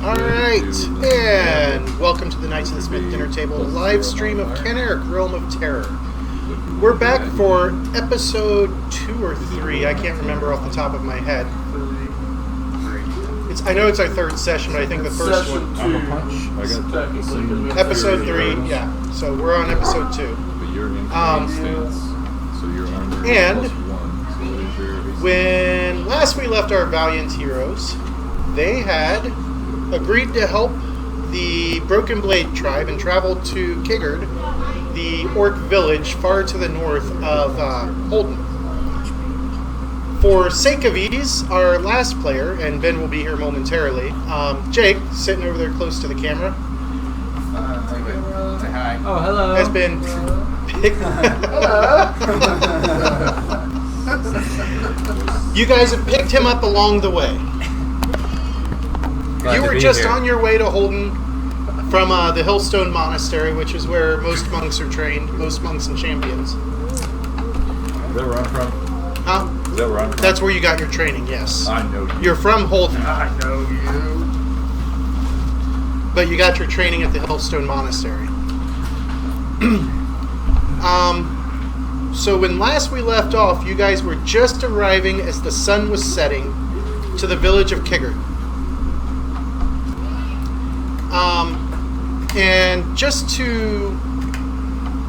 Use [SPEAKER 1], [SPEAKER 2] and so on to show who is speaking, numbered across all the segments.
[SPEAKER 1] Alright, and welcome to the Knights of the Smith Dinner Table live stream of Ceannairc-Realm of Terror. We're back for episode 2 or 3, I can't remember off the top of my head. I know it's our third session, but I think the first one... Episode 3, yeah. So we're on episode 2. And when last we left our valiant heroes, they had agreed to help the Broken Blade tribe and traveled to Ceannairc, the orc village far to the north of Holden. For sake of ease, our last player, and Ben will be here momentarily, Jake, sitting over there close to the camera,
[SPEAKER 2] Say hi.
[SPEAKER 3] Oh, hello.
[SPEAKER 1] has been picked. You guys have picked him up along the way. You were just on your way to Holden from the Hillstone Monastery, which is where most monks are trained, most monks and champions.
[SPEAKER 4] Is that where I'm from?
[SPEAKER 1] Huh?
[SPEAKER 4] Is that where I'm from?
[SPEAKER 1] That's where you got your training, yes.
[SPEAKER 4] I know you.
[SPEAKER 1] You're from Holden,
[SPEAKER 2] I know you.
[SPEAKER 1] but you got your training at the Hillstone Monastery. So when last we left off, you guys were just arriving as the sun was setting to the village of Ceannairc. And just to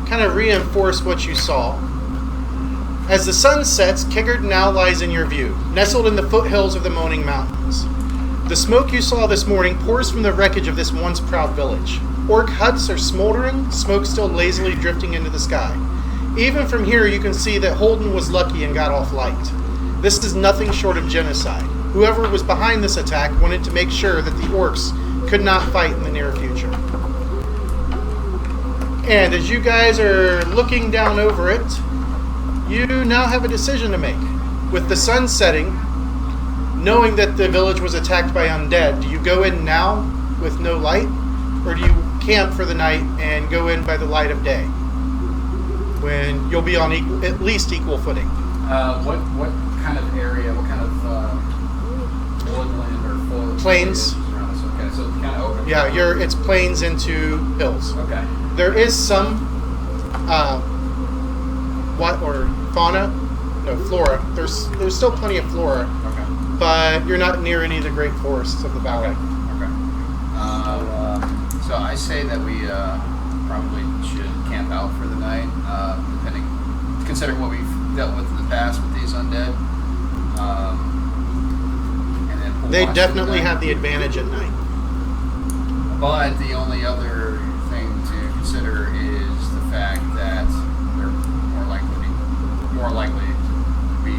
[SPEAKER 1] kind of reinforce what you saw, as the sun sets, Ceannairc now lies in your view, nestled in the foothills of the Moaning Mountains. The smoke you saw this morning pours from the wreckage of this once proud village. Orc huts are smoldering, smoke still lazily drifting into the sky. Even from here, you can see that Holden was lucky and got off light. This is nothing short of genocide. Whoever was behind this attack wanted to make sure that the orcs could not fight in the near future. And as you guys are looking down over it, you now have a decision to make. With the sun setting, knowing that the village was attacked by undead, do you go in now with no light, or do you camp for the night and go in by the light of day, when you'll be on at least equal footing?
[SPEAKER 2] What kind of area? What kind of woodland or forest?
[SPEAKER 1] Plains.
[SPEAKER 2] Around us? Okay, so kind of open.
[SPEAKER 1] Yeah, it's plains into hills.
[SPEAKER 2] Okay.
[SPEAKER 1] There is some flora. There's still plenty of flora,
[SPEAKER 2] Okay.
[SPEAKER 1] but you're not near any of the great forests of the valley.
[SPEAKER 2] Okay. So I say that we probably should camp out for the night, considering what we've dealt with in the past with these undead. And then
[SPEAKER 1] They definitely have the advantage at night.
[SPEAKER 2] But the only other thing to consider is the fact that they're more likely to be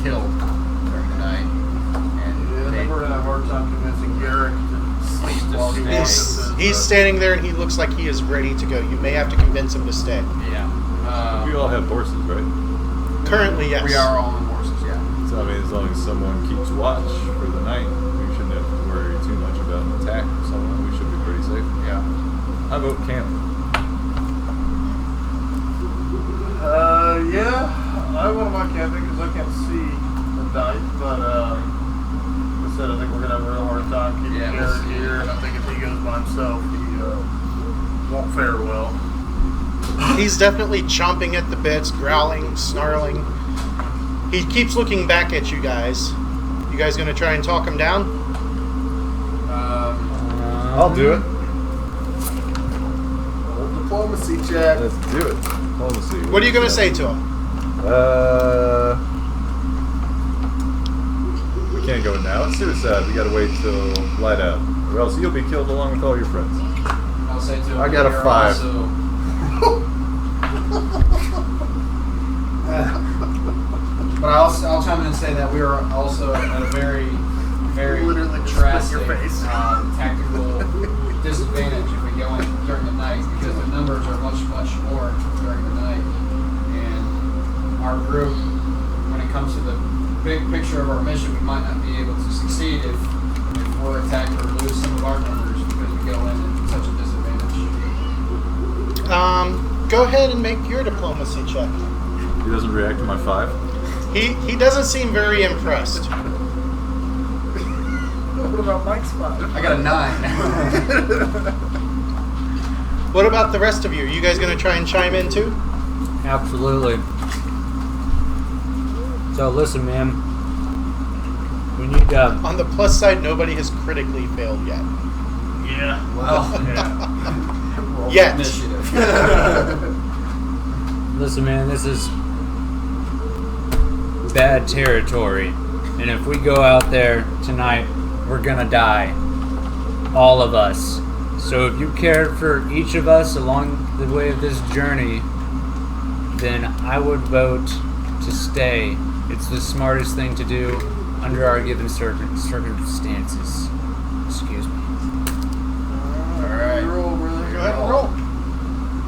[SPEAKER 2] killed during the night. And
[SPEAKER 5] I think we're going to have a hard time convincing Garrick to sleep while he walks.
[SPEAKER 1] He's standing there and he looks like he is ready to go. You may have to convince him to stay.
[SPEAKER 2] Yeah.
[SPEAKER 4] We all have horses, right?
[SPEAKER 1] Currently, yes.
[SPEAKER 2] We are all on horses, yeah.
[SPEAKER 4] So I mean, as long as someone keeps watch for the night, we shouldn't have to worry too much about an attack from someone. We should be pretty safe.
[SPEAKER 2] Yeah.
[SPEAKER 4] How about camp?
[SPEAKER 5] Yeah, I wouldn't mind camping because I can't see at night, but like I said, I think we're going to have a real hard time keeping Garrick here, and I think if he goes by himself, he won't fare well.
[SPEAKER 1] He's definitely chomping at the bits, growling, snarling. He keeps looking back at you guys. You guys going to try and talk him down?
[SPEAKER 4] I'll do it.
[SPEAKER 5] Diplomacy check.
[SPEAKER 4] Let's do it. Diplomacy.
[SPEAKER 1] What are you going to say to him?
[SPEAKER 4] We can't go now. It's suicide. We gotta wait till light out, or else you'll be killed along with all your friends.
[SPEAKER 2] I'll say to him,
[SPEAKER 4] I got a 5.
[SPEAKER 2] But I'll chime in and say that we are also at a very, very
[SPEAKER 5] Literally just
[SPEAKER 2] drastic
[SPEAKER 5] spit in your face.
[SPEAKER 2] tactical disadvantage if we go in during the night, because the numbers are much, much more during the night. And our group, when it comes to the big picture of our mission, we might not be able to succeed if we're attacked or lose some of our numbers because we go in at such a disadvantage.
[SPEAKER 1] Go ahead and make your diplomacy check.
[SPEAKER 4] He doesn't react to my 5.
[SPEAKER 1] He doesn't seem very impressed.
[SPEAKER 5] What about Mike's spot?
[SPEAKER 2] I got a 9.
[SPEAKER 1] What about the rest of you? Are you guys going to try and chime in too?
[SPEAKER 3] Absolutely. So listen, man. We need
[SPEAKER 1] On the plus side, nobody has critically failed yet.
[SPEAKER 5] Yeah.
[SPEAKER 2] Well,
[SPEAKER 5] Yeah.
[SPEAKER 1] Yet.
[SPEAKER 2] initiative.
[SPEAKER 3] listen, man. This is bad territory, and if we go out there tonight, we're gonna die. All of us. So if you care for each of us along the way of this journey, then I would vote to stay. It's the smartest thing to do under our given circumstances. Excuse me.
[SPEAKER 2] Alright.
[SPEAKER 5] Roll, brother.
[SPEAKER 1] Go ahead and roll.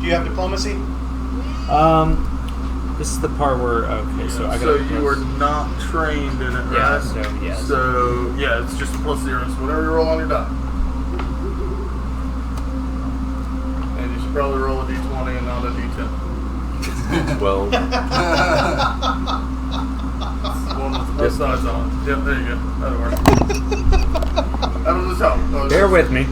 [SPEAKER 1] Do you have diplomacy?
[SPEAKER 3] This is the part where so I
[SPEAKER 5] So
[SPEAKER 3] got.
[SPEAKER 5] you are not trained in it,
[SPEAKER 3] Yeah,
[SPEAKER 5] right?
[SPEAKER 3] so, yes.
[SPEAKER 5] So yeah, it's just plus 0. So whatever you roll on your die. And you should probably roll a d20 and not a d10.
[SPEAKER 4] 12.
[SPEAKER 5] One with no sides on it. Yep, there you go. That'll work. That'll just help.
[SPEAKER 3] Bear with me.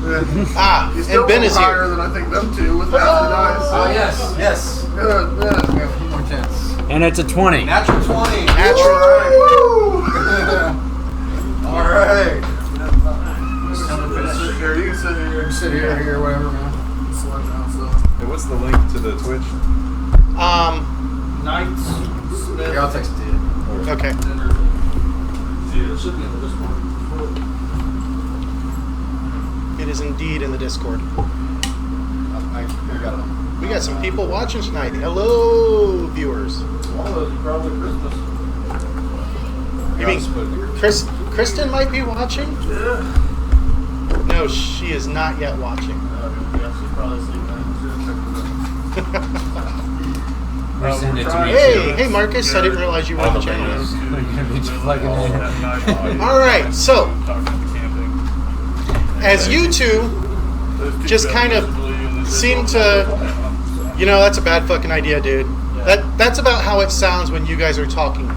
[SPEAKER 1] Ah,
[SPEAKER 5] You still
[SPEAKER 1] and Ben
[SPEAKER 5] roll
[SPEAKER 1] is
[SPEAKER 5] higher
[SPEAKER 1] here.
[SPEAKER 5] than I think them two with half the dice. So.
[SPEAKER 2] Oh, yes. Yes.
[SPEAKER 5] Good,
[SPEAKER 2] We
[SPEAKER 5] good.
[SPEAKER 2] have a few more tents.
[SPEAKER 3] And it's a 20.
[SPEAKER 2] Natural 20.
[SPEAKER 1] Natural.
[SPEAKER 2] Alright.
[SPEAKER 5] Sit here. You can sit here.
[SPEAKER 2] Sit here, whatever, man.
[SPEAKER 5] Slow down, so.
[SPEAKER 4] And what's the link to the Twitch?
[SPEAKER 5] Knights. Smith.
[SPEAKER 2] Here, I'll text it to you.
[SPEAKER 1] Okay.
[SPEAKER 5] Dinner. Yeah, it should be in the Discord.
[SPEAKER 1] It is indeed in the Discord.
[SPEAKER 2] I got it.
[SPEAKER 1] We got some people watching tonight. Hello, viewers.
[SPEAKER 5] One of those is probably Christmas.
[SPEAKER 1] You mean Kristen might be watching?
[SPEAKER 5] Yeah.
[SPEAKER 1] No, she is not yet watching.
[SPEAKER 5] Yeah, she's probably sleeping.
[SPEAKER 3] Resend it to me.
[SPEAKER 1] Hey, Marcus, I didn't realize you were on the channel. All right, so as you two just kind of seem to, that's a bad fucking idea, dude. That's about how it sounds when you guys are talking.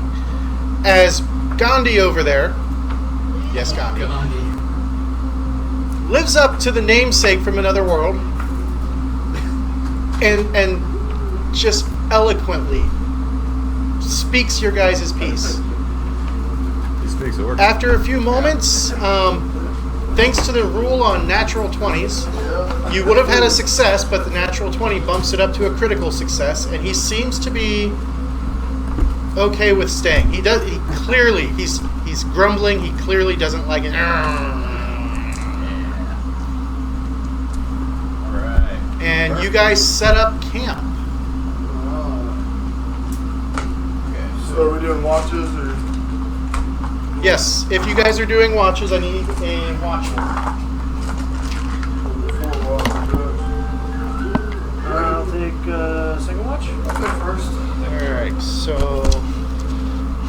[SPEAKER 1] As Gandhi over there, yes, Gandhi, lives up to the namesake from another world, and just eloquently speaks your guys' piece.
[SPEAKER 4] He speaks Orc.
[SPEAKER 1] After a few moments, thanks to the rule on natural 20s, you would have had a success, but the natural 20 bumps it up to a critical success, and he seems to be okay with staying. He's grumbling. He clearly doesn't like it.
[SPEAKER 4] Alright.
[SPEAKER 1] And you guys set up camp.
[SPEAKER 5] So are we doing watches or?
[SPEAKER 1] Yes, if you guys are doing watches, I need a watch order.
[SPEAKER 5] I'll take second watch. I'll take first.
[SPEAKER 1] Alright, so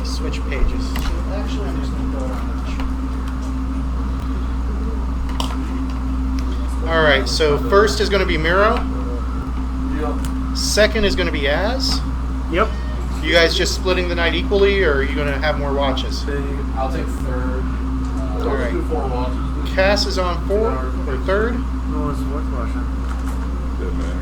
[SPEAKER 1] switch pages. Actually, I'm just going to go around. Alright, so first is going to be Miro.
[SPEAKER 5] Yep.
[SPEAKER 1] Second is going to be Az.
[SPEAKER 5] Yep.
[SPEAKER 1] You guys just splitting the night equally, or are you going to have more watches?
[SPEAKER 2] I'll take third.
[SPEAKER 1] All right.
[SPEAKER 5] Do 4 watches.
[SPEAKER 1] Cass is on 4 or third.
[SPEAKER 5] No, it's what watching?
[SPEAKER 4] Doesn't matter.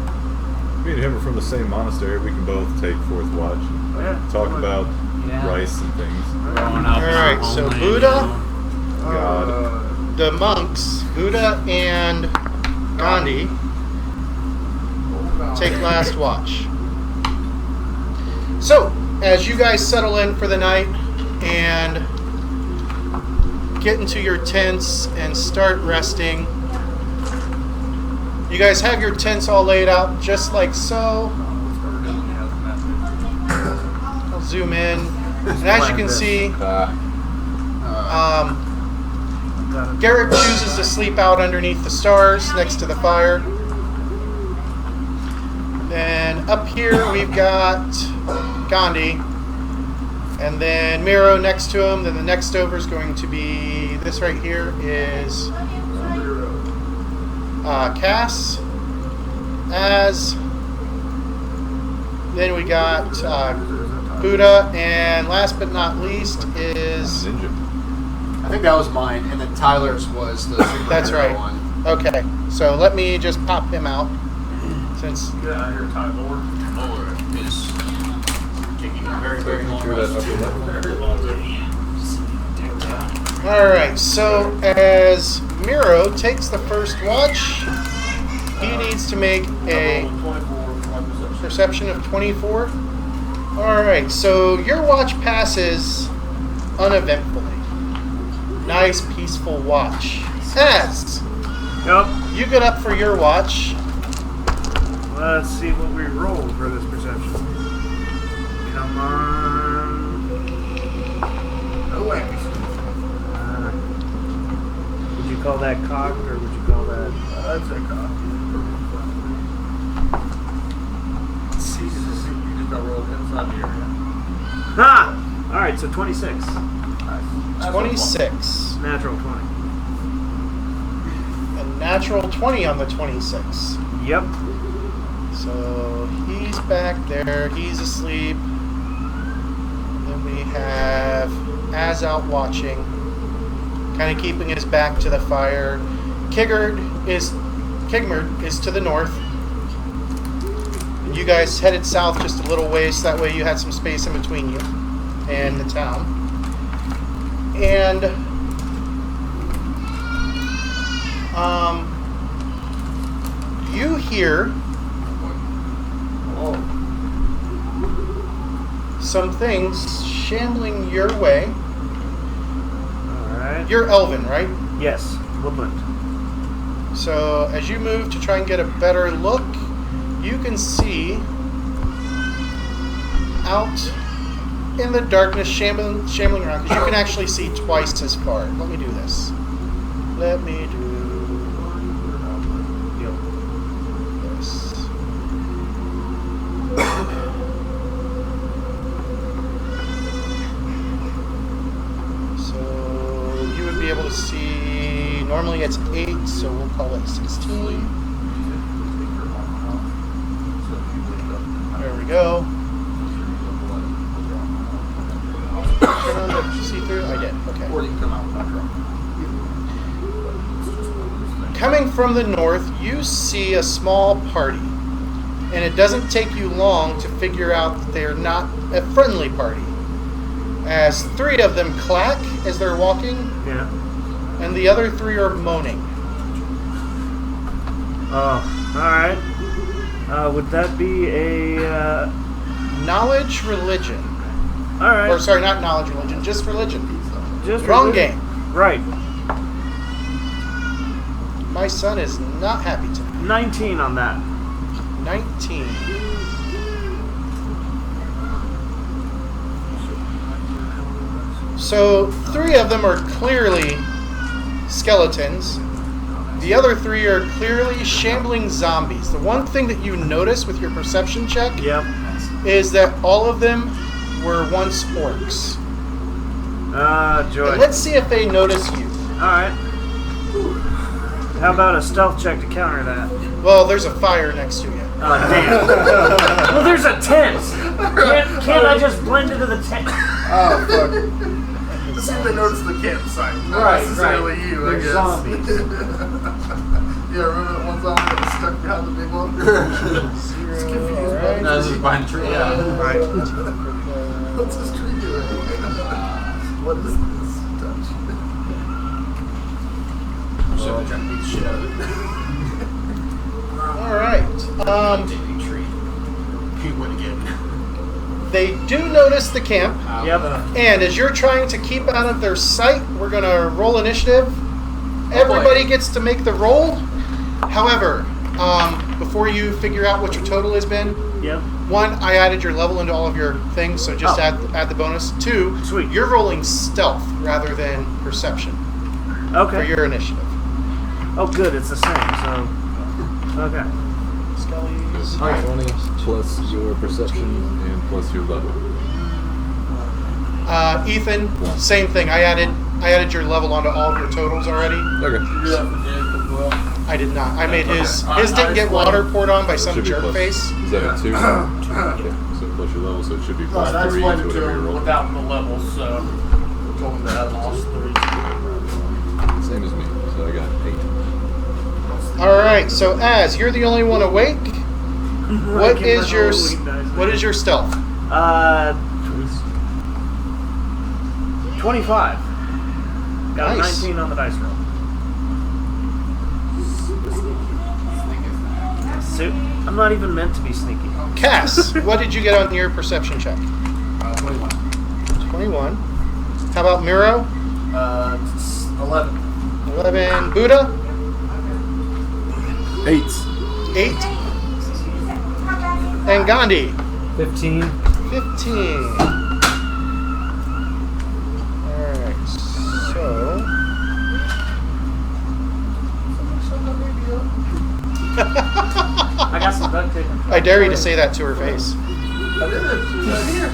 [SPEAKER 4] Me and him are from the same monastery. We can both take 4th watch.
[SPEAKER 5] Oh, yeah.
[SPEAKER 4] Talk about
[SPEAKER 3] Yeah.
[SPEAKER 4] rice and things.
[SPEAKER 3] Growing up.
[SPEAKER 1] Alright, so Buddha,
[SPEAKER 4] God.
[SPEAKER 1] the monks, Buddha and Gandhi, take last watch. So, as you guys settle in for the night and get into your tents and start resting, you guys have your tents all laid out just like so. I'll zoom in. And as you can see, Garrett chooses to sleep out underneath the stars next to the fire. Then up here we've got Gandhi, and then Miro next to him. Then the next over is going to be this right here is Cass, Az. Then we got Buddha, and last but not least is
[SPEAKER 4] Ninja.
[SPEAKER 2] I think that was mine, and then Tyler's was the superhero
[SPEAKER 1] That's right.
[SPEAKER 2] one.
[SPEAKER 1] Okay, so let me just pop him out. Since
[SPEAKER 5] Get out of here, Ty Lord.
[SPEAKER 2] Lord is taking a very, very long
[SPEAKER 4] Through that
[SPEAKER 2] rest.
[SPEAKER 4] upper left.
[SPEAKER 5] Very long day.
[SPEAKER 1] Alright, so as Miro takes the first watch, he needs to make a
[SPEAKER 5] 24 for my perception.
[SPEAKER 1] perception of 24. Alright, so your watch passes uneventfully. Nice, peaceful watch. As
[SPEAKER 6] Yep.
[SPEAKER 1] you get up for your watch,
[SPEAKER 6] Let's see what we rolled for this perception. Come on.
[SPEAKER 5] No way.
[SPEAKER 6] Would you call that cocked or would you call that?
[SPEAKER 5] I'd say cock. See, you just got rolled inside the area.
[SPEAKER 6] Ha! Alright, so 26.
[SPEAKER 5] Nice.
[SPEAKER 1] 26.
[SPEAKER 6] Natural 20.
[SPEAKER 1] A natural 20 on the 26.
[SPEAKER 6] Yep.
[SPEAKER 1] So he's back there. He's asleep. Then we have Az out watching, kind of keeping his back to the fire. Kigmerd is to the north. And you guys headed south just a little ways. That way you had some space in between you and the town. And you hear some things shambling your way.
[SPEAKER 6] Alright.
[SPEAKER 1] You're Elven, right?
[SPEAKER 6] Yes, woodland.
[SPEAKER 1] So as you move to try and get a better look, you can see out in the darkness shambling around, because you can actually see twice as far. Let me do this. Let me do this. So you would be able to see, normally it's 8, so we'll call it 16. There we go. Turn on the see-through? I did, okay.
[SPEAKER 5] Or you can come out with that drunk.
[SPEAKER 1] Coming from the north, you see a small party. And it doesn't take you long to figure out that they're not a friendly party. As 3 of them clack as they're walking,
[SPEAKER 6] Yeah.
[SPEAKER 1] and the other 3 are moaning.
[SPEAKER 6] Oh, alright. Would that be a,
[SPEAKER 1] Knowledge, religion.
[SPEAKER 6] alright.
[SPEAKER 1] Or sorry, not knowledge, religion, just religion.
[SPEAKER 6] Just
[SPEAKER 1] Wrong
[SPEAKER 6] religion.
[SPEAKER 1] game.
[SPEAKER 6] Right.
[SPEAKER 1] My son is not happy today.
[SPEAKER 6] 19 on that.
[SPEAKER 1] 19. So 3 of them are clearly skeletons. The other 3 are clearly shambling zombies. The one thing that you notice with your perception check
[SPEAKER 6] Yep.
[SPEAKER 1] is that all of them were once orcs.
[SPEAKER 6] Joy.
[SPEAKER 1] And let's see if they notice you.
[SPEAKER 6] Alright. How about a stealth check to counter that?
[SPEAKER 1] Well, there's a fire next to you.
[SPEAKER 6] Oh, damn. Well, there's a tent. Can't I just blend into the tent?
[SPEAKER 5] Oh, fuck. To see if they notice the campsite. Not
[SPEAKER 6] Right,
[SPEAKER 5] necessarily
[SPEAKER 6] right.
[SPEAKER 5] you,
[SPEAKER 6] They're
[SPEAKER 5] I guess.
[SPEAKER 6] zombies.
[SPEAKER 5] Yeah, remember that one zombie that was stuck behind the big one? It's confused.
[SPEAKER 1] Alright.
[SPEAKER 2] No, this is behind the tree. Yeah.
[SPEAKER 6] Right.
[SPEAKER 5] What's this tree doing? What is this touch?
[SPEAKER 2] So they're trying to beat the shit out of it.
[SPEAKER 1] All right.
[SPEAKER 2] Digging tree. He went again.
[SPEAKER 1] They do notice the camp,
[SPEAKER 6] Yep.
[SPEAKER 1] and as you're trying to keep out of their sight, we're going to roll initiative. Everybody gets to make the roll. However, before you figure out what your total has been,
[SPEAKER 6] Yep.
[SPEAKER 1] 1, I added your level into all of your things, so just
[SPEAKER 6] Oh.
[SPEAKER 1] add the bonus. 2,
[SPEAKER 6] Sweet.
[SPEAKER 1] you're rolling stealth rather than perception for
[SPEAKER 6] Okay.
[SPEAKER 1] your initiative.
[SPEAKER 6] Oh, good. It's the same. So. Okay.
[SPEAKER 1] Skellies.
[SPEAKER 4] 20 plus your perception and plus your level.
[SPEAKER 1] Ethan, same thing. I added your level onto all of your totals already.
[SPEAKER 4] Okay.
[SPEAKER 5] You do that for Jake as well.
[SPEAKER 1] I did not. I made his.
[SPEAKER 5] Okay.
[SPEAKER 1] His didn't get water poured on by some
[SPEAKER 4] Should be
[SPEAKER 1] jerk
[SPEAKER 4] plus.
[SPEAKER 1] face.
[SPEAKER 4] Is that a 2? Okay. So plus your level, so it should be plus
[SPEAKER 5] Right, I
[SPEAKER 4] 3
[SPEAKER 5] explained
[SPEAKER 4] to
[SPEAKER 5] it to
[SPEAKER 4] whatever you
[SPEAKER 5] him
[SPEAKER 4] roll.
[SPEAKER 5] without the levels, so told him to add lost 3.
[SPEAKER 1] right. So as you're the only one awake, what
[SPEAKER 6] Like in
[SPEAKER 1] is
[SPEAKER 6] the
[SPEAKER 1] your
[SPEAKER 6] Halloween dice.
[SPEAKER 1] what is your stealth?
[SPEAKER 6] 25. Got
[SPEAKER 1] Nice.
[SPEAKER 6] a 19 on the dice roll. So, I'm not even meant to be sneaky.
[SPEAKER 1] Cass, what did you get on your perception check?
[SPEAKER 2] 21.
[SPEAKER 1] 21. How about Miro?
[SPEAKER 5] 11.
[SPEAKER 1] 11. Buddha?
[SPEAKER 4] 8.
[SPEAKER 1] 8. And Gandhi?
[SPEAKER 3] 15.
[SPEAKER 1] 15. Alright, so...
[SPEAKER 6] I got some duct tape.
[SPEAKER 1] I dare you to say that to her face.
[SPEAKER 5] I did it. She's right here.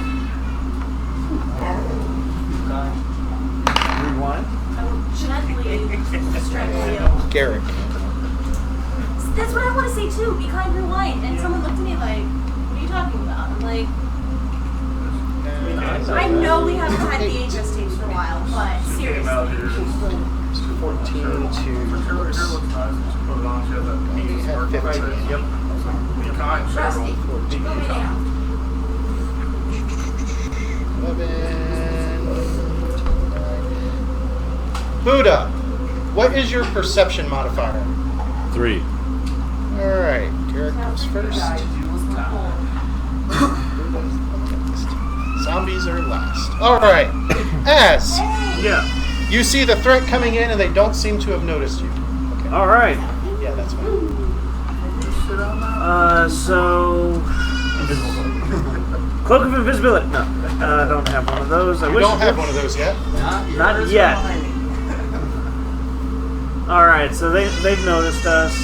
[SPEAKER 6] Rewind.
[SPEAKER 7] Gently stretch you.
[SPEAKER 1] Garrick.
[SPEAKER 7] That's what I want to say too. Be kind, rewind. And someone looked at me like, "What are you talking about?" I'm like, I know we haven't had VHS tapes for a while, but
[SPEAKER 5] Came out
[SPEAKER 7] seriously.
[SPEAKER 5] here.
[SPEAKER 1] 14
[SPEAKER 5] Her hair looks nice. She put it on. She has that pink
[SPEAKER 1] Had
[SPEAKER 5] sparkle
[SPEAKER 1] 15.
[SPEAKER 5] face.
[SPEAKER 6] Yep.
[SPEAKER 5] Be kind,
[SPEAKER 7] Rusty,
[SPEAKER 5] Cheryl.
[SPEAKER 7] put me down.
[SPEAKER 1] 11. Buddha, what is your perception modifier?
[SPEAKER 4] 3.
[SPEAKER 1] Alright, Garrick goes first. Zombies are last. Alright, as
[SPEAKER 6] Yeah.
[SPEAKER 1] you see the threat coming in and they don't seem to have noticed you. Okay.
[SPEAKER 6] All right.
[SPEAKER 1] Yeah, that's fine.
[SPEAKER 6] So cloak of invisibility. No, I don't have one of those. I
[SPEAKER 1] You
[SPEAKER 6] wish
[SPEAKER 1] don't have one of those yet.
[SPEAKER 6] Not yet. All right. So they've noticed us.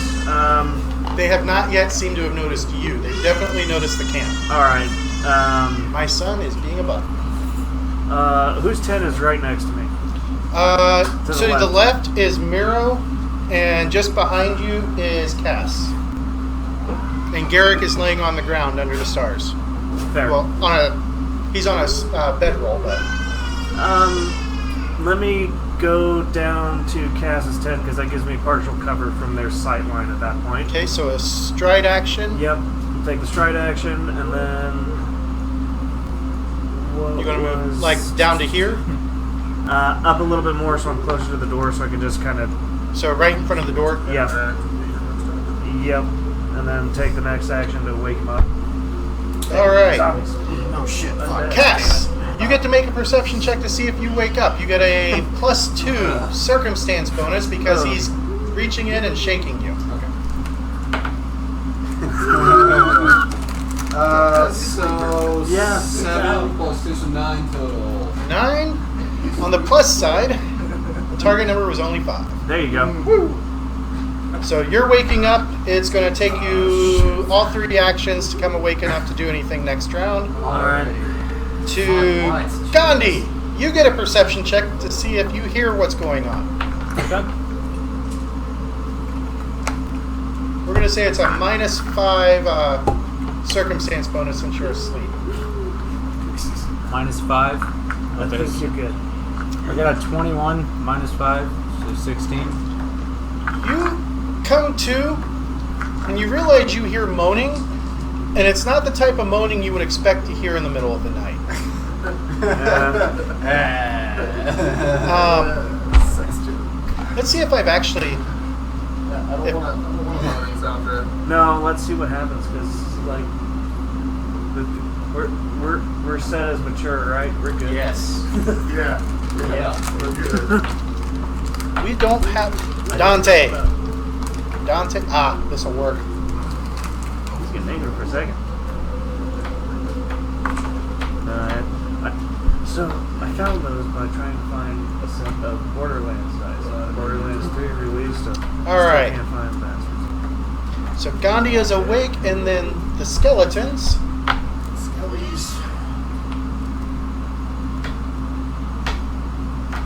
[SPEAKER 1] They have not yet seemed to have noticed you. They definitely noticed the camp.
[SPEAKER 6] All right.
[SPEAKER 1] My son is being a butt.
[SPEAKER 6] Whose tent is right next to me?
[SPEAKER 1] To
[SPEAKER 6] the
[SPEAKER 1] the left is Miro, and just behind you is Cass. And Garrick is laying on the ground under the stars.
[SPEAKER 6] Fair.
[SPEAKER 1] Well, he's on a bedroll, but
[SPEAKER 6] Let me go down to Cass's tent because that gives me partial cover from their sight line at that point.
[SPEAKER 1] okay. So a stride action.
[SPEAKER 6] Yep. Take the stride action and then.
[SPEAKER 1] You're gonna move like down to here.
[SPEAKER 6] Up a little bit more so I'm closer to the door so I can just kind of.
[SPEAKER 1] So right in front of the door.
[SPEAKER 6] Yep. Yep. And then take the next action to wake him up.
[SPEAKER 1] All right.
[SPEAKER 6] Zombies.
[SPEAKER 2] Oh shit.
[SPEAKER 6] Undead.
[SPEAKER 1] Cass, you get to make a perception check to see if you wake up. You get a +2 circumstance bonus because he's reaching in and shaking you.
[SPEAKER 2] So
[SPEAKER 6] Yeah.
[SPEAKER 2] 7 plus 2, so 9 total.
[SPEAKER 1] 9. On the plus side, the target number was only 5.
[SPEAKER 6] There you go.
[SPEAKER 1] So you're waking up. It's going to take you all 3 actions to come awake enough to do anything next round.
[SPEAKER 6] All right.
[SPEAKER 1] To Gandhi, you get a perception check to see if you hear what's going on.
[SPEAKER 6] Okay.
[SPEAKER 1] We're going to say it's a -5 circumstance bonus since you're asleep.
[SPEAKER 3] -5.
[SPEAKER 6] I think you're good.
[SPEAKER 3] I got a 21 -5, so 16.
[SPEAKER 1] You come to, and you realize you hear moaning, and it's not the type of moaning you would expect to hear in the middle of the night. Let's see if I've actually.
[SPEAKER 5] I don't want to sound good.
[SPEAKER 6] No, let's see what happens because like we're set as mature, right? We're good.
[SPEAKER 2] Yes.
[SPEAKER 5] Yeah.
[SPEAKER 2] Yeah.
[SPEAKER 5] We're good.
[SPEAKER 1] We don't have Dante. Dante. This will work.
[SPEAKER 6] He's getting angry for a second. So I found those by trying to find a set of Borderlands size. Borderlands 3 released.
[SPEAKER 1] All right.
[SPEAKER 6] Can't find bastards.
[SPEAKER 1] So Gandhi is awake, and then the skeletons.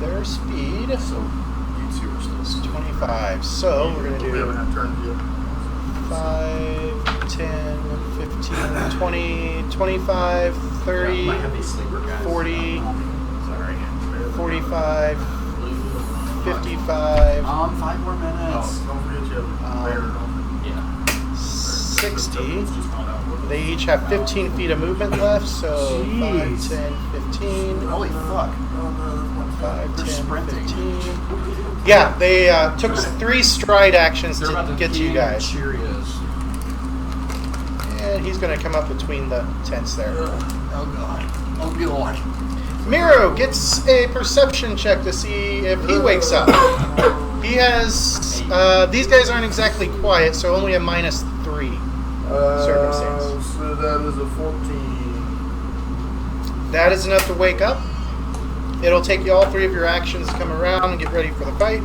[SPEAKER 1] Their speed
[SPEAKER 2] So you two are still
[SPEAKER 1] is 25. So we're going to
[SPEAKER 5] We
[SPEAKER 1] do
[SPEAKER 5] haven't had turn yet.
[SPEAKER 1] 5, 10, 15, 20, 25, 30,
[SPEAKER 2] my heavy sleeper guys.
[SPEAKER 1] 40,
[SPEAKER 2] Sorry.
[SPEAKER 1] 45, 55,
[SPEAKER 2] 5 more minutes.
[SPEAKER 5] Oh, don't forget you have the bear. Don't forget
[SPEAKER 1] 60. They each have 15 feet of movement left, so 5,
[SPEAKER 6] Jeez.
[SPEAKER 1] 10, 15.
[SPEAKER 2] Holy fuck.
[SPEAKER 1] 5,
[SPEAKER 2] They're
[SPEAKER 1] 10,
[SPEAKER 2] sprinting.
[SPEAKER 1] 15. Yeah, they took 3 stride actions
[SPEAKER 2] They're about
[SPEAKER 1] to
[SPEAKER 2] to
[SPEAKER 1] get to you
[SPEAKER 2] key
[SPEAKER 1] guys.
[SPEAKER 2] Cheerios.
[SPEAKER 1] And he's going to come up between the tents there.
[SPEAKER 2] Oh god. Oh god.
[SPEAKER 1] Miro gets a perception check to see if he wakes up. He has... these guys aren't exactly quiet, so only a -3 circumstance.
[SPEAKER 5] So that is a 14.
[SPEAKER 1] That is enough to wake up. It'll take you all 3 of your actions to come around and get ready for the fight.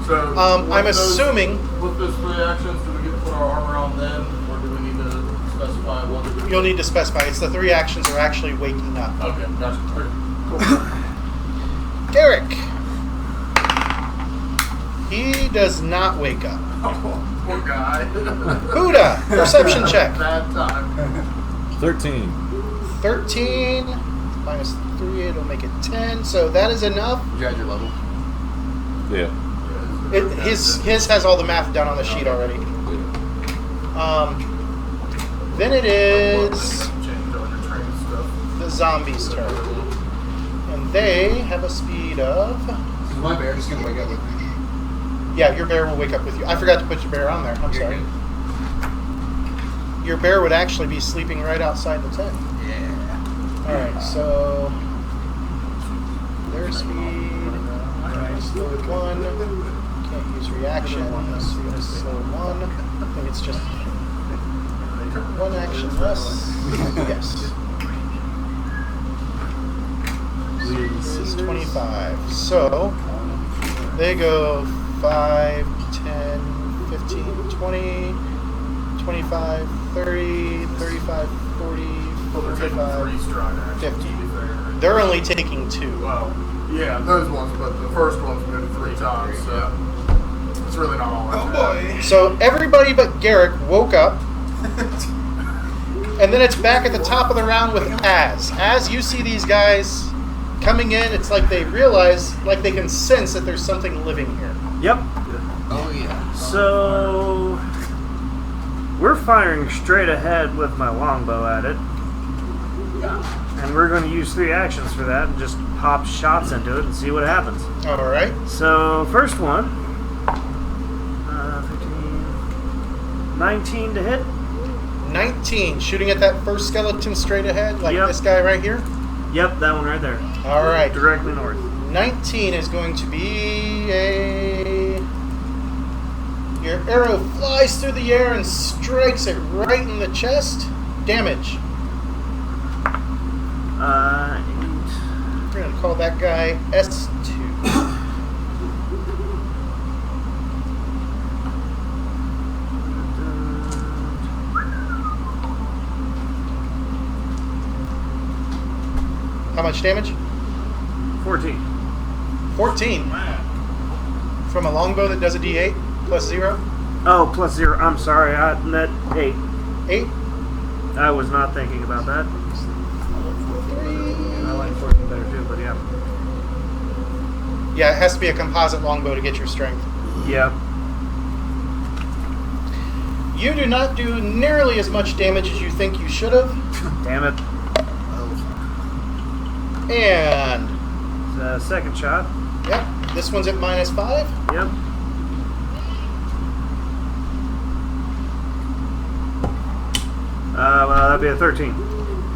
[SPEAKER 5] So
[SPEAKER 1] I'm assuming
[SPEAKER 5] with those 3 actions, do we get to put our armor on then, or do we need to specify what?
[SPEAKER 1] you'll need to specify. It's the 3 actions are actually waking up.
[SPEAKER 5] Okay, gotcha. Cool.
[SPEAKER 1] Garrick. He does not wake up.
[SPEAKER 5] Oh, poor guy.
[SPEAKER 1] Buddha, perception check.
[SPEAKER 5] Bad time.
[SPEAKER 4] 13.
[SPEAKER 1] 13 -3, it'll make it 10. So that is enough.
[SPEAKER 2] You had your level.
[SPEAKER 4] Yeah.
[SPEAKER 1] His has all the math done on the sheet already. Then it is
[SPEAKER 5] Change all your training stuff.
[SPEAKER 1] the zombies' turn. And they have a speed of...
[SPEAKER 2] Is my bear just gonna wake up with me?
[SPEAKER 1] Yeah, your bear will wake up with you. I forgot to put your bear on there. I'm sorry. Your bear would actually be sleeping right outside the tent.
[SPEAKER 2] Yeah.
[SPEAKER 1] Alright, so... Their speed... Slow 1. Can't use reaction. Speed is slow 1. I think it's just 1 action less. Yes. Is 25. So they go 5, 10, 15, 20, 25, 30, 35, 40,
[SPEAKER 5] Well, they're taking 3
[SPEAKER 1] 45.
[SPEAKER 5] stride actions.
[SPEAKER 1] 50.
[SPEAKER 5] To be fair.
[SPEAKER 1] They're only taking 2.
[SPEAKER 5] Well, yeah, those ones, but the first one's moved 3 times, so it's really not all that bad.
[SPEAKER 1] So everybody but Garrick woke up. And then it's back at the top of the round with Az. As you see these guys coming in, it's like they realize, like they can sense that there's something living here.
[SPEAKER 6] Yep.
[SPEAKER 2] Oh yeah.
[SPEAKER 6] So we're firing straight ahead with my longbow at it. And we're going to use 3 actions for that and just pop shots into it and see what happens.
[SPEAKER 1] All right.
[SPEAKER 6] So, first one, 15, 19 to hit.
[SPEAKER 1] 19, shooting at that first skeleton straight ahead, like
[SPEAKER 6] Yep.
[SPEAKER 1] this guy right here.
[SPEAKER 6] Yep, that one right there.
[SPEAKER 1] All right.
[SPEAKER 6] Directly north.
[SPEAKER 1] 19 is going to be a... Your arrow flies through the air and strikes it right in the chest. Damage.
[SPEAKER 6] 8.
[SPEAKER 1] We're going to call that guy S2. How much damage?
[SPEAKER 6] 14.
[SPEAKER 1] 14. From a longbow that does a D8 plus 0.
[SPEAKER 6] Oh, plus 0. I'm sorry. That 8.
[SPEAKER 1] 8.
[SPEAKER 6] I was not thinking about that.
[SPEAKER 1] 3.
[SPEAKER 6] I like 14 better too, but yeah.
[SPEAKER 1] Yeah, it has to be a composite longbow to get your strength.
[SPEAKER 6] Yep.
[SPEAKER 1] You do not do nearly as much damage as you think you should have.
[SPEAKER 6] Damn it.
[SPEAKER 1] And,
[SPEAKER 6] Second shot.
[SPEAKER 1] yep, this one's at -5.
[SPEAKER 6] Yep. Well, that'd be a 13.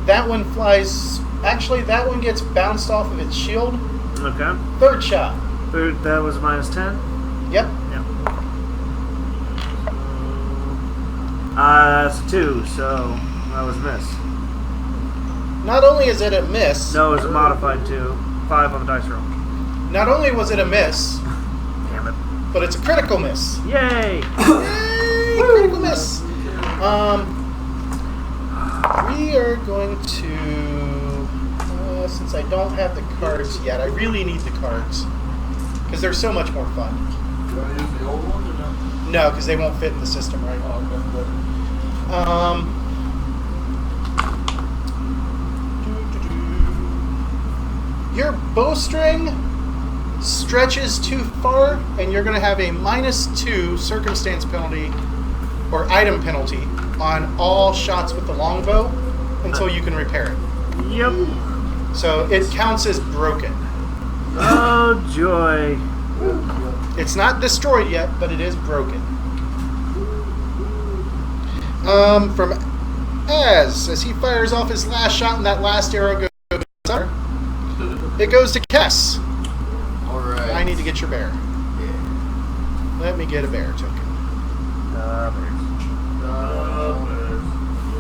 [SPEAKER 1] That one flies... Actually, that one gets bounced off of its shield.
[SPEAKER 6] Okay.
[SPEAKER 1] Third shot.
[SPEAKER 6] Third, that was -10.
[SPEAKER 1] Yep.
[SPEAKER 6] Yep. That's a 2, so that was a miss.
[SPEAKER 1] Not only is it a miss...
[SPEAKER 6] No, it was a modified 2. 5 on the dice roll.
[SPEAKER 1] Not only was it a miss,
[SPEAKER 6] Damn it.
[SPEAKER 1] but it's a critical miss.
[SPEAKER 6] Yay!
[SPEAKER 1] Yay! Critical miss. We are going to... since I don't have the cards yet, I really need the cards. Because they're so much more fun.
[SPEAKER 5] You want to use the old ones or no?
[SPEAKER 1] No, because they won't fit in the system right now.
[SPEAKER 5] Oh, okay.
[SPEAKER 1] Your bowstring stretches too far, and you're going to have a -2 circumstance penalty or item penalty on all shots with the longbow until you can repair it.
[SPEAKER 6] Yep.
[SPEAKER 1] So it counts as broken.
[SPEAKER 6] Oh, joy.
[SPEAKER 1] It's not destroyed yet, but it is broken. From as he fires off his last shot and that last arrow goes up, it goes to Kess.
[SPEAKER 2] All right.
[SPEAKER 1] I need to get your bear. Let me get a bear token.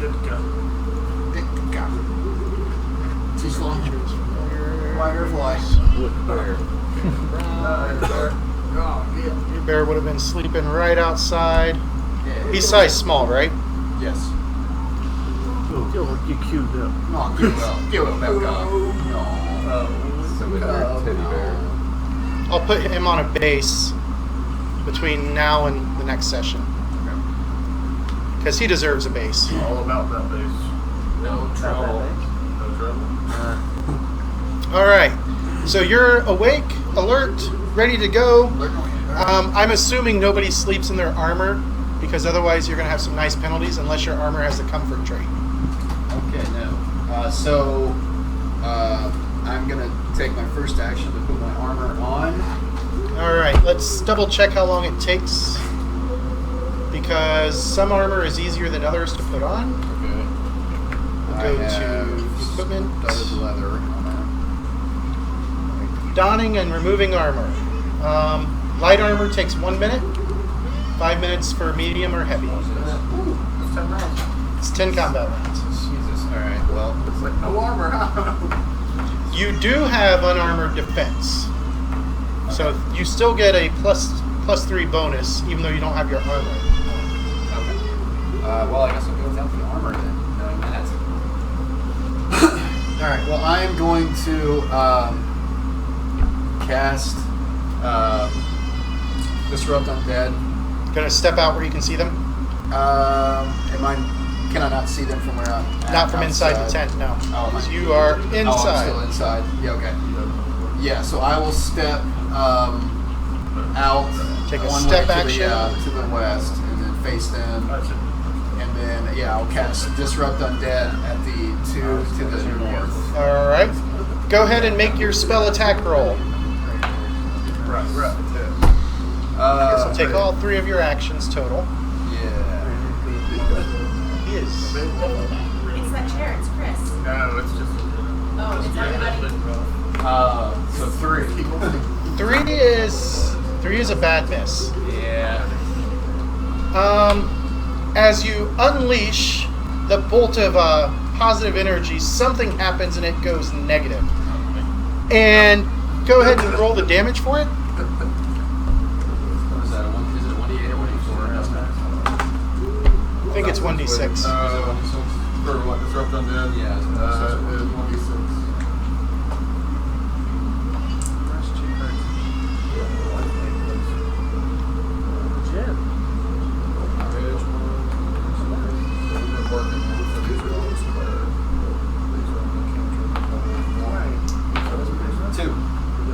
[SPEAKER 5] Good go.
[SPEAKER 2] Too slow. Fly or fly.
[SPEAKER 1] Your bear would have been sleeping right outside.
[SPEAKER 2] Yeah.
[SPEAKER 1] He's size small, right?
[SPEAKER 2] Yes.
[SPEAKER 6] You'll get cute up.
[SPEAKER 2] No, give it back up.
[SPEAKER 4] Somebody teddy bear.
[SPEAKER 1] I'll put him on a base between now and the next session. Because he deserves a base.
[SPEAKER 5] All about that base.
[SPEAKER 2] No trouble.
[SPEAKER 5] No trouble.
[SPEAKER 1] All right. So you're awake, alert, ready to go. I'm assuming nobody sleeps in their armor, because otherwise you're going to have some nice penalties unless your armor has the comfort trait.
[SPEAKER 2] Okay, no. So I'm gonna take my first action to put my armor on.
[SPEAKER 1] All right. Let's double check how long it takes, because some armor is easier than others to put on.
[SPEAKER 2] Okay.
[SPEAKER 1] We'll go to equipment.
[SPEAKER 2] Studded leather on
[SPEAKER 1] Donning and removing armor. Light armor takes 1 minute. 5 minutes for medium or heavy.
[SPEAKER 5] It's 10 rounds.
[SPEAKER 1] It's 10 combat rounds.
[SPEAKER 2] Jesus. All right. Well,
[SPEAKER 5] It's like no armor, huh?
[SPEAKER 1] You do have unarmored defense, so you still get a plus 3 bonus, even though you don't have your armor.
[SPEAKER 2] okay. Well, I guess I'll go without the armor then, knowing that. All right. Well, I am going to cast Disrupt Undead.
[SPEAKER 1] Gonna step out where you can see them.
[SPEAKER 2] Can I not see them from where I'm at?
[SPEAKER 1] Not from inside the
[SPEAKER 2] outside?
[SPEAKER 1] tent, no.
[SPEAKER 2] Oh, am I-
[SPEAKER 1] You are
[SPEAKER 2] Oh, I'm
[SPEAKER 1] inside.
[SPEAKER 2] still inside. Yeah, okay. Yeah, so I will step out
[SPEAKER 1] Take a
[SPEAKER 2] one
[SPEAKER 1] step
[SPEAKER 2] way
[SPEAKER 1] action.
[SPEAKER 2] to the west and then face them. And then, yeah, I'll cast Disrupt Undead at the 2 to the north.
[SPEAKER 1] All right. Go ahead and make your spell attack roll.
[SPEAKER 5] Right.
[SPEAKER 1] This will take all 3 of your actions total.
[SPEAKER 2] Yeah.
[SPEAKER 1] He is.
[SPEAKER 7] It's that chair. It's Chris.
[SPEAKER 5] No, it's just.
[SPEAKER 7] Oh, it's everybody.
[SPEAKER 2] So 3.
[SPEAKER 1] 3 is a bad miss.
[SPEAKER 2] Yeah.
[SPEAKER 1] As you unleash the bolt of positive energy, something happens and it goes negative. And go ahead and roll the damage for it.
[SPEAKER 2] What is that? Is it a 1d8 or 1d4?
[SPEAKER 1] I think it's 1d6.
[SPEAKER 5] For what? Disrupt Undead?
[SPEAKER 2] Yeah.
[SPEAKER 5] It is 1d6.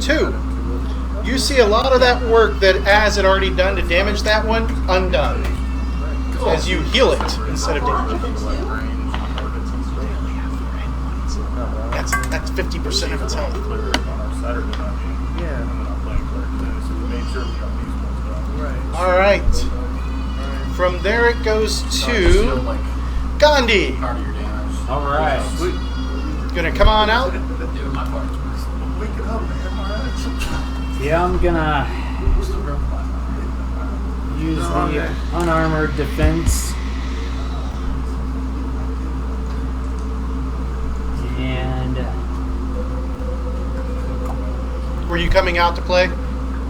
[SPEAKER 1] Two. You see a lot of that work that Az had already done to damage that one undone. As you heal it instead of damage it. That's 50% of its health.
[SPEAKER 6] Yeah.
[SPEAKER 1] All right. From there it goes to Gandhi.
[SPEAKER 2] Part of your damage.
[SPEAKER 3] All right.
[SPEAKER 1] Gonna come on out.
[SPEAKER 2] Doing my part.
[SPEAKER 3] Yeah, I'm gonna use the unarmored defense. And
[SPEAKER 1] Were you coming out to play?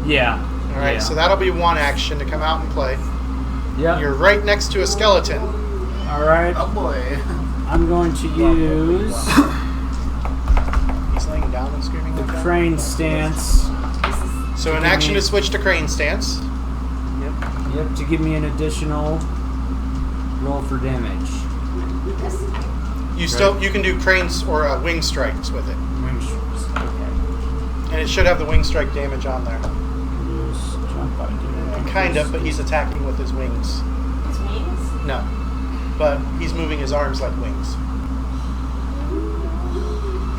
[SPEAKER 3] yeah.
[SPEAKER 1] All right.
[SPEAKER 3] Yeah.
[SPEAKER 1] So that'll be one action to come out and play.
[SPEAKER 3] yeah.
[SPEAKER 1] You're right next to a skeleton.
[SPEAKER 3] All right.
[SPEAKER 2] Oh boy.
[SPEAKER 3] I'm going to use
[SPEAKER 1] He's laying down and screaming
[SPEAKER 3] the
[SPEAKER 1] like that.
[SPEAKER 3] crane stance.
[SPEAKER 1] So an action to switch to crane stance.
[SPEAKER 3] Yep, to give me an additional roll for damage.
[SPEAKER 1] You can do cranes or wing strikes with it,
[SPEAKER 3] Wing strikes. Okay.
[SPEAKER 1] and it should have the wing strike damage on there.
[SPEAKER 3] Use jump by doing
[SPEAKER 1] Kind of, but he's attacking with his wings.
[SPEAKER 7] His wings.
[SPEAKER 1] No. But he's moving his arms like wings.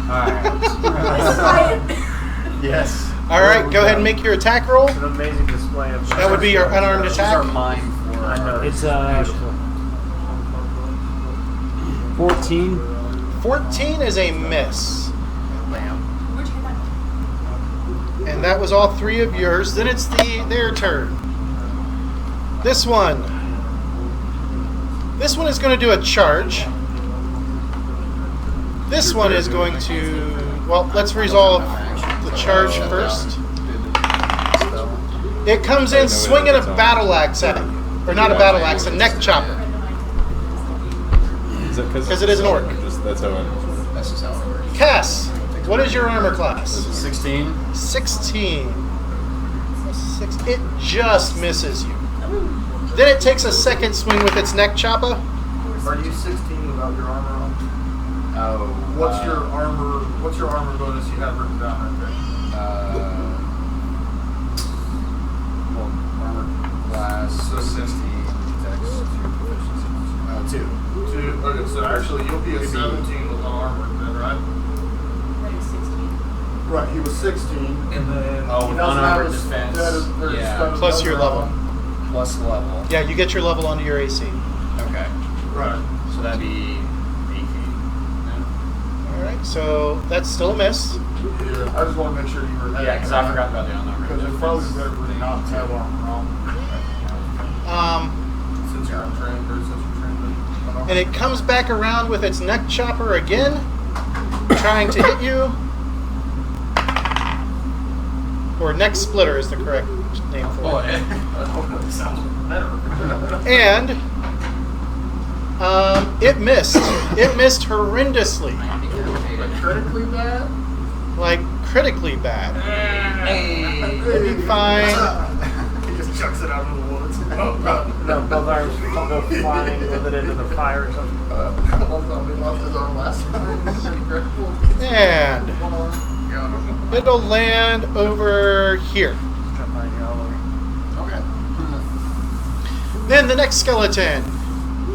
[SPEAKER 3] Alright.
[SPEAKER 5] Yes.
[SPEAKER 1] All right, go ahead and make your attack roll.
[SPEAKER 6] It's an amazing display of.
[SPEAKER 1] That would be your unarmed
[SPEAKER 2] These
[SPEAKER 1] attack.
[SPEAKER 2] are mine for.
[SPEAKER 6] I know.
[SPEAKER 3] It's
[SPEAKER 6] beautiful.
[SPEAKER 3] 14.
[SPEAKER 1] 14 is a miss.
[SPEAKER 7] Where'd you get that?
[SPEAKER 1] And that was all 3 of yours. Then it's their turn. This one. This one is going to do a charge. This one is going to... Well, let's resolve the charge first. It comes in swinging a battle axe at you. Or not a battle axe, a neck chopper.
[SPEAKER 4] Is it
[SPEAKER 1] Because it is an orc.
[SPEAKER 4] That's how it.
[SPEAKER 2] That's just how it works.
[SPEAKER 1] Cass, what is your armor class?
[SPEAKER 2] 16.
[SPEAKER 1] 16. It just misses you. Then it takes a second swing with its neck chopper.
[SPEAKER 5] Are you 16 without your armor on?
[SPEAKER 2] Oh.
[SPEAKER 5] What's your armor? What's your armor bonus you have written down right there?
[SPEAKER 2] Well, armor class.
[SPEAKER 5] So
[SPEAKER 2] 60.
[SPEAKER 5] Dex,
[SPEAKER 2] 2.
[SPEAKER 5] 2. Okay, so actually you'll be a 17 with unarmored then, right?
[SPEAKER 7] Like 16.
[SPEAKER 5] Right. He was 16, and then
[SPEAKER 2] Oh,
[SPEAKER 5] he
[SPEAKER 2] with
[SPEAKER 5] doesn't
[SPEAKER 2] unarmored
[SPEAKER 5] have his
[SPEAKER 2] defense.
[SPEAKER 5] or
[SPEAKER 2] Yeah.
[SPEAKER 5] studded
[SPEAKER 1] Plus
[SPEAKER 5] leather
[SPEAKER 1] your level.
[SPEAKER 5] on.
[SPEAKER 2] Plus level.
[SPEAKER 1] Yeah, you get your level onto your AC.
[SPEAKER 2] Okay.
[SPEAKER 5] Right.
[SPEAKER 2] So that'd be 18.
[SPEAKER 1] All right, so that's still a miss.
[SPEAKER 5] Yeah. I just want to make sure you were.
[SPEAKER 2] Yeah, because I forgot about the unarmored
[SPEAKER 5] Because it's probably better to not have armor on. Since you're untrained, or since you're trained in unarmored.
[SPEAKER 1] And it comes back around with its neck chopper again, trying to hit you. Or neck splitter is the correct name for it.
[SPEAKER 5] That sounds better.
[SPEAKER 1] And it missed. It missed horrendously.
[SPEAKER 5] Critically bad?
[SPEAKER 1] Like, critically bad. It'd be fine.
[SPEAKER 5] He just chucks it out of the woods. Oh, God.
[SPEAKER 6] No, both arms go flying with it into the fire or something.
[SPEAKER 5] He lost his arm last time.
[SPEAKER 1] And it'll land over here.
[SPEAKER 2] Okay.
[SPEAKER 1] Then the next skeleton.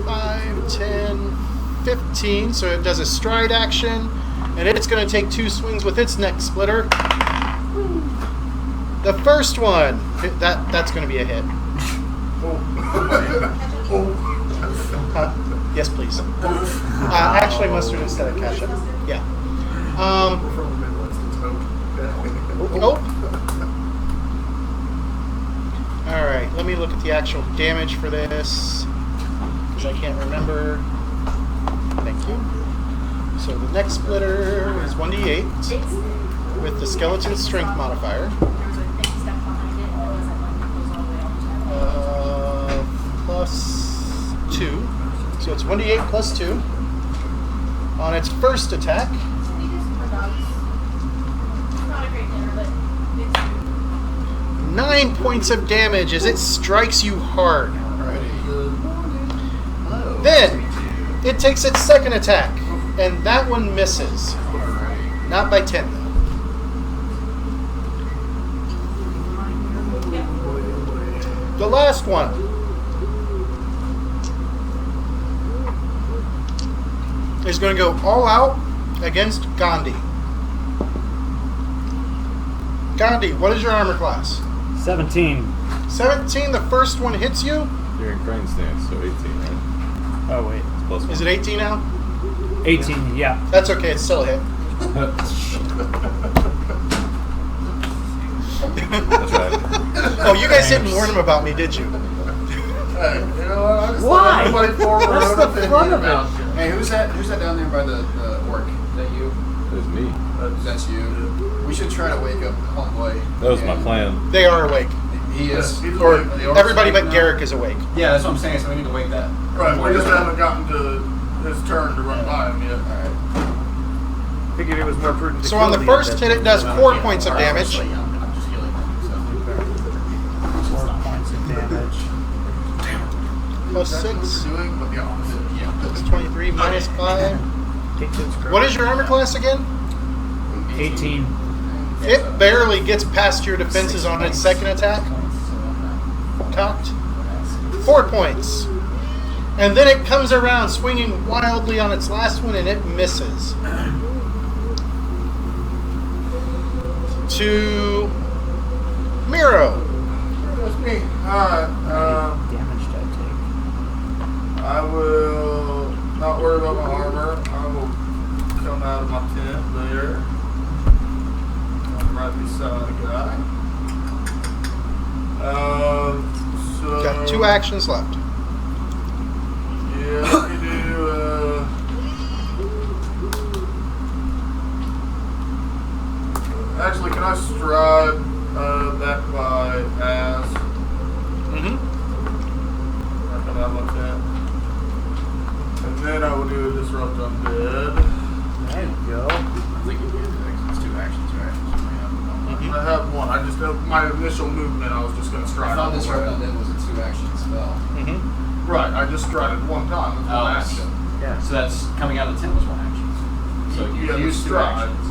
[SPEAKER 1] 5, 10, 15. So it does a stride action. And it's going to take 2 swings with its neck splitter. The first one, that's going to be a hit. Yes, please. Actually, mustard instead of ketchup. Yeah.
[SPEAKER 5] We're from the Midwest. It's hope.
[SPEAKER 1] Oh. All right. Let me look at the actual damage for this because I can't remember. Thank you. So the neck splitter is 1d8 with the skeleton strength modifier.
[SPEAKER 7] There was a big step behind it, and it wasn't like it goes all the way up to
[SPEAKER 1] Plus 2. So it's 1d8 plus 2. On its first attack,
[SPEAKER 7] We do super dogs. Not a great dinner, but it's
[SPEAKER 1] 9 points of damage as it strikes you hard. Then it takes its second attack, and that one misses. Not by 10, though. The last one. Is going to go all out against Gandhi. Gandhi, what is your armor class?
[SPEAKER 3] 17.
[SPEAKER 1] 17, the first one hits you.
[SPEAKER 4] You're in crane stance, so 18, right?
[SPEAKER 3] Oh, wait.
[SPEAKER 4] It's plus 1.
[SPEAKER 1] Is it 18 now?
[SPEAKER 3] 18, yeah.
[SPEAKER 1] That's okay, it's still a hit.
[SPEAKER 4] That's right.
[SPEAKER 1] Oh, you guys didn't warn him about me, did you?
[SPEAKER 5] Hey, you know what? I just
[SPEAKER 6] Why?
[SPEAKER 5] let everybody forward
[SPEAKER 6] That's
[SPEAKER 5] road
[SPEAKER 6] the
[SPEAKER 5] opinion
[SPEAKER 6] fun of
[SPEAKER 5] about
[SPEAKER 6] it.
[SPEAKER 5] you.
[SPEAKER 2] Hey, who's that down there by the orc? Is that you?
[SPEAKER 4] There's me.
[SPEAKER 2] That's you. We should try to wake up homeboy.
[SPEAKER 4] That was my
[SPEAKER 2] And
[SPEAKER 4] plan.
[SPEAKER 1] They are awake.
[SPEAKER 2] He is.
[SPEAKER 5] He's
[SPEAKER 1] Or
[SPEAKER 5] awake.
[SPEAKER 2] the orcs
[SPEAKER 1] everybody
[SPEAKER 2] awake
[SPEAKER 1] but
[SPEAKER 2] now?
[SPEAKER 1] Garrick is awake.
[SPEAKER 2] Yeah, that's what I'm saying. So we need to wake that.
[SPEAKER 5] Right, we
[SPEAKER 2] homeboy
[SPEAKER 5] just
[SPEAKER 2] up.
[SPEAKER 5] haven't gotten to his turn to run by him yet.
[SPEAKER 2] All right.
[SPEAKER 6] Figured it was more prudent to
[SPEAKER 1] So on
[SPEAKER 6] kill
[SPEAKER 1] the first hit, it does 4 points of
[SPEAKER 2] All right,
[SPEAKER 1] damage.
[SPEAKER 2] I'm just healing him.
[SPEAKER 6] 4 points of damage.
[SPEAKER 1] Plus
[SPEAKER 5] That's what
[SPEAKER 1] 6.
[SPEAKER 5] we're doing, but the opposite.
[SPEAKER 2] Yeah.
[SPEAKER 1] That's 23 minus 5.
[SPEAKER 6] What
[SPEAKER 1] What is your armor class again?
[SPEAKER 3] 18.
[SPEAKER 1] It barely gets past your defenses on its second attack. Cocked. 4 points. And then it comes around, swinging wildly on its last one, and it misses. To Miro.
[SPEAKER 5] That's me. Alright.
[SPEAKER 6] Damage did I
[SPEAKER 5] I will not worry about my armor. I will come out of my tent there. I'm right beside the guy. So
[SPEAKER 1] Got 2 actions left.
[SPEAKER 5] Yeah, let me do. Actually, can I stride back by ass?
[SPEAKER 1] Mm-hmm.
[SPEAKER 5] I come out of my tent. And then I will do a disrupt undead.
[SPEAKER 6] take. There you go.
[SPEAKER 2] I think you did. It's 2 actions, right?
[SPEAKER 1] Mm-hmm.
[SPEAKER 5] I have one. I just have my initial movement. I was just going to
[SPEAKER 2] I
[SPEAKER 5] stride.
[SPEAKER 2] thought
[SPEAKER 5] all the
[SPEAKER 2] this
[SPEAKER 5] way.
[SPEAKER 2] right then was a 2 action spell.
[SPEAKER 1] Mm-hmm.
[SPEAKER 5] Right. I just strided one time. With one action.
[SPEAKER 6] Yeah.
[SPEAKER 2] So that's coming out of the tent was 1 action. So you
[SPEAKER 5] Yeah,
[SPEAKER 2] used 2
[SPEAKER 5] stride.
[SPEAKER 2] actions.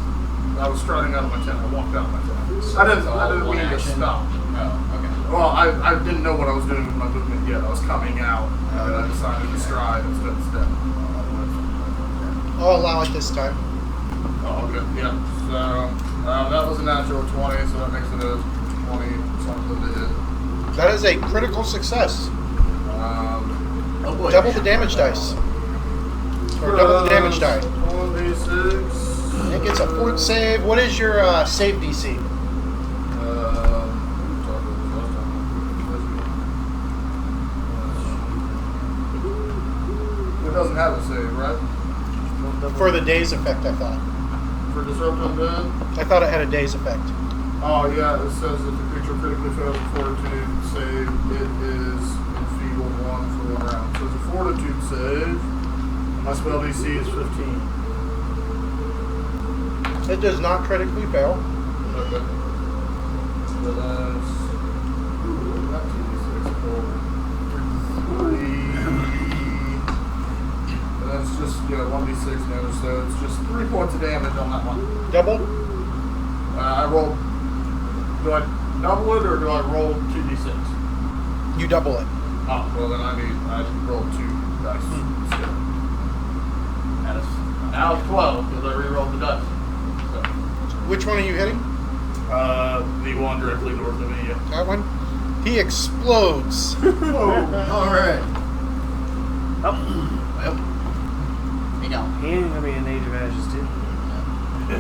[SPEAKER 5] I was striding out of my tent. I walked out of my tent.
[SPEAKER 2] So
[SPEAKER 5] I
[SPEAKER 2] it's
[SPEAKER 5] didn't
[SPEAKER 2] all one
[SPEAKER 5] mean to
[SPEAKER 2] action?
[SPEAKER 5] stop.
[SPEAKER 2] Oh, okay.
[SPEAKER 5] Well, I didn't know what I was doing with my movement yet. I was coming out, and then I decided to stride instead of step.
[SPEAKER 1] I'll allow it this time.
[SPEAKER 5] Oh, good. Yeah. So that was a natural 20, so that makes it a 20 something to hit.
[SPEAKER 1] That is a critical success.
[SPEAKER 5] Oh boy.
[SPEAKER 1] Double the damage dice. Or double the damage die.
[SPEAKER 5] 1d6.
[SPEAKER 1] It gets a 4th save. What is your save DC?
[SPEAKER 5] It doesn't have a save, right?
[SPEAKER 1] For the daze effect, I thought.
[SPEAKER 5] For Disrupt Undead?
[SPEAKER 1] I thought it had a daze effect.
[SPEAKER 5] Oh, yeah, it says if the creature critically fails a fortitude save, it is enfeebled 1 for 1 round. So it's a fortitude save. My spell DC is 15.
[SPEAKER 1] It does not critically fail.
[SPEAKER 5] Okay. So that's. Not 2d6, 3. And that's just, 1d6 damage, so it's just 3 points of damage on that one.
[SPEAKER 1] Double?
[SPEAKER 5] I rolled. Do I double it or do I roll 2d6?
[SPEAKER 1] You double it.
[SPEAKER 5] Oh, well then I roll 2 dice instead. Now it's 12 because I re-rolled the dice. So,
[SPEAKER 1] Which one are you hitting?
[SPEAKER 5] the one directly north of me. Yeah.
[SPEAKER 1] That one? He explodes.
[SPEAKER 2] Alright.
[SPEAKER 6] Oh,
[SPEAKER 2] Well, you know.
[SPEAKER 6] he ain't gonna be in Age of Ashes too.
[SPEAKER 5] He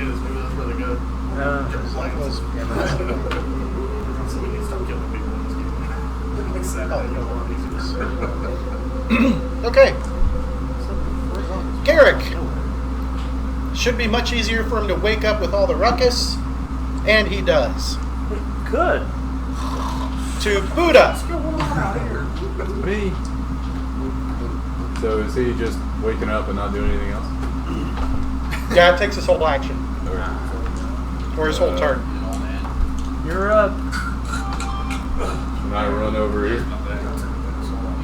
[SPEAKER 5] is. Maybe that's really good.
[SPEAKER 1] That was-
[SPEAKER 5] So we need to stop killing people in this game. Except that you don't want these.
[SPEAKER 1] Okay. Garrick. Should be much easier for him to wake up with all the ruckus, and he does.
[SPEAKER 6] Good.
[SPEAKER 1] To Buddha.
[SPEAKER 4] Me. So is he just waking up and not doing anything else?
[SPEAKER 1] Yeah, it takes his whole action.
[SPEAKER 4] Or,
[SPEAKER 1] Or his whole turn.
[SPEAKER 6] You're up.
[SPEAKER 4] and I run over here,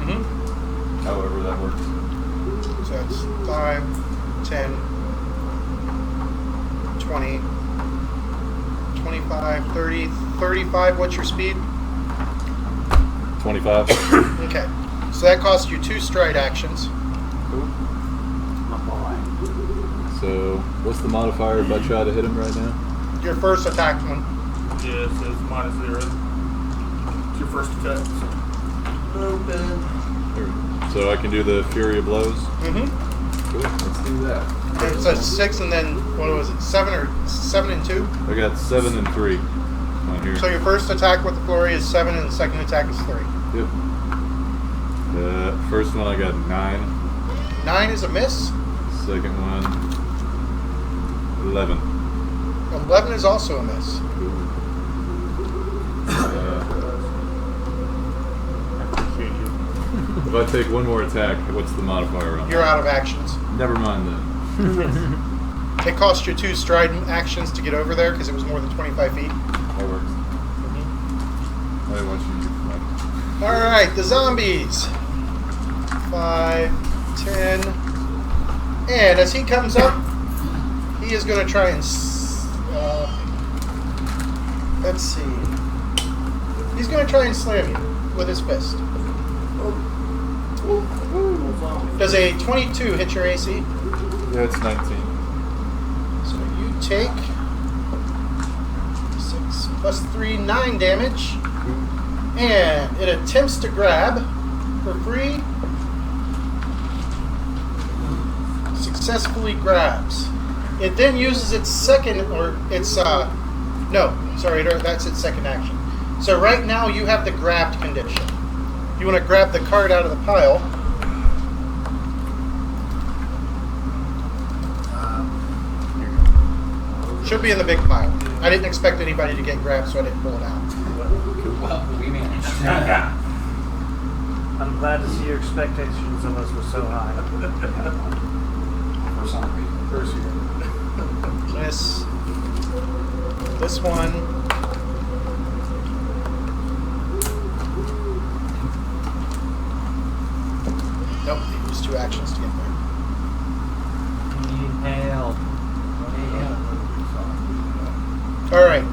[SPEAKER 1] Mm-hmm.
[SPEAKER 4] however that works.
[SPEAKER 1] So it's 5, 10, 20, 25, 30, 35. What's your speed?
[SPEAKER 4] 25.
[SPEAKER 1] Okay. So that costs you 2 stride actions.
[SPEAKER 6] My boy.
[SPEAKER 4] So what's the modifier if I try to hit him right now?
[SPEAKER 1] Your first attack one.
[SPEAKER 5] Yeah, it says -0. It's your first attack. Open.
[SPEAKER 4] So I can do the Fury of Blows?
[SPEAKER 1] Mm-hmm.
[SPEAKER 4] Cool, let's do that.
[SPEAKER 1] It's a 6 and then, what was it, 7 and 2?
[SPEAKER 4] I got 7 and 3 on here.
[SPEAKER 1] So your first attack with the flurry is 7 and the second attack is 3.
[SPEAKER 4] Yep. The first one I got 9.
[SPEAKER 1] 9 is a miss.
[SPEAKER 4] Second one, 11.
[SPEAKER 1] 11 is also a miss.
[SPEAKER 4] If I take one more attack, what's the modifier on
[SPEAKER 1] You're
[SPEAKER 4] that?
[SPEAKER 1] out of actions.
[SPEAKER 4] Never mind then.
[SPEAKER 1] It cost you 2 stride actions to get over there because it was more than 25 feet.
[SPEAKER 4] That works. I didn't want you to get
[SPEAKER 1] All right, the zombies. 5, 10. And as he comes up, he is going to try and... let's see. He's going to try and slam you with his fist. Does a 22 hit your AC?
[SPEAKER 4] Yeah, it's 19.
[SPEAKER 1] So you take 6 plus 3, 9 damage. And it attempts to grab for free. Successfully grabs. It then uses its second, or its, no, sorry, that's its second action. So right now you have the grabbed condition. If you want to grab the card out of the pile. Should be in the big pile. I didn't expect anybody to get grabbed, so I didn't pull it out.
[SPEAKER 2] Well, we managed.
[SPEAKER 6] I'm glad to see your expectations of us were so high.
[SPEAKER 2] For some reason.
[SPEAKER 1] This one. Nope, they used 2 actions to get there.
[SPEAKER 3] Need help.
[SPEAKER 1] Alright.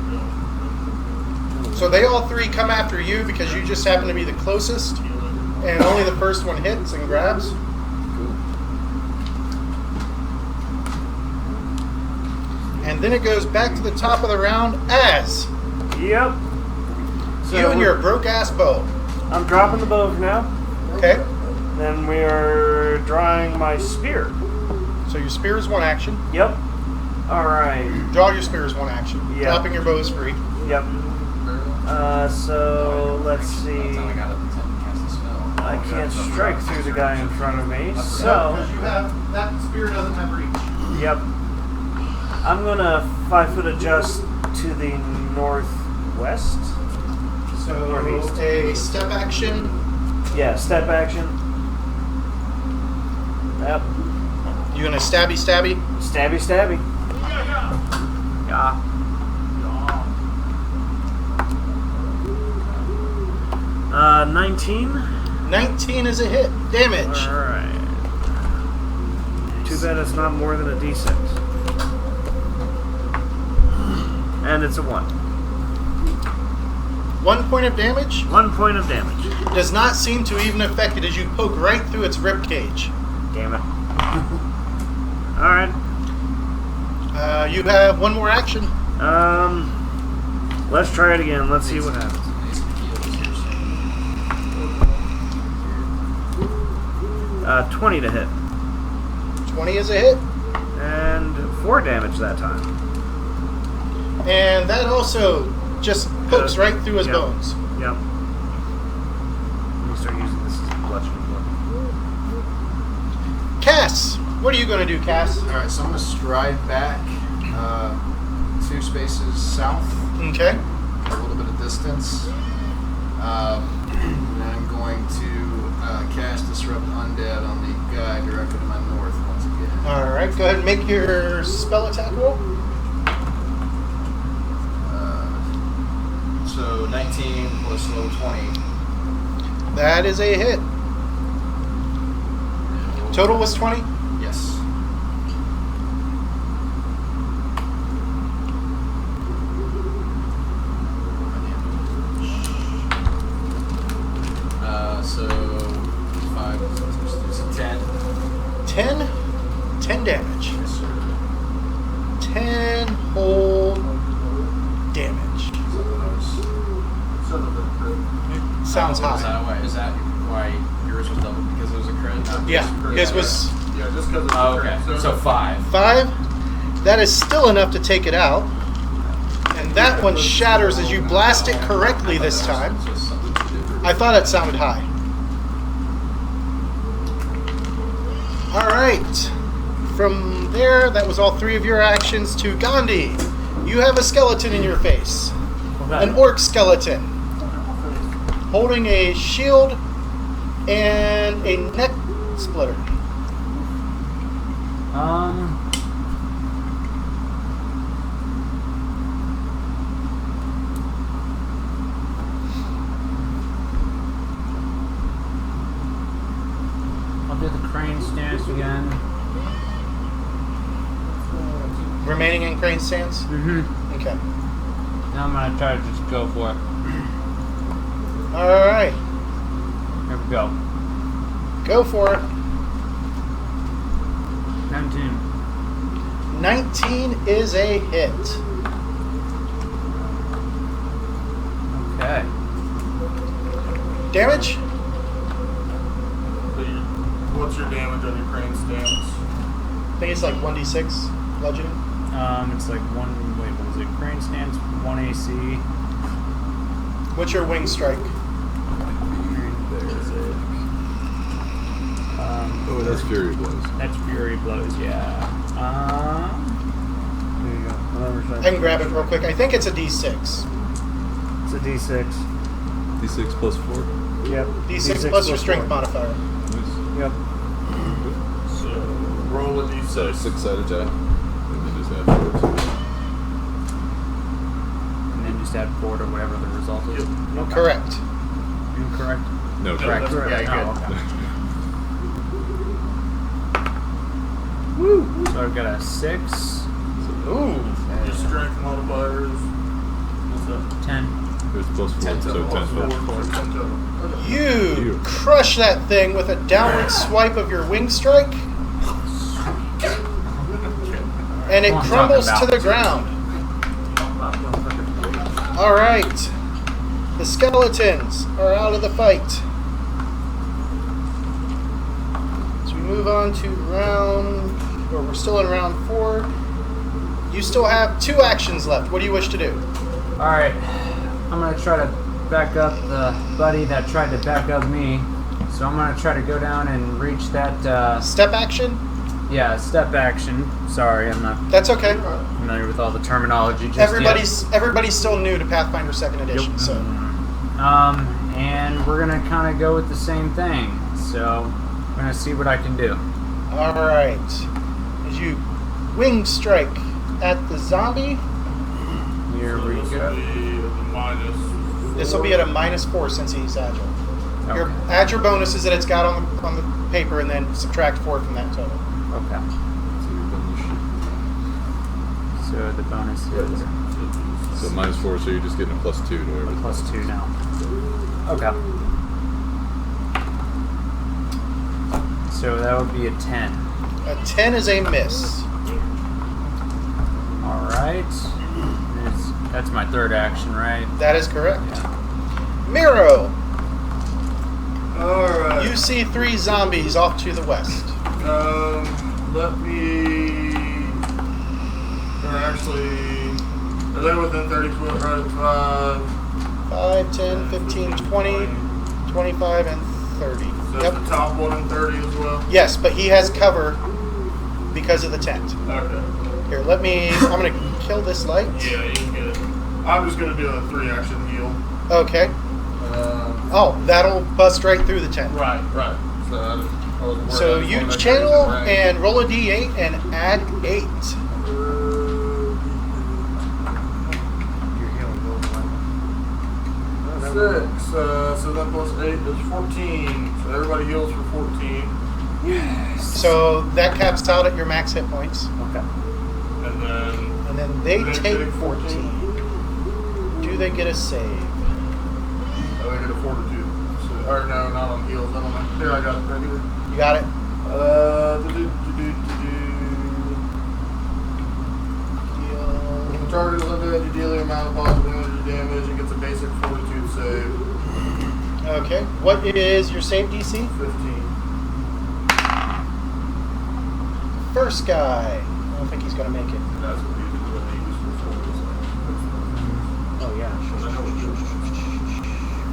[SPEAKER 1] So they all 3 come after you because you just happen to be the closest. And only the first one hits and grabs. And then it goes back to the top of the round as
[SPEAKER 6] Yep. So
[SPEAKER 1] you and your broke-ass bow.
[SPEAKER 6] I'm dropping the bow for now.
[SPEAKER 1] Okay?
[SPEAKER 6] Then we are drawing my spear.
[SPEAKER 1] So your spear is 1 action.
[SPEAKER 6] Yep. Alright.
[SPEAKER 1] Draw your spear is 1 action.
[SPEAKER 6] Yeah.
[SPEAKER 1] Dropping your bow is free.
[SPEAKER 6] Yep. So let's see.
[SPEAKER 2] That's how I got up to 10 to cast a spell.
[SPEAKER 6] I can't strike through the guy in front of me, so
[SPEAKER 1] you have that spear doesn't have reach.
[SPEAKER 6] yep. I'm gonna 5-foot adjust to the northwest.
[SPEAKER 1] So
[SPEAKER 6] Northeast.
[SPEAKER 1] a step action.
[SPEAKER 6] Yeah, step action. Yep.
[SPEAKER 1] You gonna stabby stabby?
[SPEAKER 6] Stabby stabby. Yeah. 19.
[SPEAKER 1] 19 is a hit. Damage.
[SPEAKER 6] Alright. Too bad it's not more than a d6. And it's a 1.
[SPEAKER 1] 1 point of damage.
[SPEAKER 6] 1 point of damage.
[SPEAKER 1] Does not seem to even affect it as you poke right through its rib cage.
[SPEAKER 6] Damn it. Alright.
[SPEAKER 1] You have 1 more action.
[SPEAKER 6] Let's try it again. Let's see what happens. 20 to hit.
[SPEAKER 1] 20 is a hit.
[SPEAKER 6] And 4 damage that time.
[SPEAKER 1] And that also just pokes right through his
[SPEAKER 6] Yep.
[SPEAKER 1] bones.
[SPEAKER 6] Yep. Let me start using this as a bludgeoning weapon.
[SPEAKER 1] Cass, what are you going to do, Cass?
[SPEAKER 2] Alright, so I'm going to stride back 2 spaces south,
[SPEAKER 1] Okay.
[SPEAKER 2] a little bit of distance. And I'm going to cast Disrupt Undead on the guy directly to my north once again.
[SPEAKER 1] Alright, go ahead and make your spell attack roll.
[SPEAKER 2] So 19 plus level 20.
[SPEAKER 1] That is a hit. Total was 20?
[SPEAKER 2] Yes. So 5, so 10.
[SPEAKER 1] 10? 10 damage.
[SPEAKER 2] Yes, sir.
[SPEAKER 1] 10 whole damage. Sounds
[SPEAKER 2] Is
[SPEAKER 1] high.
[SPEAKER 2] is that why yours was double? Because it was a crit?
[SPEAKER 1] Yeah, his was
[SPEAKER 5] Yeah, just because
[SPEAKER 2] Oh, okay. So 5.
[SPEAKER 1] 5. That is still enough to take it out. And that one shatters as you blast it correctly this time. I thought it sounded high. Alright. From there, that was all 3 of your actions to Gandhi. You have a skeleton in your face. An orc skeleton. Holding a shield and a neck splitter.
[SPEAKER 3] I'll do the crane stance again.
[SPEAKER 1] Remaining in crane stance?
[SPEAKER 3] Mm-hmm.
[SPEAKER 1] Okay.
[SPEAKER 3] Now I'm gonna try to just go for it.
[SPEAKER 1] Alright.
[SPEAKER 3] Here we go.
[SPEAKER 1] Go for it.
[SPEAKER 3] 19.
[SPEAKER 1] 19 is a hit.
[SPEAKER 3] Okay.
[SPEAKER 1] Damage?
[SPEAKER 5] So what's your damage on your crane stance?
[SPEAKER 1] I think it's like 1d6 bludgeoning.
[SPEAKER 3] It's like what was it? Crane stance, 1 AC.
[SPEAKER 1] What's your wing strike?
[SPEAKER 3] There's it.
[SPEAKER 4] Oh, that's Fury Blows.
[SPEAKER 3] That's Fury Blows, yeah.
[SPEAKER 6] There you go. Whatever.
[SPEAKER 1] I can grab it real quick. I think it's a d6.
[SPEAKER 6] It's a D6.
[SPEAKER 4] D6 plus 4.
[SPEAKER 6] Yep.
[SPEAKER 1] D6 plus your strength modifier.
[SPEAKER 4] Nice.
[SPEAKER 6] Yep.
[SPEAKER 5] So roll a d6.
[SPEAKER 4] So 6-sided die. And then just add 4 to it.
[SPEAKER 3] And then just add 4 to whatever the result is.
[SPEAKER 5] Yep.
[SPEAKER 1] Correct.
[SPEAKER 3] Incorrect.
[SPEAKER 4] No,
[SPEAKER 3] Correct.
[SPEAKER 5] that's-
[SPEAKER 3] Yeah,
[SPEAKER 2] yeah,
[SPEAKER 3] oh,
[SPEAKER 2] good.
[SPEAKER 3] okay. Woo! So I've got a 6.
[SPEAKER 1] Ooh.
[SPEAKER 5] Your strength modifier is what's that?
[SPEAKER 3] 10.
[SPEAKER 4] It's plus 4,
[SPEAKER 2] 10
[SPEAKER 4] so 10
[SPEAKER 5] Plus
[SPEAKER 4] total.
[SPEAKER 5] 4, so 10 total. Okay.
[SPEAKER 1] You
[SPEAKER 4] You.
[SPEAKER 1] crush that thing with a downward swipe of your wing strike, and it
[SPEAKER 3] What I'm
[SPEAKER 1] crumbles
[SPEAKER 3] talking
[SPEAKER 1] to
[SPEAKER 3] about.
[SPEAKER 1] the ground. All right. The skeletons are out of the fight. So we move on to we're still in round 4. You still have 2 actions left. What do you wish to do?
[SPEAKER 3] Alright. I'm gonna try to back up the buddy that tried to back up me. So I'm gonna try to go down and reach that,
[SPEAKER 1] Step action?
[SPEAKER 3] step action. Sorry, I'm not
[SPEAKER 1] That's okay.
[SPEAKER 3] familiar with all the terminology just yet.
[SPEAKER 1] Everybody's still new to Pathfinder 2nd Edition, so
[SPEAKER 3] And we're gonna kind of go with the same thing. So I'm gonna see what I can do.
[SPEAKER 1] all right. As you wing strike at the zombie,
[SPEAKER 3] Here
[SPEAKER 5] So
[SPEAKER 3] we
[SPEAKER 5] this
[SPEAKER 3] go.
[SPEAKER 5] will be the minus.
[SPEAKER 1] this will be at a -4 since he's agile. Your
[SPEAKER 3] Okay.
[SPEAKER 1] add your bonuses that it's got on the paper, and then subtract 4 from that total.
[SPEAKER 3] Okay. So the bonus is
[SPEAKER 4] So -4, so you're just getting a +2 to whatever.
[SPEAKER 3] +2 now. Okay. So that would be a 10.
[SPEAKER 1] A 10 is a miss.
[SPEAKER 3] All right. That's my third action, right?
[SPEAKER 1] That is correct. Miro,
[SPEAKER 5] Alright.
[SPEAKER 1] you see 3 zombies off to the west.
[SPEAKER 5] Let me. Or actually, are they within 30 foot, right? 5.
[SPEAKER 1] 5, 10, 15, 20, 25, and 30.
[SPEAKER 5] So
[SPEAKER 1] Yep.
[SPEAKER 5] the top one in 30 as well?
[SPEAKER 1] Yes, but he has cover because of the tent.
[SPEAKER 5] Okay.
[SPEAKER 1] Here, I'm going to kill this light.
[SPEAKER 5] Yeah, you can get it. I'm just going to do a 3 action heal.
[SPEAKER 1] Okay. Oh, that'll bust right through the tent.
[SPEAKER 5] Right. So, I was worried
[SPEAKER 1] So
[SPEAKER 5] I was
[SPEAKER 1] you
[SPEAKER 5] going
[SPEAKER 1] channel
[SPEAKER 5] right.
[SPEAKER 1] and roll a d8 and add 8.
[SPEAKER 6] You're healing both of them.
[SPEAKER 5] 6. So that plus 8 is 14. So everybody heals for 14.
[SPEAKER 1] So that caps out at your max hit points.
[SPEAKER 3] Okay.
[SPEAKER 5] And then
[SPEAKER 1] They
[SPEAKER 5] They
[SPEAKER 1] take
[SPEAKER 5] take
[SPEAKER 1] 14. Do they get a save?
[SPEAKER 5] I get a fortitude. So, or no, not on heals. I don't know. Here, I got it right here.
[SPEAKER 1] You got it?
[SPEAKER 5] When the target is undead, you deal the amount of positive energy damage and gets a basic fortitude save.
[SPEAKER 1] Okay. What is your save DC?
[SPEAKER 5] 15.
[SPEAKER 1] First guy. I don't think he's going to make it.
[SPEAKER 5] That's what he used for.
[SPEAKER 6] Oh, yeah.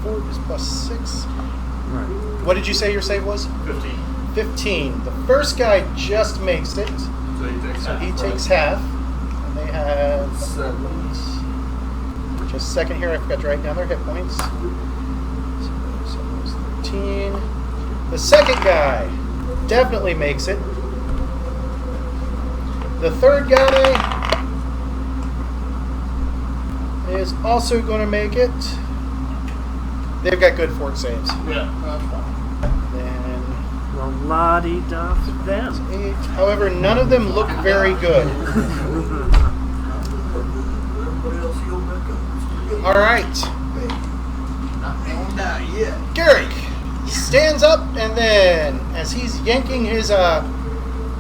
[SPEAKER 1] 4 is plus 6.
[SPEAKER 6] Right.
[SPEAKER 1] What did you say your save was?
[SPEAKER 5] 15.
[SPEAKER 1] 15. The first guy just makes it.
[SPEAKER 5] So he takes
[SPEAKER 1] So
[SPEAKER 5] half.
[SPEAKER 1] he
[SPEAKER 5] right?
[SPEAKER 1] takes half. And they have...
[SPEAKER 5] 7.
[SPEAKER 1] Just a second here. I forgot to write down their hit points. So that was 13. The second guy definitely makes it. The third guy is also going to make it. They've got good fort saves.
[SPEAKER 5] Yeah, that's fine.
[SPEAKER 1] Then
[SPEAKER 6] Well, la-di-da for them.
[SPEAKER 1] 8. However, none of them look very good.
[SPEAKER 5] Everybody else healed back up.
[SPEAKER 1] All right,
[SPEAKER 2] Not gonna die yet.
[SPEAKER 1] Garrick, stands up, and then as he's yanking his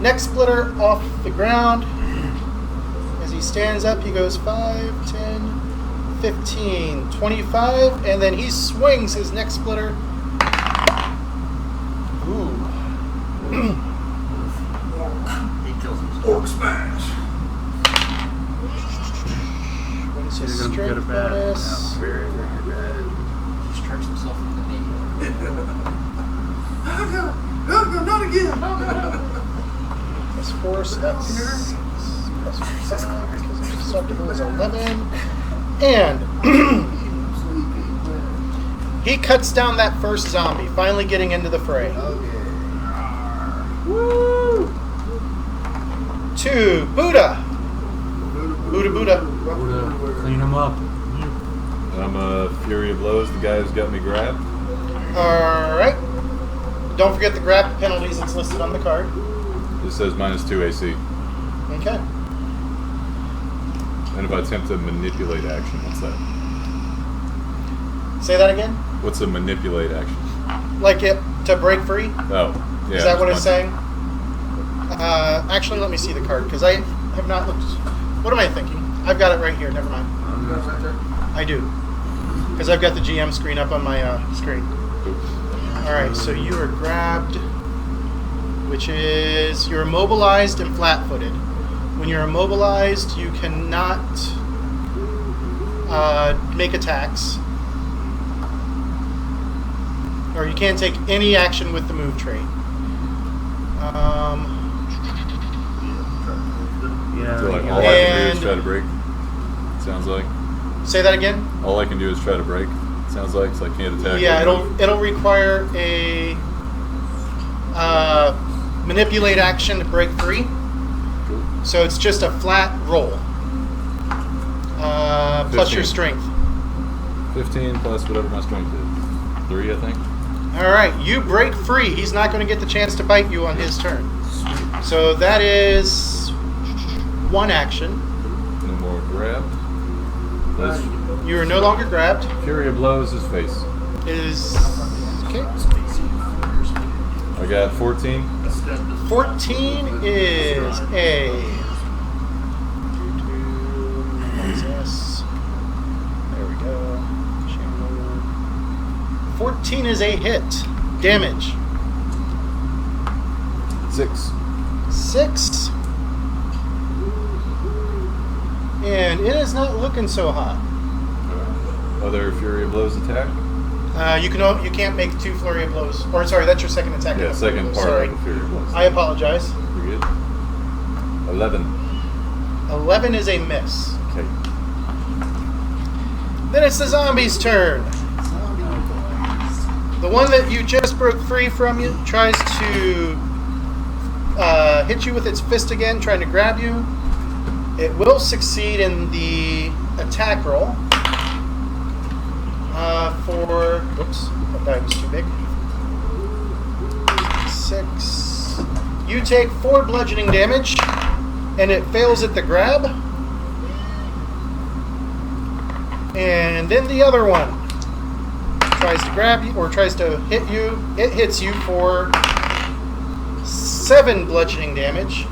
[SPEAKER 1] neck splitter off the ground, as he stands up, he goes 5, 10, 15, 25, and then he swings his neck splitter. Ooh.
[SPEAKER 5] He kills him. Orc smash.
[SPEAKER 1] What is his
[SPEAKER 6] Is it gonna be
[SPEAKER 1] strength
[SPEAKER 6] good or bad?
[SPEAKER 1] bonus?
[SPEAKER 5] Very, very bad.
[SPEAKER 2] He strikes himself in the knee.
[SPEAKER 5] Not again.
[SPEAKER 1] Plus 4, so that's 6. Plus 5, because it's susceptible is 11. And he cuts down that first zombie, finally getting into the fray. Woo! To Buddha. Buddha.
[SPEAKER 3] Clean them up.
[SPEAKER 4] I'm a Fury of Blows, the guy who's got me grabbed.
[SPEAKER 1] Alright. Don't forget the grab penalties that's listed on the card.
[SPEAKER 4] It says -2 AC.
[SPEAKER 1] Okay.
[SPEAKER 4] And if I attempt to manipulate action, what's that?
[SPEAKER 1] Say that again?
[SPEAKER 4] What's a manipulate action?
[SPEAKER 1] Like it to break free?
[SPEAKER 4] Oh, yeah.
[SPEAKER 1] Is that what it's
[SPEAKER 4] just
[SPEAKER 1] saying? Actually, let me see the card, because I have not looked. What am I thinking? I've got it right here. Never mind. I do. Because I've got the GM screen up on my screen. Alright, so you are grabbed, which is you're immobilized and flat-footed. When you're immobilized, you cannot make attacks. Or you can't take any action with the move trait.
[SPEAKER 6] Yeah.
[SPEAKER 4] So like,
[SPEAKER 6] yeah.
[SPEAKER 4] all I can do is
[SPEAKER 1] And-
[SPEAKER 4] try to break. Sounds like.
[SPEAKER 1] Say that again?
[SPEAKER 4] All I can do is try to break. Sounds like, so I can't attack.
[SPEAKER 1] Yeah,
[SPEAKER 4] or move.
[SPEAKER 1] it'll require a manipulate action to break free.
[SPEAKER 4] Cool.
[SPEAKER 1] So it's just a flat roll. Plus your
[SPEAKER 4] 15.
[SPEAKER 1] strength.
[SPEAKER 4] 15 plus whatever my strength is. 3, I think.
[SPEAKER 1] Alright, you break free. He's not going to get the chance to bite you on his turn. So that is one action.
[SPEAKER 4] No more grab. That's
[SPEAKER 1] You are no longer grabbed.
[SPEAKER 4] Fury of Blows his face.
[SPEAKER 1] Is okay.
[SPEAKER 4] I got 14.
[SPEAKER 1] 14 is a. There we go. 14 is a hit. Damage.
[SPEAKER 4] 6.
[SPEAKER 1] 6. And it is not looking so hot.
[SPEAKER 4] Other Fury of Blows attack.
[SPEAKER 1] You can't make 2 flurry of blows. Or sorry, that's your second attack.
[SPEAKER 4] Yeah, second part
[SPEAKER 1] Sorry.
[SPEAKER 4] of the Fury of Blows.
[SPEAKER 1] I apologize.
[SPEAKER 4] You're good. 11.
[SPEAKER 1] 11 is a miss.
[SPEAKER 4] Okay.
[SPEAKER 1] Then it's the zombie's turn. The one that you just broke free from you tries to hit you with its fist again, trying to grab you. It will succeed in the attack roll. Whoops, that die was too big. 6. You take 4 bludgeoning damage, and it fails at the grab. And then the other one tries to grab you, or tries to hit you. It hits you for 7 bludgeoning damage.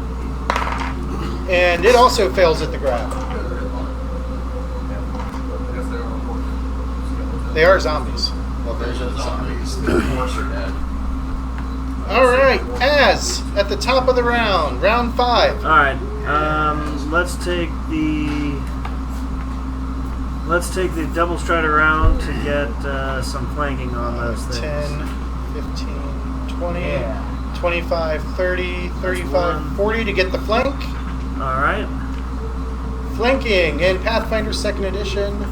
[SPEAKER 1] And it also fails at the grab. They are zombies.
[SPEAKER 2] Well, there's the zombies. The horse are dead.
[SPEAKER 1] Alright, Az, at the top of the round, round 5.
[SPEAKER 6] All right. Let's take the double strider round to get some flanking on those things.
[SPEAKER 1] 10, 15, 20,
[SPEAKER 6] Yeah.
[SPEAKER 1] 25, 30, 35,
[SPEAKER 6] one.
[SPEAKER 1] 40 to get the flank.
[SPEAKER 6] All right.
[SPEAKER 1] Flanking in Pathfinder 2nd Edition.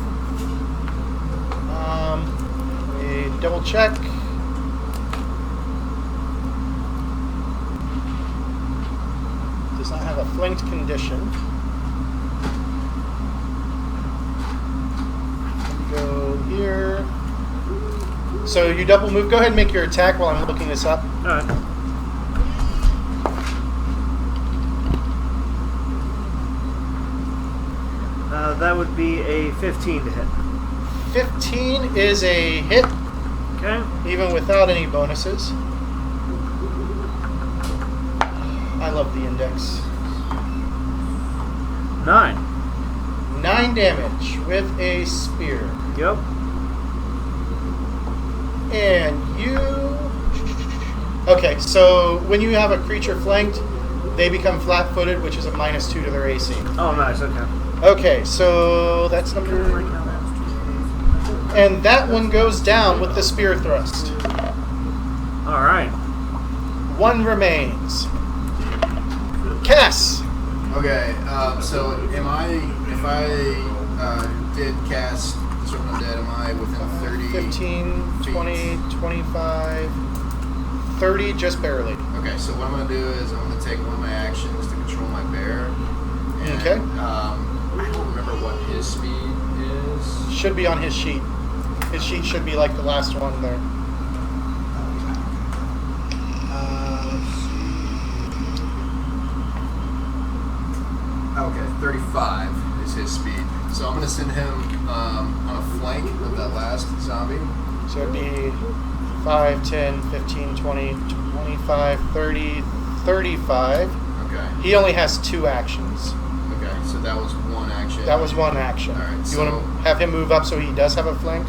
[SPEAKER 1] A double check. Does not have a flanked condition. Go here. So you double move. Go ahead and make your attack while I'm looking this up.
[SPEAKER 6] All right. That would be a 15 to hit.
[SPEAKER 1] 15 is a hit.
[SPEAKER 6] Okay.
[SPEAKER 1] even without any bonuses. I love the index.
[SPEAKER 6] 9.
[SPEAKER 1] 9 damage with a spear.
[SPEAKER 6] Yep.
[SPEAKER 1] And you... Okay, so when you have a creature flanked, they become flat-footed, which is a -2 to their AC.
[SPEAKER 6] Oh, nice. Okay.
[SPEAKER 1] Okay, so that's number... And that one goes down with the spear thrust.
[SPEAKER 6] All right.
[SPEAKER 1] 1 remains. Cass!
[SPEAKER 8] Okay, so am I, if I did cast Disrupt Undead, am I within 30?
[SPEAKER 1] 15, 20, 25, 30, just barely.
[SPEAKER 8] Okay, so what I'm going to do is I'm going to take one of my actions to control my bear. And,
[SPEAKER 1] Okay.
[SPEAKER 8] I don't remember what his speed is.
[SPEAKER 1] Should be on his sheet. His sheet should be like the last one there.
[SPEAKER 8] Okay, 35 is his speed. So I'm going to send him on a flank of that last zombie.
[SPEAKER 1] So it'd be 5, 10, 15, 20, 25, 30, 35.
[SPEAKER 8] Okay.
[SPEAKER 1] He only has 2 actions.
[SPEAKER 8] Okay, so that was one action.
[SPEAKER 1] That was 1 action.
[SPEAKER 8] All right,
[SPEAKER 1] You
[SPEAKER 8] so-
[SPEAKER 1] want to have him move up so he does have a flank?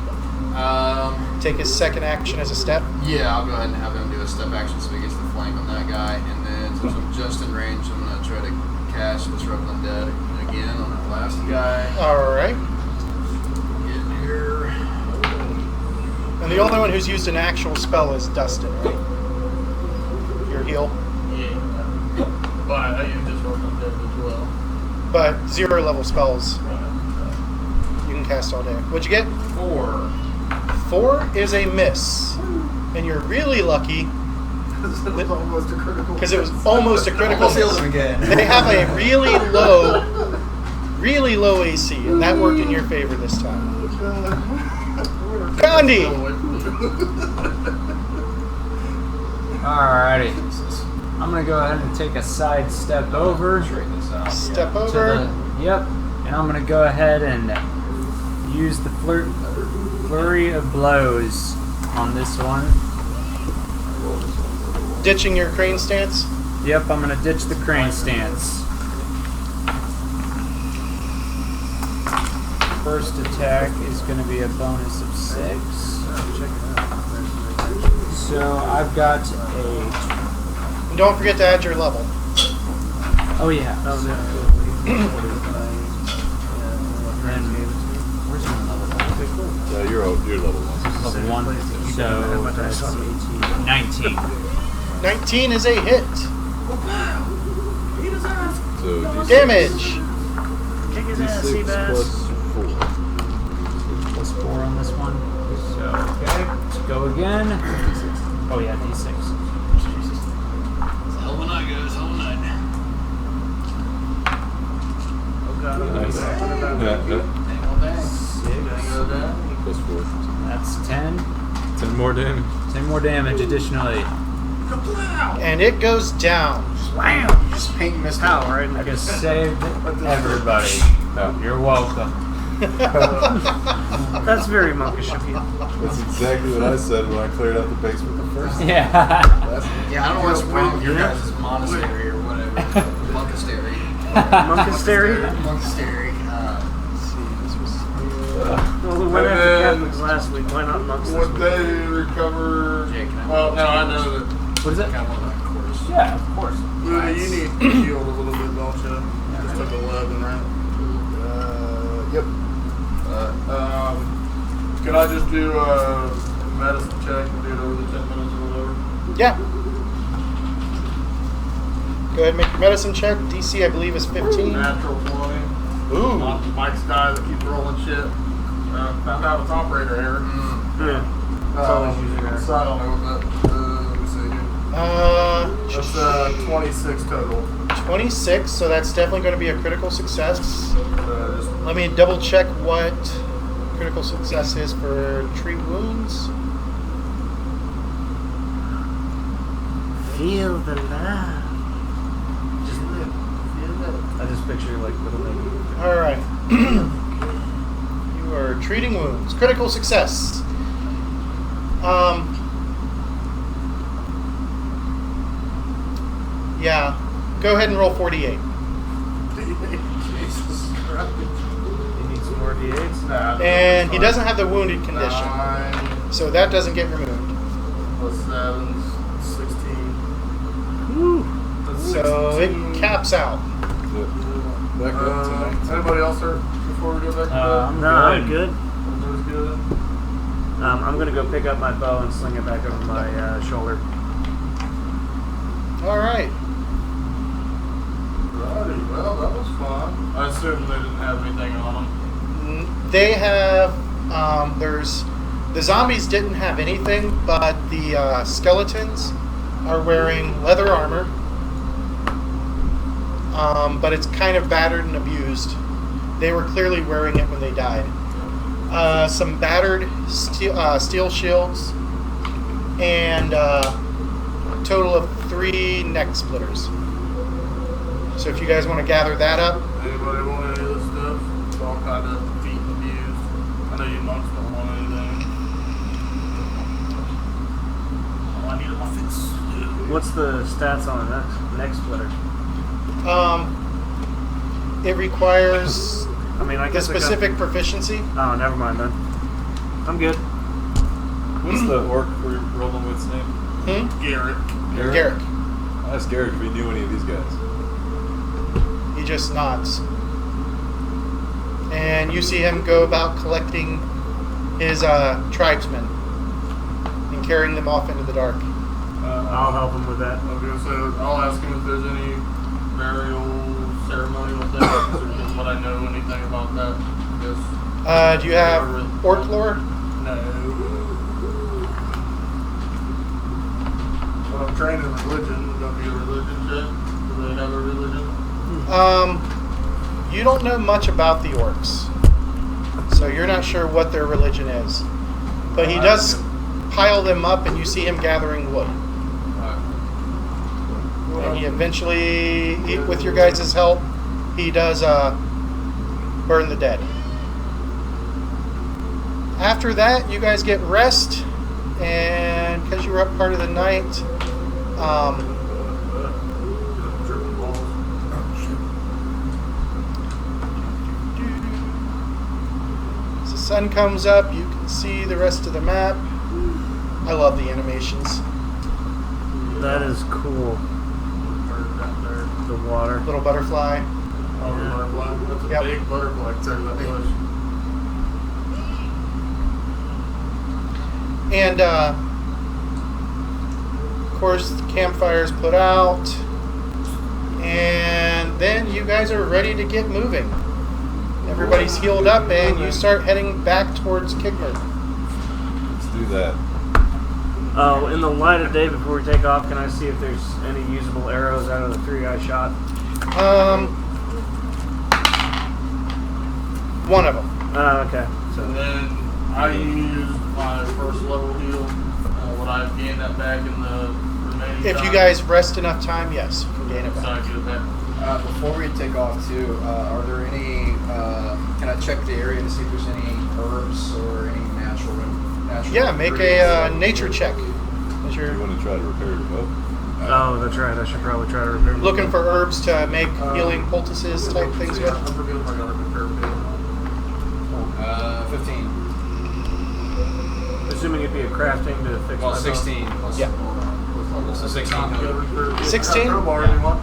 [SPEAKER 8] Um,
[SPEAKER 1] Take his second action as a step?
[SPEAKER 8] yeah, I'll go ahead and have him do a step action so he gets the flank on that guy. And then since I'm just in range, I'm going to try to cast Disrupt Undead again on that last guy.
[SPEAKER 1] Alright.
[SPEAKER 8] Get here.
[SPEAKER 1] And the only one who's used an actual spell is Dustin, right? Your heal.
[SPEAKER 5] Yeah. But I use Disrupt Undead as well.
[SPEAKER 1] But 0 level spells
[SPEAKER 5] Right.
[SPEAKER 1] you can cast all day. What'd you get?
[SPEAKER 2] 4.
[SPEAKER 1] 4 is a miss. And you're really lucky
[SPEAKER 5] It was almost a critical.
[SPEAKER 1] because it was almost a critical
[SPEAKER 2] Almost healed
[SPEAKER 1] miss.
[SPEAKER 2] him again.
[SPEAKER 1] They have a really low AC, and that worked in your favor this time. Gandhi!
[SPEAKER 3] Alrighty. I'm gonna go ahead and take a side step over.
[SPEAKER 1] Step
[SPEAKER 3] To
[SPEAKER 1] over.
[SPEAKER 3] yep. And I'm gonna go ahead and use the flurry of blows on this one.
[SPEAKER 1] Ditching your crane stance.
[SPEAKER 3] Yep, I'm gonna ditch the crane stance. First attack is gonna be a bonus of 6. So I've got a.
[SPEAKER 1] And don't forget to add your level.
[SPEAKER 3] Oh yeah.
[SPEAKER 6] Oh, no.
[SPEAKER 3] Then where's my level?
[SPEAKER 4] Yeah, you're level 1.
[SPEAKER 3] Level 1. So that's 19.
[SPEAKER 1] 19 is a hit.
[SPEAKER 4] So
[SPEAKER 1] Damage.
[SPEAKER 6] Kick his ass,
[SPEAKER 4] D6
[SPEAKER 6] Seabass.
[SPEAKER 4] plus 4.
[SPEAKER 3] Plus 4 on this one. So okay, let's go again. Oh yeah, D6.
[SPEAKER 2] Hell of a night, guys. Hell of a night.
[SPEAKER 6] Oh, God.
[SPEAKER 4] Nice. Yeah, plus 4.
[SPEAKER 3] That's 10.
[SPEAKER 4] 10 more damage.
[SPEAKER 3] 10 more damage additionally.
[SPEAKER 1] And it goes down.
[SPEAKER 6] Wham!
[SPEAKER 8] Just paint mist
[SPEAKER 6] Pow, right in
[SPEAKER 3] I
[SPEAKER 6] the
[SPEAKER 3] just saved everybody.
[SPEAKER 4] Oh.
[SPEAKER 3] You're welcome.
[SPEAKER 6] That's very monkish of you.
[SPEAKER 4] That's exactly what I said when I cleared out the basement the first time.
[SPEAKER 3] Yeah.
[SPEAKER 8] Yeah, I don't know what's wrong with your guys' monastery or whatever. Monkastery.
[SPEAKER 6] Monkastery?
[SPEAKER 8] Monkastery.
[SPEAKER 6] Well, we went after Catholics last week. Why not
[SPEAKER 5] What
[SPEAKER 6] monks?
[SPEAKER 5] they recover.
[SPEAKER 8] Jake, can I-
[SPEAKER 5] Well, no, I know that.
[SPEAKER 3] What is it?
[SPEAKER 8] Kind of want that course.
[SPEAKER 3] Yeah, of course.
[SPEAKER 5] You need healed a little bit, don't you? Just took 11, right?
[SPEAKER 8] Yep.
[SPEAKER 5] Can I just do a medicine check and do it over the 10 minutes or whatever?
[SPEAKER 1] Yeah. Go ahead and make your medicine check. DC, I believe, is 15.
[SPEAKER 5] Natural 20.
[SPEAKER 1] Ooh.
[SPEAKER 5] Mike's guy that keeps rolling shit. Found out it's operator error.
[SPEAKER 6] Yeah. It's always usually there.
[SPEAKER 5] So I don't know what that. Let me see here. That's 26 total.
[SPEAKER 1] 26, so that's definitely going to be a critical success.
[SPEAKER 5] Just
[SPEAKER 1] Let me double check what critical success is for treat wounds.
[SPEAKER 6] Feel the love. I just picture like little baby.
[SPEAKER 1] Alright. You are treating wounds. Critical success. Yeah. Go ahead and roll 48.
[SPEAKER 5] Jesus Christ.
[SPEAKER 6] You need some more D8s?
[SPEAKER 5] Nah,
[SPEAKER 1] And he
[SPEAKER 5] fine.
[SPEAKER 1] doesn't have the wounded condition.
[SPEAKER 5] 9
[SPEAKER 1] So that doesn't get removed.
[SPEAKER 5] plus 7 is 16.
[SPEAKER 6] Woo.
[SPEAKER 5] That's
[SPEAKER 1] So
[SPEAKER 5] 16.
[SPEAKER 1] it caps out.
[SPEAKER 4] Back up to 19.
[SPEAKER 5] Anybody else hurt before we go back to bed?
[SPEAKER 3] I'm
[SPEAKER 6] No, I'm good.
[SPEAKER 5] Everybody's good.
[SPEAKER 6] I'm gonna go pick up my bow and sling it back over my shoulder.
[SPEAKER 1] All right.
[SPEAKER 5] Righty, well, that was fun. I assume they didn't have anything on them.
[SPEAKER 1] They have. There's the zombies didn't have anything, but the skeletons are wearing leather armor. But it's kind of battered and abused. They were clearly wearing it when they died. Some battered steel shields, and a total of 3 neck splitters. So if you guys want to gather that up,
[SPEAKER 5] Anybody want any of this stuff? It's all kind of beat and abused. I know you monks don't want anything. All I need are my fists.
[SPEAKER 6] What's the stats on a neck splitter?
[SPEAKER 1] it requires
[SPEAKER 6] I mean, I
[SPEAKER 1] the
[SPEAKER 6] guess
[SPEAKER 1] specific proficiency.
[SPEAKER 6] Oh, never mind then. I'm good.
[SPEAKER 4] What's the orc we're rolling with's name?
[SPEAKER 5] Garrett.
[SPEAKER 1] Garrick.
[SPEAKER 4] I asked Garrick if he knew any of these guys.
[SPEAKER 1] He just nods. And you see him go about collecting his tribesmen and carrying them off into the dark.
[SPEAKER 6] I'll help him with that.
[SPEAKER 5] I was gonna say, I'll ask him if there's any burial ceremonial things or what I know anything about that. Because
[SPEAKER 1] Do you have orc lore?
[SPEAKER 5] no. Well, I'm trained in religion. Don't be a religion check. Do they have a religion?
[SPEAKER 1] You don't know much about the orcs, so you're not sure what their religion is. But he does pile them up, and you see him gathering wood. And he eventually, with your guys' help, he does burn the dead. After that, you guys get rest, and because you were up part of the night,
[SPEAKER 5] Tripping balls.
[SPEAKER 1] as the sun comes up, you can see the rest of the map. I love the animations.
[SPEAKER 6] That is cool.
[SPEAKER 5] Bird down there.
[SPEAKER 6] The water.
[SPEAKER 1] Little butterfly.
[SPEAKER 5] Oh, the butterfly. That's a
[SPEAKER 1] Yep.
[SPEAKER 5] big butterfly. Tell you that much.
[SPEAKER 1] And, of course, the campfire's put out. And then you guys are ready to get moving. Everybody's healed up, and you start heading back towards Kigmer.
[SPEAKER 4] Let's do that.
[SPEAKER 6] Oh, in the light of day before we take off, can I see if there's any usable arrows out of the 3 I shot?
[SPEAKER 1] One of them.
[SPEAKER 6] Okay. So
[SPEAKER 5] And then I used my first level heal. Would I have gained that back in the remaining
[SPEAKER 1] If
[SPEAKER 5] time?
[SPEAKER 1] you guys rest enough time, yes, you can gain it
[SPEAKER 5] So I
[SPEAKER 1] back.
[SPEAKER 5] get it back.
[SPEAKER 2] Before we take off too, are there any? Can I check the area to see if there's any herbs or any natural?
[SPEAKER 1] Yeah, make a nature check. As
[SPEAKER 4] You
[SPEAKER 1] you're
[SPEAKER 4] want to try to repair your boat?
[SPEAKER 6] Oh, that's right. I should probably try to repair my
[SPEAKER 1] looking
[SPEAKER 6] bow.
[SPEAKER 1] for herbs to make healing poultices type things
[SPEAKER 5] I
[SPEAKER 1] with.
[SPEAKER 5] forget if I got a repair pit.
[SPEAKER 2] 15.
[SPEAKER 6] Assuming it'd be a crafting to fix
[SPEAKER 2] Well,
[SPEAKER 6] my bow.
[SPEAKER 2] 16. Plus,
[SPEAKER 1] Yeah.
[SPEAKER 2] So 16.
[SPEAKER 5] I got a repair pit.
[SPEAKER 1] 16?
[SPEAKER 5] Crowbar, if you want.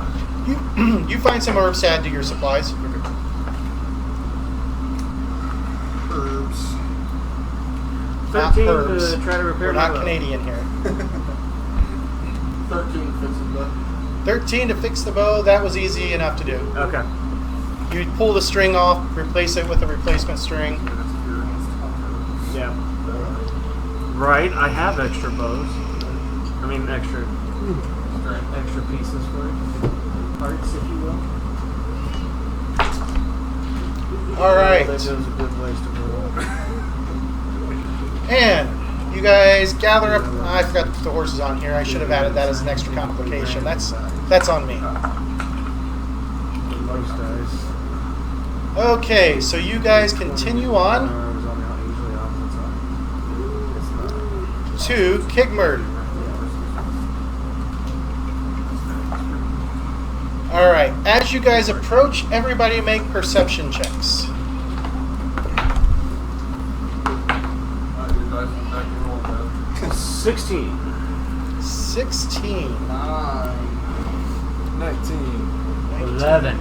[SPEAKER 1] You find some herbs to add to your supplies.
[SPEAKER 5] Herbs.
[SPEAKER 6] 13
[SPEAKER 1] Not herbs.
[SPEAKER 6] to try to repair
[SPEAKER 1] We're
[SPEAKER 6] my
[SPEAKER 1] not
[SPEAKER 6] bow.
[SPEAKER 1] Canadian here.
[SPEAKER 5] 13 fits it back.
[SPEAKER 1] 13 to fix the bow, that was easy enough to do.
[SPEAKER 6] Okay.
[SPEAKER 1] You pull the string off, replace it with a replacement string.
[SPEAKER 6] Yeah. Right. I have extra bows. I mean, extra pieces for it. Parts, if you will.
[SPEAKER 1] All right.
[SPEAKER 6] That goes a good ways to go.
[SPEAKER 1] And you guys gather up. I forgot to put the horses on here. I should have added that as an extra complication. That's on me.
[SPEAKER 6] Most dice.
[SPEAKER 1] Okay, so you guys continue on.
[SPEAKER 6] Usually opposite side. It's not.
[SPEAKER 1] to Kigmerd. Alright, as you guys approach, everybody make perception checks.
[SPEAKER 5] Alright, your dice are back to roll, man.
[SPEAKER 6] 16.
[SPEAKER 1] 16.
[SPEAKER 4] 19.
[SPEAKER 3] 11.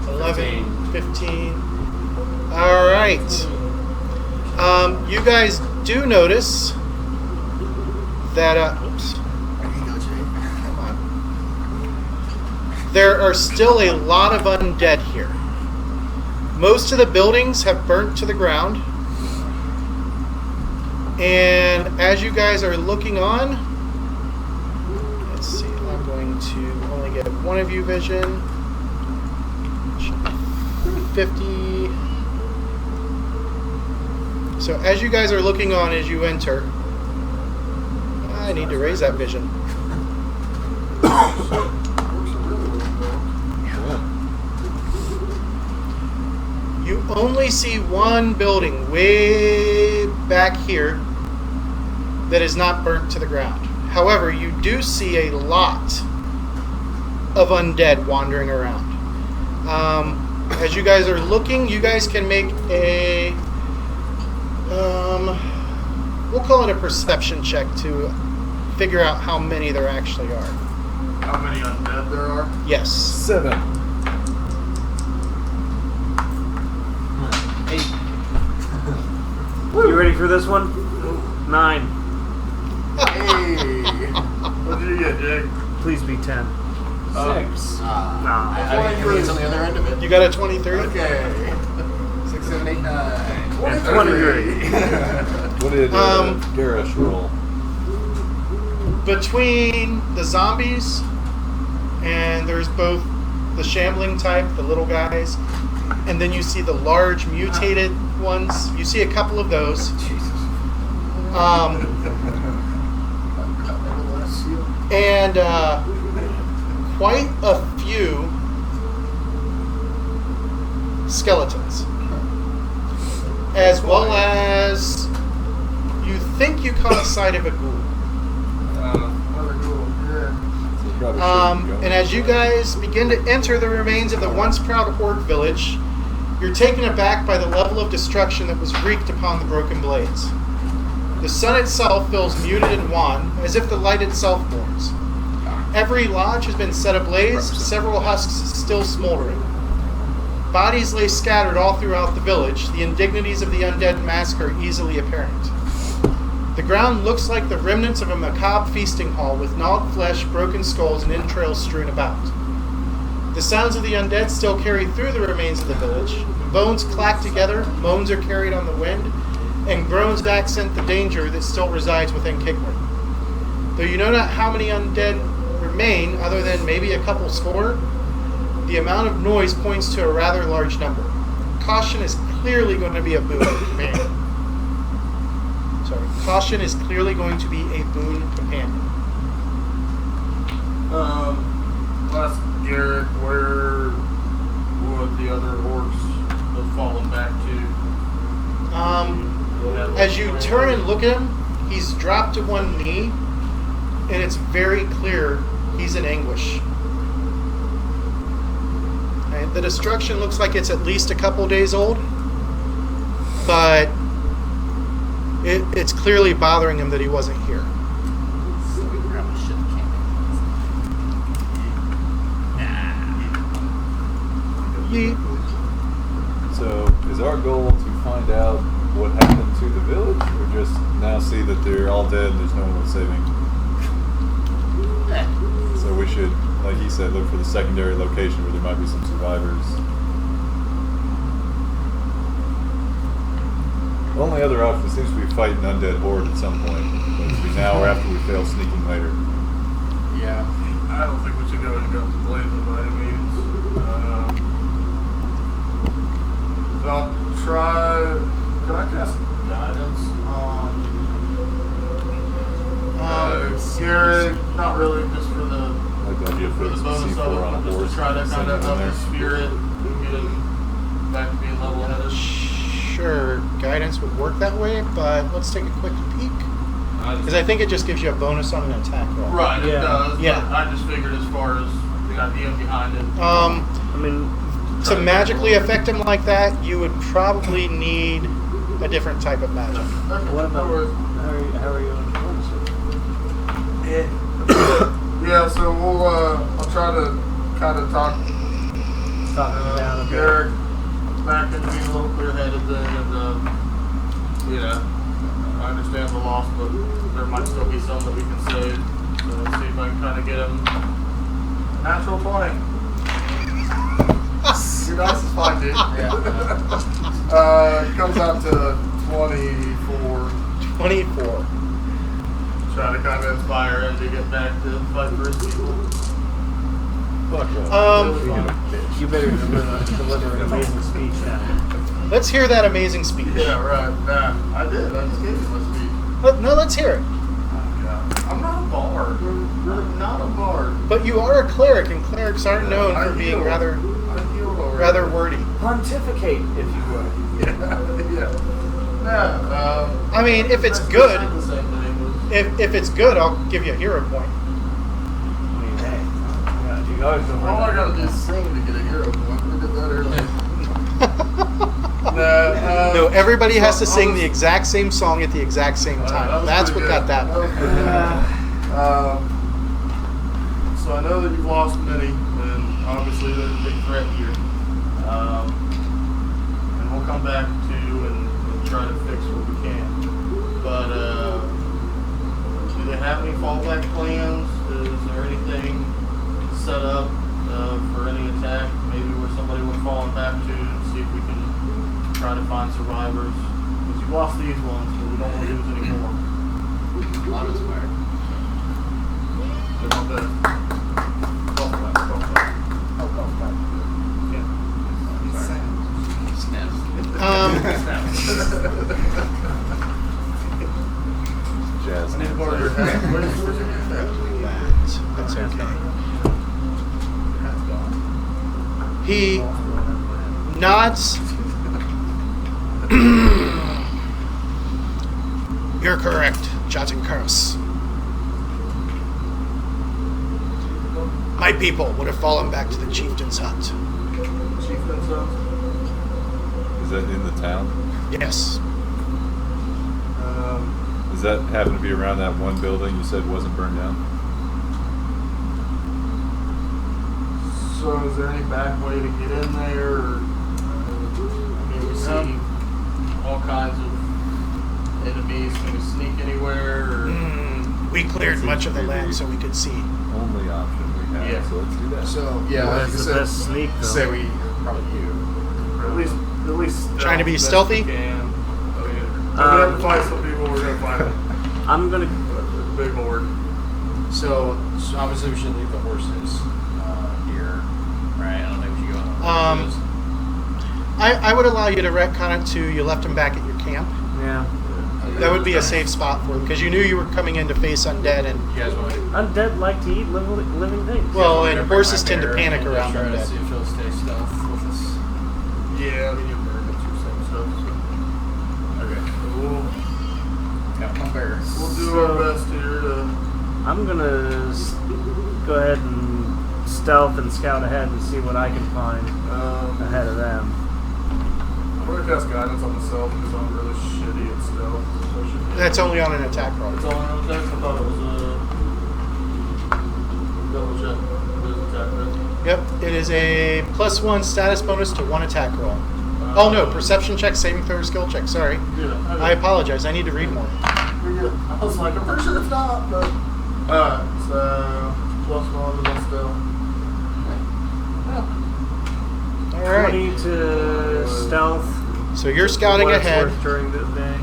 [SPEAKER 1] 11, 15. Alright. You guys do notice that, oops. Come on. There are still a lot of undead here. Most of the buildings have burnt to the ground. And as you guys are looking on, let's see, I'm going to only get one of you vision. 50. So as you guys are looking on as you enter, I need to raise that vision. You only see one building way back here that is not burnt to the ground. However, you do see a lot of undead wandering around. As you guys are looking, you guys can make a, we'll call it a perception check to figure out how many there actually are.
[SPEAKER 5] How many undead there are?
[SPEAKER 1] Yes.
[SPEAKER 4] 7.
[SPEAKER 8] 8.
[SPEAKER 6] You ready for this one? 9.
[SPEAKER 5] Hey! What did you get, Jake?
[SPEAKER 6] Please be 10.
[SPEAKER 3] 6.
[SPEAKER 8] I think it's on the other end of it.
[SPEAKER 1] You got a 23?
[SPEAKER 5] Okay.
[SPEAKER 8] 6, 7, 8, 9.
[SPEAKER 6] 23.
[SPEAKER 4] What did Garrus roll?
[SPEAKER 1] Between the zombies and there's both the shambling type, the little guys, and then you see the large mutated ones. You see a couple of those. And quite a few skeletons. As well as you think you caught sight of a ghoul.
[SPEAKER 5] Another ghoul. Yeah.
[SPEAKER 4] Probably shouldn't go.
[SPEAKER 1] And as you guys begin to enter the remains of the once proud Horde village, you're taken aback by the level of destruction that was wreaked upon the broken blades. The sun itself feels muted and wan, as if the light itself mourns. Every lodge has been set ablaze, several husks still smoldering. Bodies lay scattered all throughout the village, the indignities of the undead massacre easily apparent. The ground looks like the remnants of a macabre feasting hall with gnawed flesh, broken skulls, and entrails strewn about. The sounds of the undead still carry through the remains of the village. Bones clack together, moans are carried on the wind, and groans accent the danger that still resides within Kigmerd. Though you know not how many undead remain, other than maybe a couple score, the amount of noise points to a rather large number. Caution is clearly going to be a boon. Caution is clearly going to be a boon companion.
[SPEAKER 5] Last Garrett, where would the other orcs have fallen back to?
[SPEAKER 1] As you turn and look at him, he's dropped to one knee, and it's very clear he's in anguish. And the destruction looks like it's at least a couple days old, but it's clearly bothering him that he wasn't here. Yeet.
[SPEAKER 4] So, is our goal to find out what happened to the village, or just now see that they're all dead and there's no one worth saving? So we should, like he said, look for the secondary location where there might be some survivors. The only other option seems to be fighting undead horde at some point. Whether it be now or after we fail sneaking later.
[SPEAKER 8] Yeah.
[SPEAKER 5] I don't think we should go and guns blazing by any means. So I'll try. Can I cast guidance on Garrett? Not really, just for the
[SPEAKER 4] Like the idea
[SPEAKER 5] for the
[SPEAKER 4] of
[SPEAKER 5] bonus
[SPEAKER 4] C4
[SPEAKER 5] of it,
[SPEAKER 4] on a
[SPEAKER 5] but just
[SPEAKER 4] horse.
[SPEAKER 5] to try to
[SPEAKER 4] and
[SPEAKER 5] kind of
[SPEAKER 4] send
[SPEAKER 5] up
[SPEAKER 4] him in
[SPEAKER 5] his spirit and get him back to being level-headed.
[SPEAKER 1] Sure, guidance would work that way, but let's take a quick peek. Because I think it just gives you a bonus on an attack roll.
[SPEAKER 5] Right, it
[SPEAKER 6] Yeah.
[SPEAKER 5] does.
[SPEAKER 1] Yeah.
[SPEAKER 5] But I just figured as far as the idea behind it.
[SPEAKER 6] I mean,
[SPEAKER 1] To magically affect him like that, you would probably need a different type of magic.
[SPEAKER 5] Okay,
[SPEAKER 6] what about
[SPEAKER 5] no worries.
[SPEAKER 6] how are you on
[SPEAKER 5] Yeah, so I'll try to kind of talk
[SPEAKER 6] down a bit?
[SPEAKER 5] Garrick back into being a little clear-headed then, and I understand the loss, but there might still be some that we can save. So see if I can kind of get him natural 20. Your dice is fine, dude. It comes out to 24.
[SPEAKER 1] 24.
[SPEAKER 5] Try to kind of inspire him to get back to fight for his people.
[SPEAKER 4] Fuck off.
[SPEAKER 6] You better deliver an amazing speech now.
[SPEAKER 1] Let's hear that amazing speech.
[SPEAKER 5] Yeah, right. Nah, I did. I just gave you my speech.
[SPEAKER 1] No, let's hear it.
[SPEAKER 5] I'm not a bard. You're not a bard.
[SPEAKER 1] But you are a cleric, and clerics aren't known
[SPEAKER 5] I
[SPEAKER 1] for being
[SPEAKER 5] heal.
[SPEAKER 1] rather
[SPEAKER 5] I heal already.
[SPEAKER 1] rather wordy.
[SPEAKER 6] Pontificate, if you would.
[SPEAKER 5] Yeah. Nah,
[SPEAKER 1] I mean, if it's
[SPEAKER 5] I
[SPEAKER 1] good,
[SPEAKER 5] said the same thing.
[SPEAKER 1] if it's good, I'll give you a hero point.
[SPEAKER 6] I mean, hey, you always go
[SPEAKER 5] All I gotta do is sing to get a hero point. We did that earlier.
[SPEAKER 1] No, everybody has to sing the exact same song at the exact same time. That's what got that one.
[SPEAKER 5] So I know that you've lost many, and obviously there's a big threat here. And we'll come back to you and try to fix what we can. But do they have any fallback plans? Is there anything set up for any attack? Maybe where somebody we're falling back to see if we can try to find survivors. Because you lost these ones, but we don't want to lose any more.
[SPEAKER 8] I'm inspired.
[SPEAKER 5] They're not bad.
[SPEAKER 4] Jazz
[SPEAKER 5] I need to
[SPEAKER 4] hands.
[SPEAKER 5] borrow your hat. Where's your hat?
[SPEAKER 1] That's okay.
[SPEAKER 5] Hat's gone.
[SPEAKER 1] He nods. You're correct, Ceannairc-Realm. My people would have fallen back to the chieftain's hut.
[SPEAKER 5] Chieftain's Sons?
[SPEAKER 4] Is that in the town?
[SPEAKER 1] Yes.
[SPEAKER 4] Does that happen to be around that one building you said wasn't burned down?
[SPEAKER 5] So is there any back way to get in there? Or, I mean, we see all kinds of enemies. Can we sneak anywhere? Or?
[SPEAKER 1] We cleared much of the land so we could see.
[SPEAKER 4] Only option we have,
[SPEAKER 5] Yeah.
[SPEAKER 4] so let's do that.
[SPEAKER 8] So yeah,
[SPEAKER 6] Well,
[SPEAKER 8] like
[SPEAKER 6] that's
[SPEAKER 8] I
[SPEAKER 6] the
[SPEAKER 8] said,
[SPEAKER 6] best sneak, though.
[SPEAKER 8] say we probably you.
[SPEAKER 5] At least
[SPEAKER 1] Trying to be
[SPEAKER 5] best
[SPEAKER 1] stealthy?
[SPEAKER 5] we can. I mean, we're gonna have to fight some people. We're gonna find them.
[SPEAKER 6] I'm gonna.
[SPEAKER 5] Big horde.
[SPEAKER 8] So obviously we should leave the horses here, right? I don't think we should go on.
[SPEAKER 1] I would allow you to retcon it to you left him back at your camp.
[SPEAKER 6] Yeah.
[SPEAKER 1] That would be a safe spot for him because you knew you were coming in to face undead, and
[SPEAKER 8] You guys want to?
[SPEAKER 6] Undead like to eat living things.
[SPEAKER 1] well, and horses tend to panic around
[SPEAKER 8] Try to see
[SPEAKER 1] undead.
[SPEAKER 8] if he'll stay stealth with us.
[SPEAKER 5] Yeah, I mean, you're very much your same stuff. So.
[SPEAKER 8] Okay.
[SPEAKER 5] We'll
[SPEAKER 8] Got my bear.
[SPEAKER 5] do our best here to.
[SPEAKER 6] I'm gonna go ahead and stealth and scout ahead and see what I can find ahead of them.
[SPEAKER 5] I'm gonna cast guidance on myself because I'm really shitty at stealth. So I should be-
[SPEAKER 1] That's only on an attack roll.
[SPEAKER 5] It's all on attack. I thought it was double check. It is attack, right?
[SPEAKER 1] Yep, it is a +1 status bonus to one attack roll. Oh no, perception check, saving throw, skill check. Sorry,
[SPEAKER 5] Yeah.
[SPEAKER 1] I apologize. I need to read more.
[SPEAKER 5] You're good. I was like, I'm pretty sure it's not, but. Alright, so +1 to my stealth.
[SPEAKER 1] All right.
[SPEAKER 6] 20 to stealth.
[SPEAKER 1] So you're scouting
[SPEAKER 6] What it's
[SPEAKER 1] ahead.
[SPEAKER 6] worth during the day.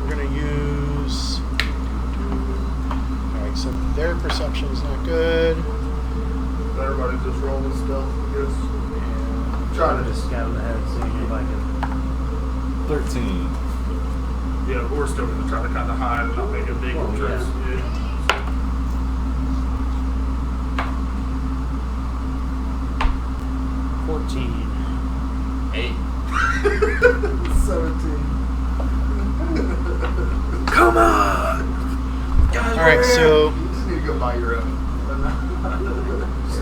[SPEAKER 1] We're gonna use. All right, so their perception's not good.
[SPEAKER 5] Everybody just rolling stealth, I guess.
[SPEAKER 6] Trying to just scout ahead, see if I can.
[SPEAKER 4] 13.
[SPEAKER 5] Yeah, but we're still going to try to kind of hide and not make a big
[SPEAKER 6] Well,
[SPEAKER 5] entrance. Yeah.
[SPEAKER 6] 14.
[SPEAKER 8] 8.
[SPEAKER 5] 17.
[SPEAKER 6] Come on!
[SPEAKER 1] Alright, so
[SPEAKER 5] You just need to go buy your own.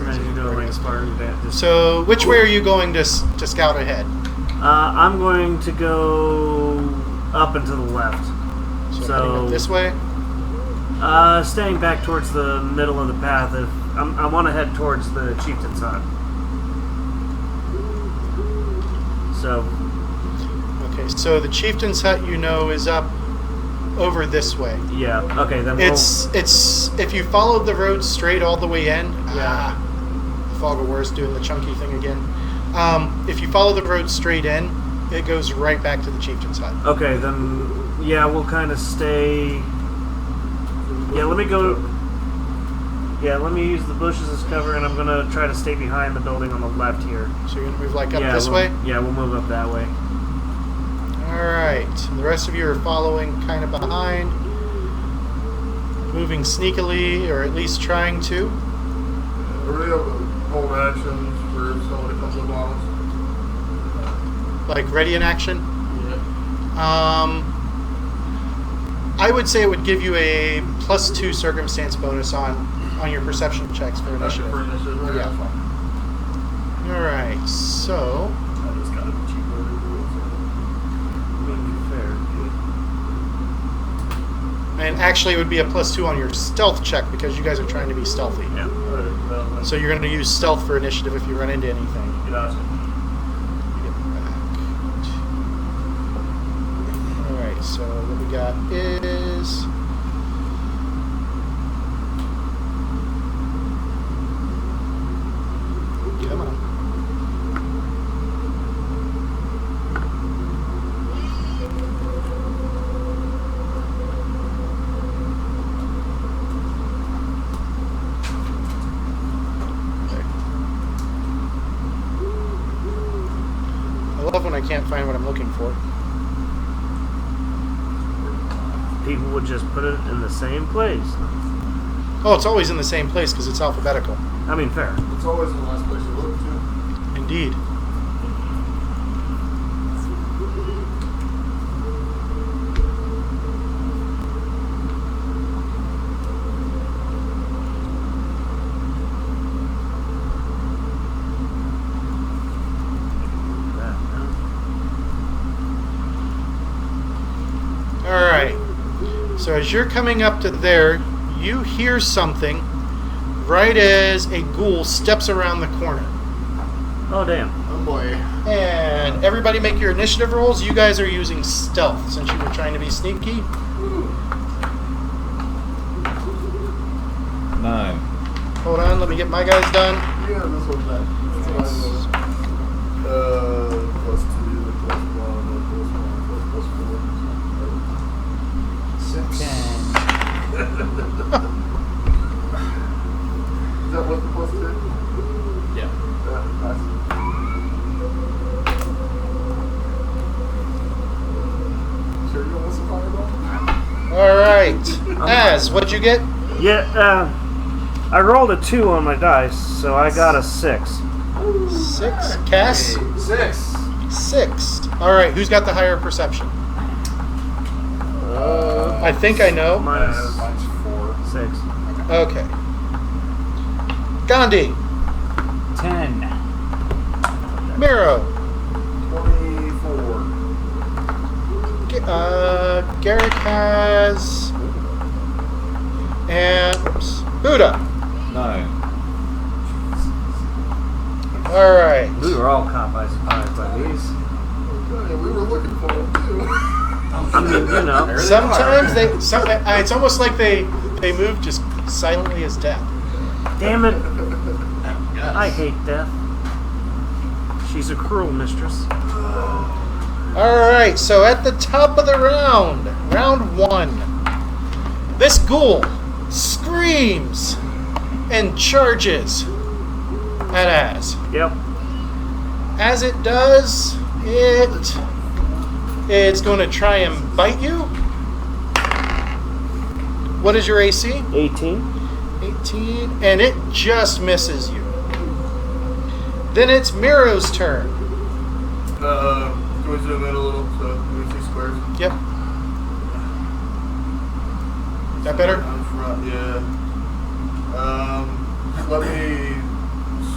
[SPEAKER 6] Imagine doing like a Spartan dance.
[SPEAKER 1] so which way are you going to scout ahead?
[SPEAKER 6] I'm going to go up and to the left.
[SPEAKER 1] So heading up this way?
[SPEAKER 6] Staying back towards the middle of the path. If I want to head towards the chieftain's hut. So,
[SPEAKER 1] Okay, so the chieftain's hut is up over this way.
[SPEAKER 6] yeah. Okay, then
[SPEAKER 1] It's if you followed the road straight all the way in.
[SPEAKER 6] Yeah.
[SPEAKER 1] Fog of War's doing the chunky thing again. If you follow the road straight in, it goes right back to the chieftain's hut.
[SPEAKER 6] okay, then yeah, we'll kind of stay. Yeah, let me go. Yeah, let me use the bushes as cover, and I'm gonna try to stay behind the building on the left here.
[SPEAKER 1] So you're gonna move like up
[SPEAKER 6] yeah,
[SPEAKER 1] this
[SPEAKER 6] we'll-
[SPEAKER 1] way.
[SPEAKER 6] Yeah, we'll move up that way.
[SPEAKER 1] All right. And the rest of you are following kind of behind, moving sneakily, or at least trying to.
[SPEAKER 5] We're able to hold actions for if somebody comes up on us.
[SPEAKER 1] Like ready in action.
[SPEAKER 5] Yeah.
[SPEAKER 1] I would say it would give you a +2 circumstance bonus on your perception checks for initiative.
[SPEAKER 5] For initiative. Okay,
[SPEAKER 1] Yeah.
[SPEAKER 5] that's fine.
[SPEAKER 1] All right. So
[SPEAKER 5] I just got a cheap way to do it.
[SPEAKER 1] and actually it would be a +2 on your stealth check because you guys are trying to be stealthy.
[SPEAKER 6] Yeah.
[SPEAKER 5] Alright,
[SPEAKER 1] So you're going to use stealth for initiative if you run into anything.
[SPEAKER 5] gotcha.
[SPEAKER 1] Alright, so what we got is... Come on. I love when I can't find what I'm looking for.
[SPEAKER 6] People would just put it in the same place.
[SPEAKER 1] Oh, it's always in the same place because it's alphabetical.
[SPEAKER 6] I mean, fair.
[SPEAKER 5] It's always the last place you look to.
[SPEAKER 1] Indeed. Alright. So as you're coming up to there, you hear something right as a ghoul steps around the corner.
[SPEAKER 6] Oh, damn.
[SPEAKER 5] Oh boy.
[SPEAKER 1] And everybody make your initiative rolls. You guys are using stealth since you were trying to be sneaky.
[SPEAKER 4] 9.
[SPEAKER 1] Hold on, let me get my guys done.
[SPEAKER 5] Yeah, this one's that. That's what I know. +2, +1, +1, +4.
[SPEAKER 3] 10.
[SPEAKER 5] Is that what the +2?
[SPEAKER 8] Yeah.
[SPEAKER 5] Nice. Sure you don't want some fireball?
[SPEAKER 1] Alright. Az, what'd you get?
[SPEAKER 6] Yeah, I rolled a 2 on my dice, so I got a 6.
[SPEAKER 1] 6. Cass?
[SPEAKER 2] 6.
[SPEAKER 1] 6. Alright, who's got the higher perception? I think I know.
[SPEAKER 6] Minus
[SPEAKER 2] Mine's 4.
[SPEAKER 6] 6.
[SPEAKER 1] Okay. Gandhi.
[SPEAKER 3] 10.
[SPEAKER 1] Miro.
[SPEAKER 5] 24.
[SPEAKER 1] Garrick has... And... Oops. Buddha.
[SPEAKER 4] 9.
[SPEAKER 1] Alright.
[SPEAKER 6] We were all caught by surprise by these.
[SPEAKER 5] Yeah, we were looking for them too.
[SPEAKER 6] I mean, you know.
[SPEAKER 1] Sometimes it's almost like they move just silently as death.
[SPEAKER 6] Damn it. I hate death. She's a cruel mistress.
[SPEAKER 1] Alright, so at the top of the round, round 1, this ghoul screams and charges at Az.
[SPEAKER 6] Yep.
[SPEAKER 1] As it does, it's going to try and bite you. What is your AC?
[SPEAKER 6] 18.
[SPEAKER 1] 18, and it just misses you. Then it's Miro's turn.
[SPEAKER 5] Can we zoom in a little so we see squares?
[SPEAKER 1] Yep. That better?
[SPEAKER 5] I'm Right, yeah. Let me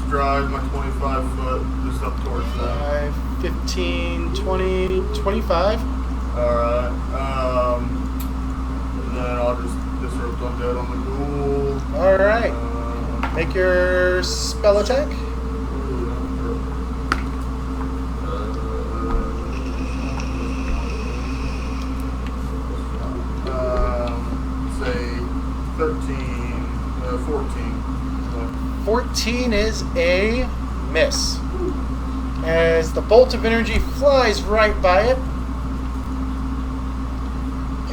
[SPEAKER 5] stride my 25 foot just up towards them.
[SPEAKER 1] 5, 15, 20, 25.
[SPEAKER 5] Alright. And then I'll just disrupt undead on the ghoul.
[SPEAKER 1] Alright. Make your spell attack.
[SPEAKER 5] Say 13, 14.
[SPEAKER 1] 14 is a miss. As the bolt of energy flies right by it.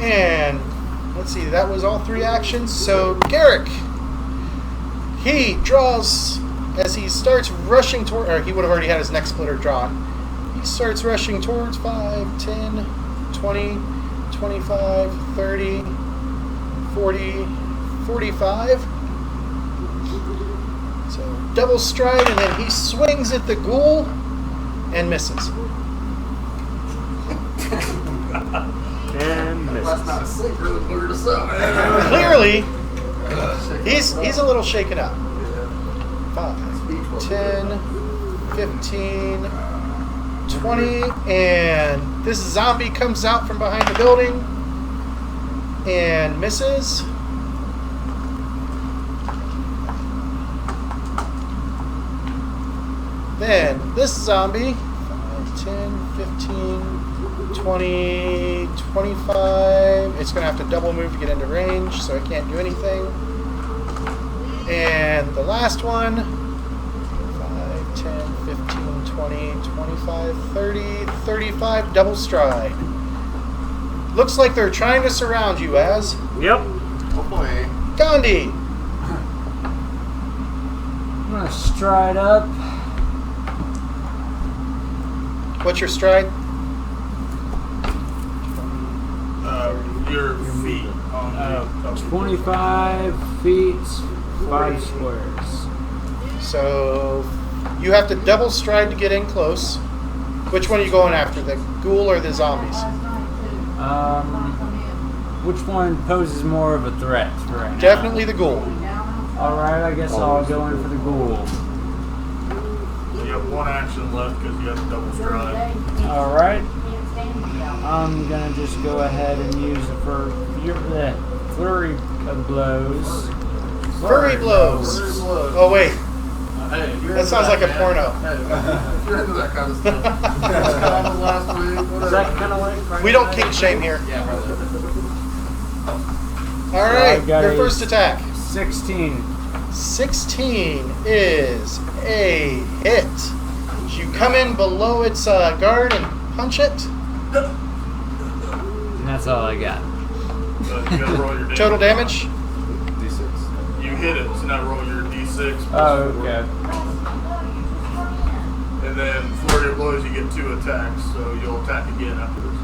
[SPEAKER 1] And let's see, that was all 3 actions. So Garrick, he draws as he starts rushing toward, or he would have already had his next splitter drawn. He starts rushing towards 5, 10, 20, 25, 30, 40, 45. So double stride, and then he swings at the ghoul and misses.
[SPEAKER 6] And
[SPEAKER 8] That's
[SPEAKER 6] misses.
[SPEAKER 8] not a sleep. Really cleared us up.
[SPEAKER 1] Clearly, he's a little shaken up. 5, 10, 15, 20, and this zombie comes out from behind the building and misses. Then this zombie, 5, 10, 15, 20, 25. It's going to have to double move to get into range, so it can't do anything. And the last one, 5, 10, 15, 20, 25, 30, 35, double stride. Looks like they're trying to surround you, Az.
[SPEAKER 6] Yep.
[SPEAKER 8] Oh boy.
[SPEAKER 1] Gandhi,
[SPEAKER 3] I'm gonna stride up.
[SPEAKER 1] what's your stride?
[SPEAKER 5] Your feet on the
[SPEAKER 3] 25 feet, 5 squares.
[SPEAKER 1] So you have to double stride to get in close. Which one are you going after, the ghoul or the zombies?
[SPEAKER 3] Which one poses more of a threat right now?
[SPEAKER 1] Definitely the ghoul.
[SPEAKER 3] Alright, I guess I'll go in for the ghoul.
[SPEAKER 5] You have 1 action left because you have the double stride.
[SPEAKER 3] Alright. I'm gonna just go ahead and use the flurry of blows.
[SPEAKER 1] Flurry blows. Oh wait,
[SPEAKER 8] Hey, if you're
[SPEAKER 1] that
[SPEAKER 8] into
[SPEAKER 1] sounds like a
[SPEAKER 8] man,
[SPEAKER 1] porno.
[SPEAKER 8] Hey, if you're into that kind of stuff. That's kind of last week.
[SPEAKER 6] Is
[SPEAKER 8] Whatever.
[SPEAKER 6] that kind of like Friday
[SPEAKER 1] We don't
[SPEAKER 6] night?
[SPEAKER 1] kink shame here.
[SPEAKER 8] Yeah, brother.
[SPEAKER 1] All right,
[SPEAKER 3] I got
[SPEAKER 1] your
[SPEAKER 3] a-
[SPEAKER 1] first attack.
[SPEAKER 3] 16.
[SPEAKER 1] 16 is a hit. You come in below its guard and punch it.
[SPEAKER 3] And that's all I got.
[SPEAKER 5] So you gotta roll your damage.
[SPEAKER 1] Total damage.
[SPEAKER 4] D6.
[SPEAKER 5] You hit it, so now roll your d6.
[SPEAKER 3] Oh, okay.
[SPEAKER 5] And then flurry of blows, you get 2 attacks, so you'll attack again after this.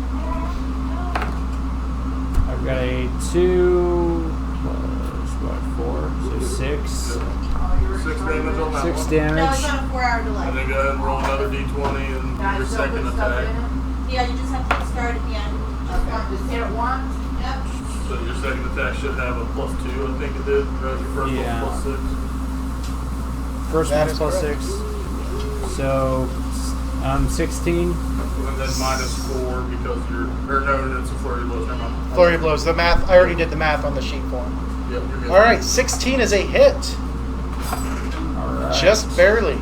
[SPEAKER 3] I've got a 2 plus what, 4? So 6.
[SPEAKER 5] 6 damage on that
[SPEAKER 3] 6
[SPEAKER 5] one.
[SPEAKER 7] No, it's
[SPEAKER 3] damage.
[SPEAKER 7] on a 4-hour delay.
[SPEAKER 5] And then go ahead and roll another d20 and your second attack.
[SPEAKER 7] Yeah, you just have to start at the end.
[SPEAKER 9] Just hit it once.
[SPEAKER 7] Yep.
[SPEAKER 5] So your second attack should have a +2, I think it did. Whereas your first
[SPEAKER 3] Yeah.
[SPEAKER 5] one +6.
[SPEAKER 3] First
[SPEAKER 1] That
[SPEAKER 3] one's
[SPEAKER 1] is
[SPEAKER 3] plus
[SPEAKER 1] correct.
[SPEAKER 3] 6. So 16.
[SPEAKER 5] And then -4 because you're, or no, it's a flurry of blows. Never mind.
[SPEAKER 1] Flurry of blows. The math. I already did the math on the sheet for him.
[SPEAKER 5] Yep, you're good.
[SPEAKER 1] All right, 16 is a hit.
[SPEAKER 3] Alright.
[SPEAKER 1] Just barely.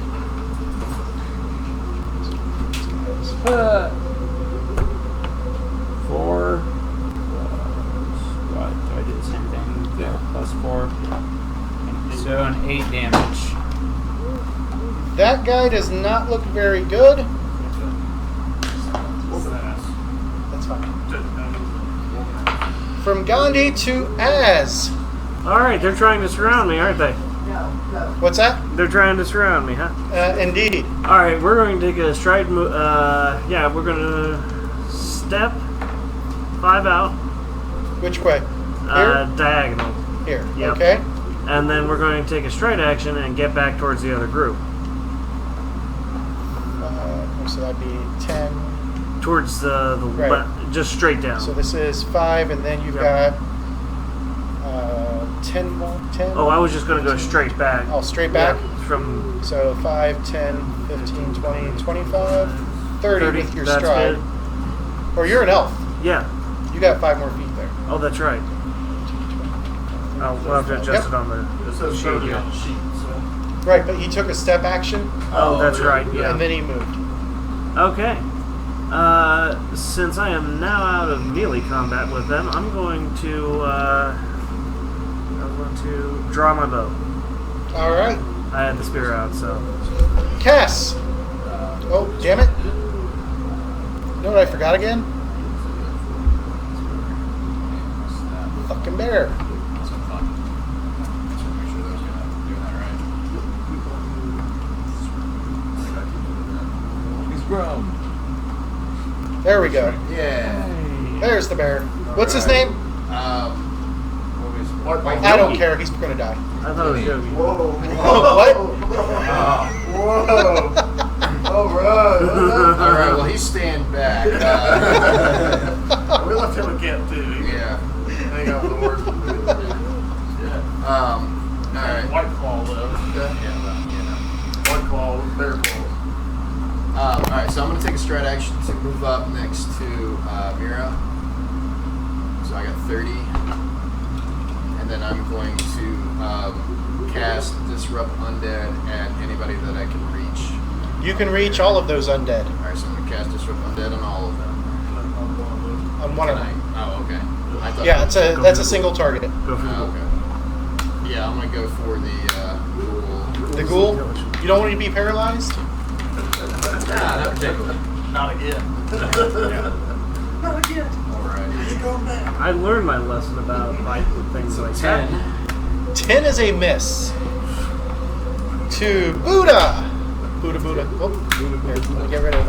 [SPEAKER 3] 4 what? I did the same thing.
[SPEAKER 4] Yeah.
[SPEAKER 3] Plus 4. So an 8 damage.
[SPEAKER 1] That guy does not look very good.
[SPEAKER 5] Whoop an ass.
[SPEAKER 1] That's fine.
[SPEAKER 5] Take it down.
[SPEAKER 1] From Gandhi to Az.
[SPEAKER 6] Alright, they're trying to surround me, aren't they?
[SPEAKER 9] No, go.
[SPEAKER 1] What's that?
[SPEAKER 6] They're trying to surround me, huh?
[SPEAKER 1] Indeed.
[SPEAKER 6] Alright, we're going to take a stride move. Yeah, we're going to step 5 out,
[SPEAKER 1] Which way? Here?
[SPEAKER 6] diagonal.
[SPEAKER 1] Here.
[SPEAKER 6] Yep.
[SPEAKER 1] Okay.
[SPEAKER 6] And then we're going to take a stride action and get back towards the other group.
[SPEAKER 1] So that'd be 10.
[SPEAKER 6] Towards the
[SPEAKER 1] Right.
[SPEAKER 6] just straight down.
[SPEAKER 1] So this is 5, and then you've
[SPEAKER 6] Yep.
[SPEAKER 1] got 10 more? 10?
[SPEAKER 6] Oh, I was just gonna go straight back.
[SPEAKER 1] Oh, straight back?
[SPEAKER 6] Yeah, from
[SPEAKER 1] So 5, 10, 15, 20, 25, 30 with your
[SPEAKER 6] that's
[SPEAKER 1] stride.
[SPEAKER 6] good.
[SPEAKER 1] Or you're an elf.
[SPEAKER 6] Yeah.
[SPEAKER 1] You got 5 more feet there.
[SPEAKER 6] Oh, that's right. We'll have to adjust
[SPEAKER 1] Yep.
[SPEAKER 6] it on the
[SPEAKER 5] It says
[SPEAKER 6] sheet
[SPEAKER 5] 30
[SPEAKER 6] here.
[SPEAKER 5] on the sheet, so.
[SPEAKER 1] Right, but he took a step action,
[SPEAKER 6] Oh, that's right. Yeah.
[SPEAKER 1] and then he moved.
[SPEAKER 6] Okay. Since I am now out of melee combat with them, I'm going to draw my bow.
[SPEAKER 1] All right.
[SPEAKER 6] I had the spear out, so.
[SPEAKER 1] Cass. Oh, damn it. You know what I forgot again? Fucking bear.
[SPEAKER 4] He's grown.
[SPEAKER 1] There we go.
[SPEAKER 8] Yeah.
[SPEAKER 1] There's the bear. What's his name?
[SPEAKER 8] What was
[SPEAKER 1] I don't care. He's gonna die.
[SPEAKER 6] I thought it was Yogi.
[SPEAKER 5] Whoa.
[SPEAKER 1] What?
[SPEAKER 5] Whoa. All right.
[SPEAKER 8] All right. Well, he's staying back.
[SPEAKER 5] We left him a camp too. He can
[SPEAKER 8] Yeah.
[SPEAKER 5] hang out with the horse. Yeah.
[SPEAKER 8] All right.
[SPEAKER 5] White claw though.
[SPEAKER 8] Yeah. Well, you know.
[SPEAKER 5] White claw with bear claws.
[SPEAKER 8] All right, so I'm going to take a stride action to move up next to Mira. So I got 30. And then I'm going to cast Disrupt Undead at anybody that I can reach.
[SPEAKER 1] You can reach all of those undead
[SPEAKER 8] All right, so I'm going to cast Disrupt Undead on all of them.
[SPEAKER 1] on one of
[SPEAKER 8] Can I?
[SPEAKER 1] them.
[SPEAKER 8] Oh, okay. I thought
[SPEAKER 1] Yeah, that's a single target.
[SPEAKER 6] Go for the
[SPEAKER 8] Oh, okay. Yeah, I'm going to go for the ghoul.
[SPEAKER 1] The ghoul. You don't want to be paralyzed.
[SPEAKER 8] Nah, not particularly.
[SPEAKER 5] Not again. Not again.
[SPEAKER 8] Alrighty.
[SPEAKER 6] I learned my lesson about fighting with things like
[SPEAKER 8] 10.
[SPEAKER 6] that.
[SPEAKER 1] 10 is a miss. To Buddha. Buddha. Oh, here, let me get rid of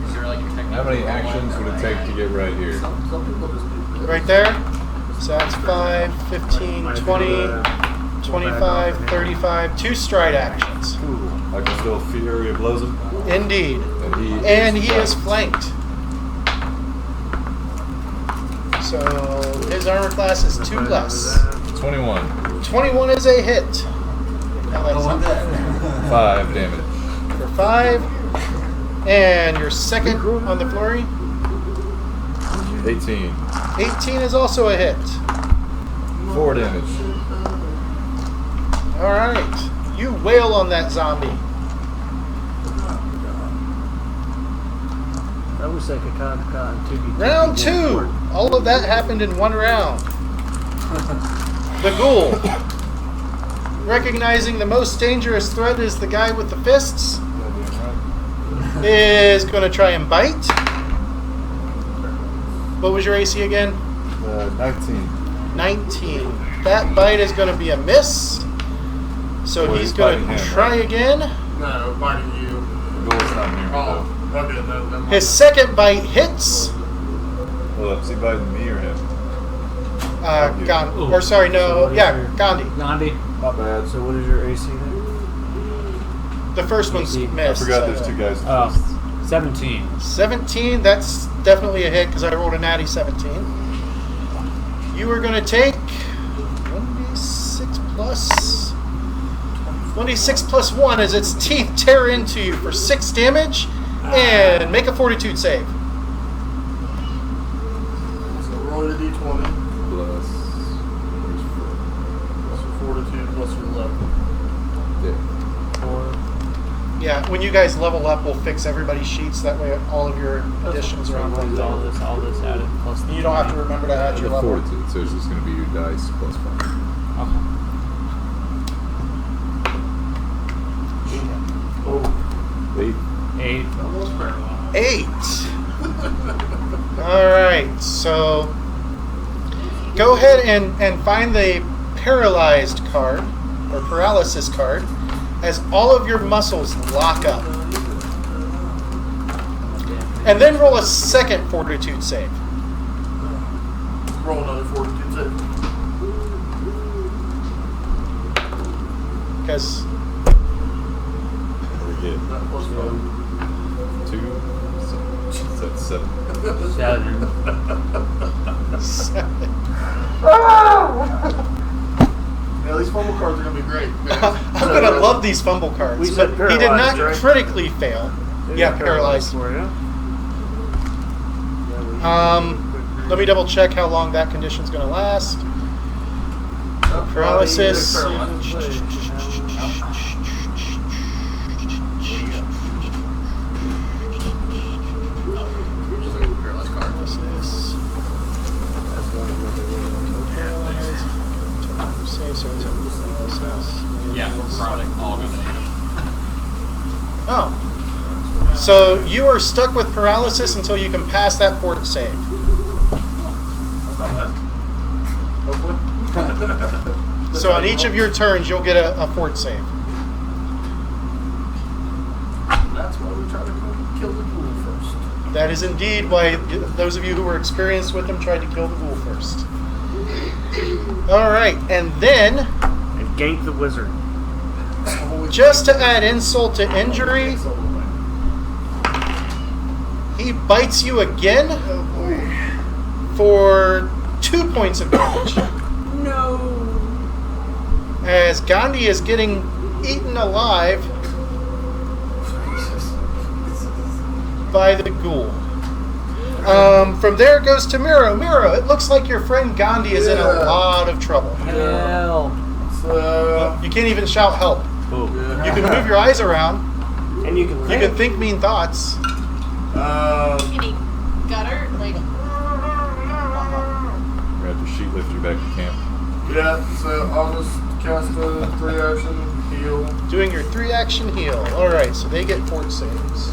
[SPEAKER 2] Is there like a technique?
[SPEAKER 4] How many actions would it take to get right here?
[SPEAKER 5] Some people just do.
[SPEAKER 1] right there. So that's 5, 15, 20, 25, 35. 2 stride actions.
[SPEAKER 4] I can still Fury blows him.
[SPEAKER 1] Indeed.
[SPEAKER 4] And
[SPEAKER 1] He is flanked. So his armor class is 2 less.
[SPEAKER 4] 21.
[SPEAKER 1] 21 is a hit. Now that's
[SPEAKER 4] 5 damage.
[SPEAKER 1] for 5. And your second on the flurry.
[SPEAKER 4] 18.
[SPEAKER 1] 18 is also a hit.
[SPEAKER 4] 4 damage.
[SPEAKER 1] Alright. You wail on that zombie.
[SPEAKER 6] I wish I could cut and 2D.
[SPEAKER 1] Round 2. All of that happened in 1 round. The ghoul. Recognizing the most dangerous threat is the guy with the fists, is going to try and bite. What was your AC again?
[SPEAKER 4] 19.
[SPEAKER 1] 19. That bite is going to be a miss. So
[SPEAKER 4] Well,
[SPEAKER 1] he's
[SPEAKER 4] he's
[SPEAKER 1] going
[SPEAKER 4] biting
[SPEAKER 1] to
[SPEAKER 4] him,
[SPEAKER 1] try
[SPEAKER 4] right?
[SPEAKER 1] again.
[SPEAKER 5] No, biting you.
[SPEAKER 4] The ghoul's not near me though.
[SPEAKER 5] Oh, okay. No,
[SPEAKER 1] His second bite hits.
[SPEAKER 4] Well, is he biting me or him?
[SPEAKER 1] Gandhi.
[SPEAKER 3] Ooh.
[SPEAKER 1] Or sorry, no.
[SPEAKER 6] So
[SPEAKER 1] Yeah,
[SPEAKER 6] you're-
[SPEAKER 1] Gandhi.
[SPEAKER 3] Gandhi.
[SPEAKER 4] Not bad.
[SPEAKER 6] So what is your AC then?
[SPEAKER 1] The first one's
[SPEAKER 3] I
[SPEAKER 1] missed.
[SPEAKER 4] I forgot
[SPEAKER 1] so-
[SPEAKER 4] there's 2 guys. with
[SPEAKER 3] Oh,
[SPEAKER 4] fists.
[SPEAKER 3] 17.
[SPEAKER 1] 17, that's definitely a hit because I rolled a natty 17. You are going to take 1d6 plus 1 as its teeth tear into you for 6 damage and make a fortitude save.
[SPEAKER 5] So roll a d20.
[SPEAKER 4] Plus.
[SPEAKER 5] Plus your fortitude plus your level.
[SPEAKER 4] Yeah.
[SPEAKER 1] Yeah, when you guys level up, we'll fix everybody's sheets. That way all of your additions are on one
[SPEAKER 3] All
[SPEAKER 1] thing.
[SPEAKER 3] this added plus.
[SPEAKER 1] You don't have to remember to add your
[SPEAKER 4] The
[SPEAKER 1] level.
[SPEAKER 4] fortitude, so it's just going to be your dice plus 5.
[SPEAKER 3] Okay.
[SPEAKER 5] Oh,
[SPEAKER 4] 8.
[SPEAKER 3] 8.
[SPEAKER 5] almost paralyzed.
[SPEAKER 1] 8. All right, so go ahead and find the paralyzed card or paralysis card as all of your muscles lock up. And then roll a second fortitude save.
[SPEAKER 5] Roll another fortitude save.
[SPEAKER 1] Because
[SPEAKER 4] We get
[SPEAKER 5] That plus 5.
[SPEAKER 4] 2. That's 7.
[SPEAKER 3] 7.
[SPEAKER 5] Yeah, these fumble cards are gonna be great.
[SPEAKER 1] I'm gonna love these fumble cards.
[SPEAKER 6] We
[SPEAKER 1] But
[SPEAKER 6] said
[SPEAKER 1] he did not
[SPEAKER 6] paralyzed, right?
[SPEAKER 1] critically fail. Yeah, paralyzed.
[SPEAKER 6] for you.
[SPEAKER 1] Let me double check how long that condition's gonna last. Paralysis.
[SPEAKER 2] Yeah, we're probably all gonna need them.
[SPEAKER 1] Oh. So you are stuck with paralysis until you can pass that fort save.
[SPEAKER 5] Hopefully.
[SPEAKER 1] So on each of your turns, you'll get a fort save.
[SPEAKER 5] That's why we try to kill the ghoul first.
[SPEAKER 1] That is indeed why those of you who were experienced with them tried to kill the ghoul first. All right, and then,
[SPEAKER 6] And gank the wizard.
[SPEAKER 1] just to add insult to injury, he bites you again for 2 points of damage.
[SPEAKER 2] No.
[SPEAKER 1] As Gandhi is getting eaten alive by the ghoul. From there it goes to Miro. Miro, it looks like your friend Gandhi is in a lot of trouble.
[SPEAKER 3] Hell.
[SPEAKER 5] So,
[SPEAKER 1] You can't even shout help.
[SPEAKER 3] Ooh.
[SPEAKER 1] You can move your eyes around.
[SPEAKER 6] And you can
[SPEAKER 1] You can think mean thoughts.
[SPEAKER 7] Can he gutter? Like,
[SPEAKER 4] We're gonna have to sheet lift you back to camp.
[SPEAKER 5] yeah, so I'll just cast a 3-action heal.
[SPEAKER 1] Doing your 3-action heal. Alright, so they get fort saves.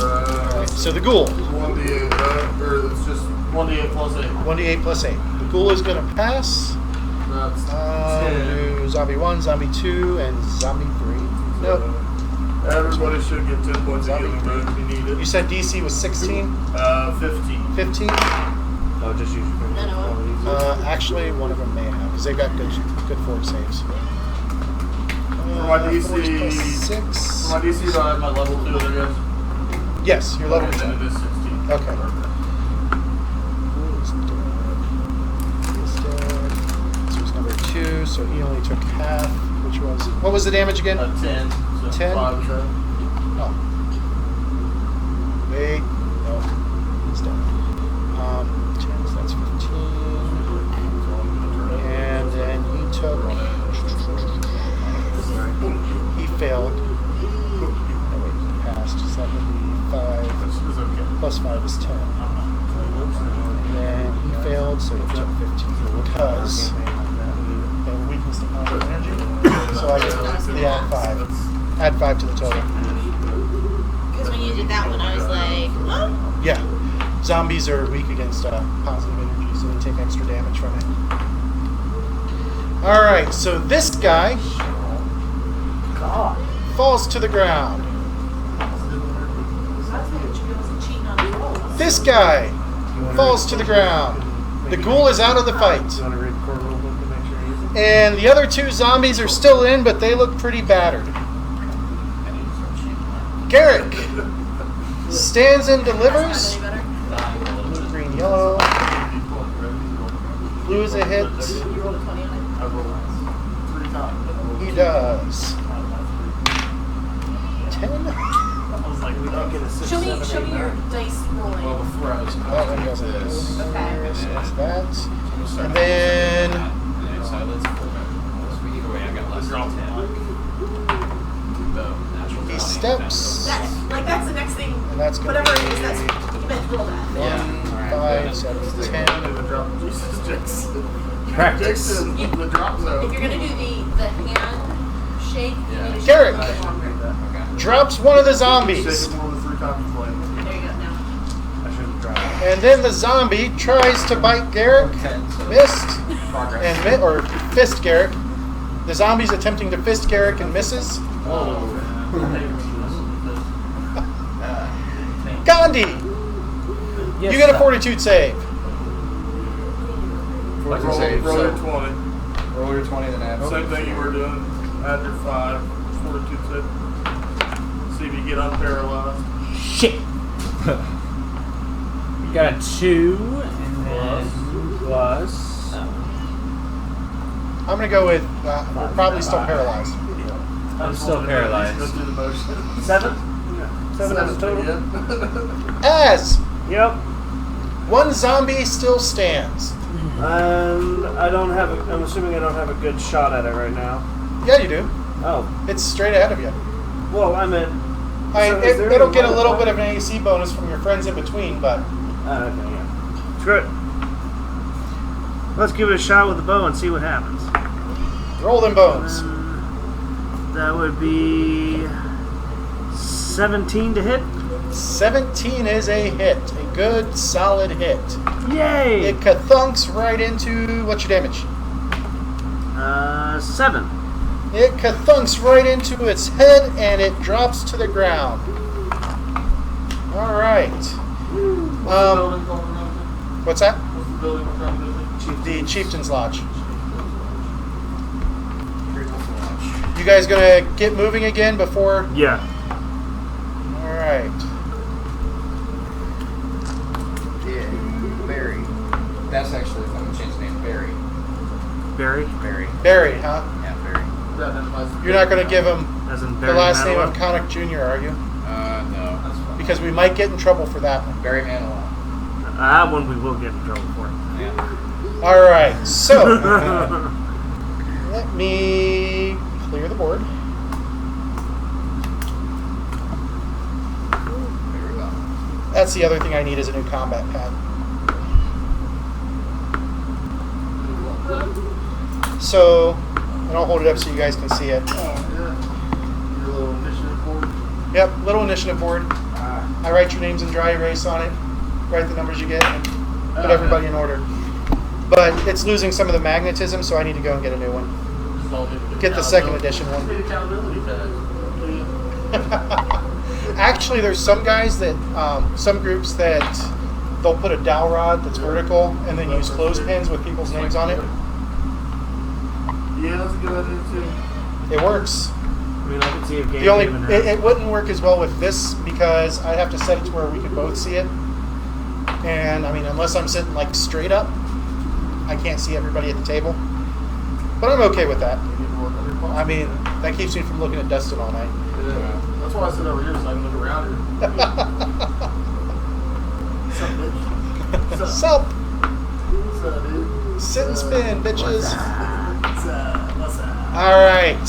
[SPEAKER 1] Alright, so the ghoul.
[SPEAKER 5] 1d8, or it's just 1d8 plus 8.
[SPEAKER 1] 1d8 plus 8. The ghoul is going to pass.
[SPEAKER 5] That's 10.
[SPEAKER 1] Do zombie 1, zombie 2, and zombie 3. Nope.
[SPEAKER 5] Everybody should get 10 points of healing, but if you need
[SPEAKER 1] You
[SPEAKER 5] it.
[SPEAKER 1] said DC was 16?
[SPEAKER 5] 15.
[SPEAKER 1] 15?
[SPEAKER 6] Oh, just use your fingers.
[SPEAKER 1] Actually, one of them may have, because they've got good fort saves.
[SPEAKER 5] For my DC,
[SPEAKER 1] 6.
[SPEAKER 5] for my DC, do I have my level 2, I guess?
[SPEAKER 1] Yes, you're level
[SPEAKER 5] Okay,
[SPEAKER 1] 2.
[SPEAKER 5] then it is 16.
[SPEAKER 1] Okay. He's dead. So he's number 2, so he only took half, which was... What was the damage again?
[SPEAKER 5] 10. So
[SPEAKER 1] 10?
[SPEAKER 5] 5 is that?
[SPEAKER 1] Oh. Wait. No. He's dead. 10, so that's 15. And then he took... He failed. No, wait, he passed. So that would be 5.
[SPEAKER 5] This is okay.
[SPEAKER 1] Plus 5 is 10. And then he failed, so he took 15. Because they have weakness to positive energy. So I get the add 5. Add 5 to the total.
[SPEAKER 7] because when you did that one, I was like, oh.
[SPEAKER 1] Yeah. Zombies are weak against positive energy, so they take extra damage from it. Alright, so this guy falls to the ground. This guy falls to the ground. The ghoul is out of the fight.
[SPEAKER 6] You want to read the core rule book to make sure you use it?
[SPEAKER 1] And the other 2 zombies are still in, but they look pretty battered. Garrick stands and delivers. Blue, green, yellow. Blue is a hit.
[SPEAKER 5] I rolled 3 times.
[SPEAKER 1] He does. 10?
[SPEAKER 5] I was like, we don't get a 6,
[SPEAKER 7] Show
[SPEAKER 5] 7,
[SPEAKER 7] me
[SPEAKER 5] 8,
[SPEAKER 7] your
[SPEAKER 5] 9.
[SPEAKER 7] dice rolling.
[SPEAKER 2] Well, before I was
[SPEAKER 1] That one doesn't.
[SPEAKER 2] this.
[SPEAKER 7] Okay.
[SPEAKER 1] So that's that. And then
[SPEAKER 2] So let's so we either way, I got less than 10. The natural
[SPEAKER 1] he
[SPEAKER 2] value.
[SPEAKER 1] steps.
[SPEAKER 7] That's the next thing.
[SPEAKER 1] And that's going
[SPEAKER 7] Whatever
[SPEAKER 1] to
[SPEAKER 7] it is,
[SPEAKER 1] be
[SPEAKER 7] that's you meant to roll that.
[SPEAKER 1] 1, 5, 7, 10.
[SPEAKER 5] Jesus, Jackson.
[SPEAKER 3] Practice.
[SPEAKER 5] Jackson, the drop zone.
[SPEAKER 7] If you're gonna do the handshake, you need to shake
[SPEAKER 1] Garrick.
[SPEAKER 7] it a little longer.
[SPEAKER 1] Drops one of the
[SPEAKER 5] Shake
[SPEAKER 1] zombies.
[SPEAKER 5] it more than 3 times as late.
[SPEAKER 7] There you go. Now.
[SPEAKER 6] I should have dropped.
[SPEAKER 1] And then the zombie tries to bite Garrick. Missed.
[SPEAKER 2] Progress.
[SPEAKER 1] And or fist Garrick. The zombie's attempting to fist Garrick and misses. Gandhi!
[SPEAKER 3] Yes,
[SPEAKER 1] You get a
[SPEAKER 3] sir.
[SPEAKER 1] fortitude save.
[SPEAKER 2] Like I
[SPEAKER 5] Roll,
[SPEAKER 2] say,
[SPEAKER 5] roll
[SPEAKER 2] so
[SPEAKER 5] your 20.
[SPEAKER 2] roll your 20, then add.
[SPEAKER 5] Same thing you were doing. Add your 5. Fortitude save. See if you get unparalyzed.
[SPEAKER 3] Shit. Got a 2 and then plus
[SPEAKER 1] I'm gonna go with. We're probably still paralyzed.
[SPEAKER 3] I'm still paralyzed.
[SPEAKER 5] Go through the motion.
[SPEAKER 6] 7? 7 is total?
[SPEAKER 1] As
[SPEAKER 6] Yep.
[SPEAKER 1] one zombie still stands.
[SPEAKER 6] And I don't have. I'm assuming I don't have a good shot at it right now.
[SPEAKER 1] Yeah, you do.
[SPEAKER 6] Oh.
[SPEAKER 1] It's straight ahead of you.
[SPEAKER 6] Well, I'm at.
[SPEAKER 1] It'll get a little bit of an AC bonus from your friends in between, but
[SPEAKER 6] Okay, yeah. Screw it. Let's give it a shot with the bow and see what happens.
[SPEAKER 1] roll them bones.
[SPEAKER 6] That would be 17 to hit.
[SPEAKER 1] 17 is a hit. A good, solid hit.
[SPEAKER 6] Yay!
[SPEAKER 1] It kathunks right into... What's your damage?
[SPEAKER 6] 7.
[SPEAKER 1] It kathunks right into its head, and it drops to the ground. All right. What's that?
[SPEAKER 5] What's the building we're trying to visit?
[SPEAKER 1] The Chieftain's Lodge. You guys gonna get moving again before?
[SPEAKER 6] Yeah.
[SPEAKER 1] All right.
[SPEAKER 8] Yeah, Barry. That's actually, if I'm going to change the name, Barry.
[SPEAKER 6] Barry?
[SPEAKER 8] Barry.
[SPEAKER 1] Barry, huh?
[SPEAKER 8] Yeah, Barry.
[SPEAKER 5] That identifies the
[SPEAKER 1] You're not gonna give him
[SPEAKER 6] As in
[SPEAKER 1] the
[SPEAKER 6] Barry
[SPEAKER 1] last name
[SPEAKER 6] Manilow?
[SPEAKER 1] of Connick Jr., are you?
[SPEAKER 8] No.
[SPEAKER 5] That's fine.
[SPEAKER 1] Because we might get in trouble for that one.
[SPEAKER 8] Barry Manilow.
[SPEAKER 6] That one we will get in trouble for.
[SPEAKER 8] Yeah.
[SPEAKER 1] All right. So let me clear the board.
[SPEAKER 8] There we go.
[SPEAKER 1] That's the other thing I need is a new combat pad. So, and I'll hold it up so you guys can see it.
[SPEAKER 5] Oh, yeah. Your little initiative board.
[SPEAKER 1] Yep, little initiative board. I write your names in dry erase on it, write the numbers you get, and put everybody in order. But it's losing some of the magnetism, so I need to go and get a new one.
[SPEAKER 5] Just all need to
[SPEAKER 1] Get the second edition
[SPEAKER 5] Need
[SPEAKER 1] one.
[SPEAKER 5] accountability tag.
[SPEAKER 1] Actually, there's some guys that, some groups that they'll put a dowel rod that's vertical and then use clothespins with people's names on it.
[SPEAKER 5] Yeah, that's a good idea too.
[SPEAKER 1] It works.
[SPEAKER 6] I mean, I can see a game
[SPEAKER 1] The only
[SPEAKER 6] even
[SPEAKER 1] it wouldn't work as well with this because I'd have to set it to where we could both see it. And I mean, unless I'm sitting like straight up, I can't see everybody at the table. But I'm okay with that.
[SPEAKER 5] You need to work on your posture.
[SPEAKER 1] I mean, that keeps me from looking at Dustin all night.
[SPEAKER 5] Yeah. That's why I sit over here so I can look around here. What's up, bitch?
[SPEAKER 1] Sup?
[SPEAKER 5] What's up, dude?
[SPEAKER 1] Sit and spin, bitches.
[SPEAKER 5] What's up? What's up?
[SPEAKER 1] All right.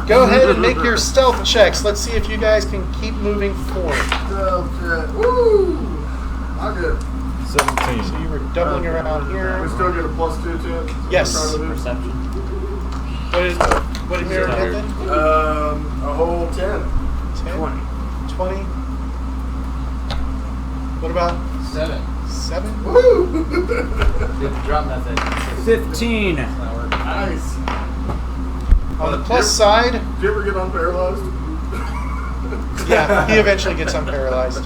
[SPEAKER 1] Go ahead and make your stealth checks. Let's see if you guys can keep moving forward.
[SPEAKER 5] Woo! I'm good.
[SPEAKER 4] 17.
[SPEAKER 1] So you were doubling around
[SPEAKER 5] We
[SPEAKER 1] here.
[SPEAKER 5] still get a +2 to it.
[SPEAKER 1] Yes.
[SPEAKER 3] Perception.
[SPEAKER 1] What did Mira get then?
[SPEAKER 5] A whole 10.
[SPEAKER 1] 10?
[SPEAKER 6] 20.
[SPEAKER 1] 20? What about
[SPEAKER 2] 7.
[SPEAKER 1] 7?
[SPEAKER 5] Woo!
[SPEAKER 2] Did drop method.
[SPEAKER 3] 15.
[SPEAKER 5] Nice.
[SPEAKER 1] On the plus side,
[SPEAKER 5] Did you ever get unparalyzed?
[SPEAKER 1] yeah, he eventually gets unparalyzed.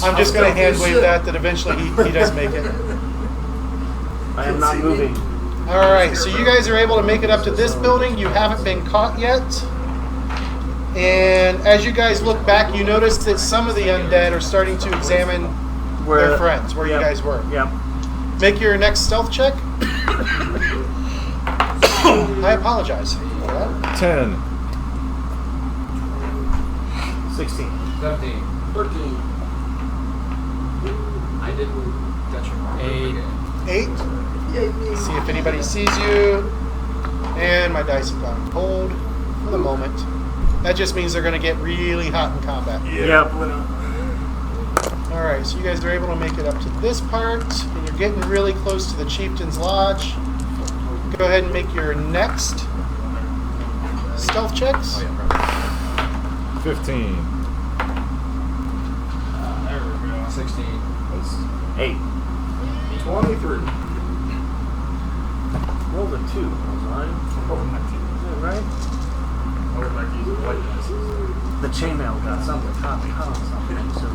[SPEAKER 1] I'm just going to hand wave that eventually he does make it.
[SPEAKER 6] I am not moving.
[SPEAKER 1] All right, so you guys are able to make it up to this building. You haven't been caught yet. And as you guys look back, you notice that some of the undead are starting to examine their friends, where you guys were.
[SPEAKER 6] Yep.
[SPEAKER 1] Make your next stealth check. I apologize.
[SPEAKER 4] 10.
[SPEAKER 6] 16.
[SPEAKER 2] 17.
[SPEAKER 5] 13.
[SPEAKER 2] I didn't touch your mark.
[SPEAKER 3] 8.
[SPEAKER 1] 8. See if anybody sees you. And my dice have gone cold for the moment. That just means they're going to get really hot in combat.
[SPEAKER 6] Yep.
[SPEAKER 1] Alright, so you guys are able to make it up to this part. And you're getting really close to the Chieftain's Lodge. Go ahead and make your next stealth checks.
[SPEAKER 4] 15.
[SPEAKER 5] There we go.
[SPEAKER 2] 16.
[SPEAKER 4] That's
[SPEAKER 6] 8.
[SPEAKER 5] 23.
[SPEAKER 6] Rolled a 2. Was mine? Is that right?
[SPEAKER 5] I would like to use the white dice.
[SPEAKER 6] The chainmail got something. Something. So,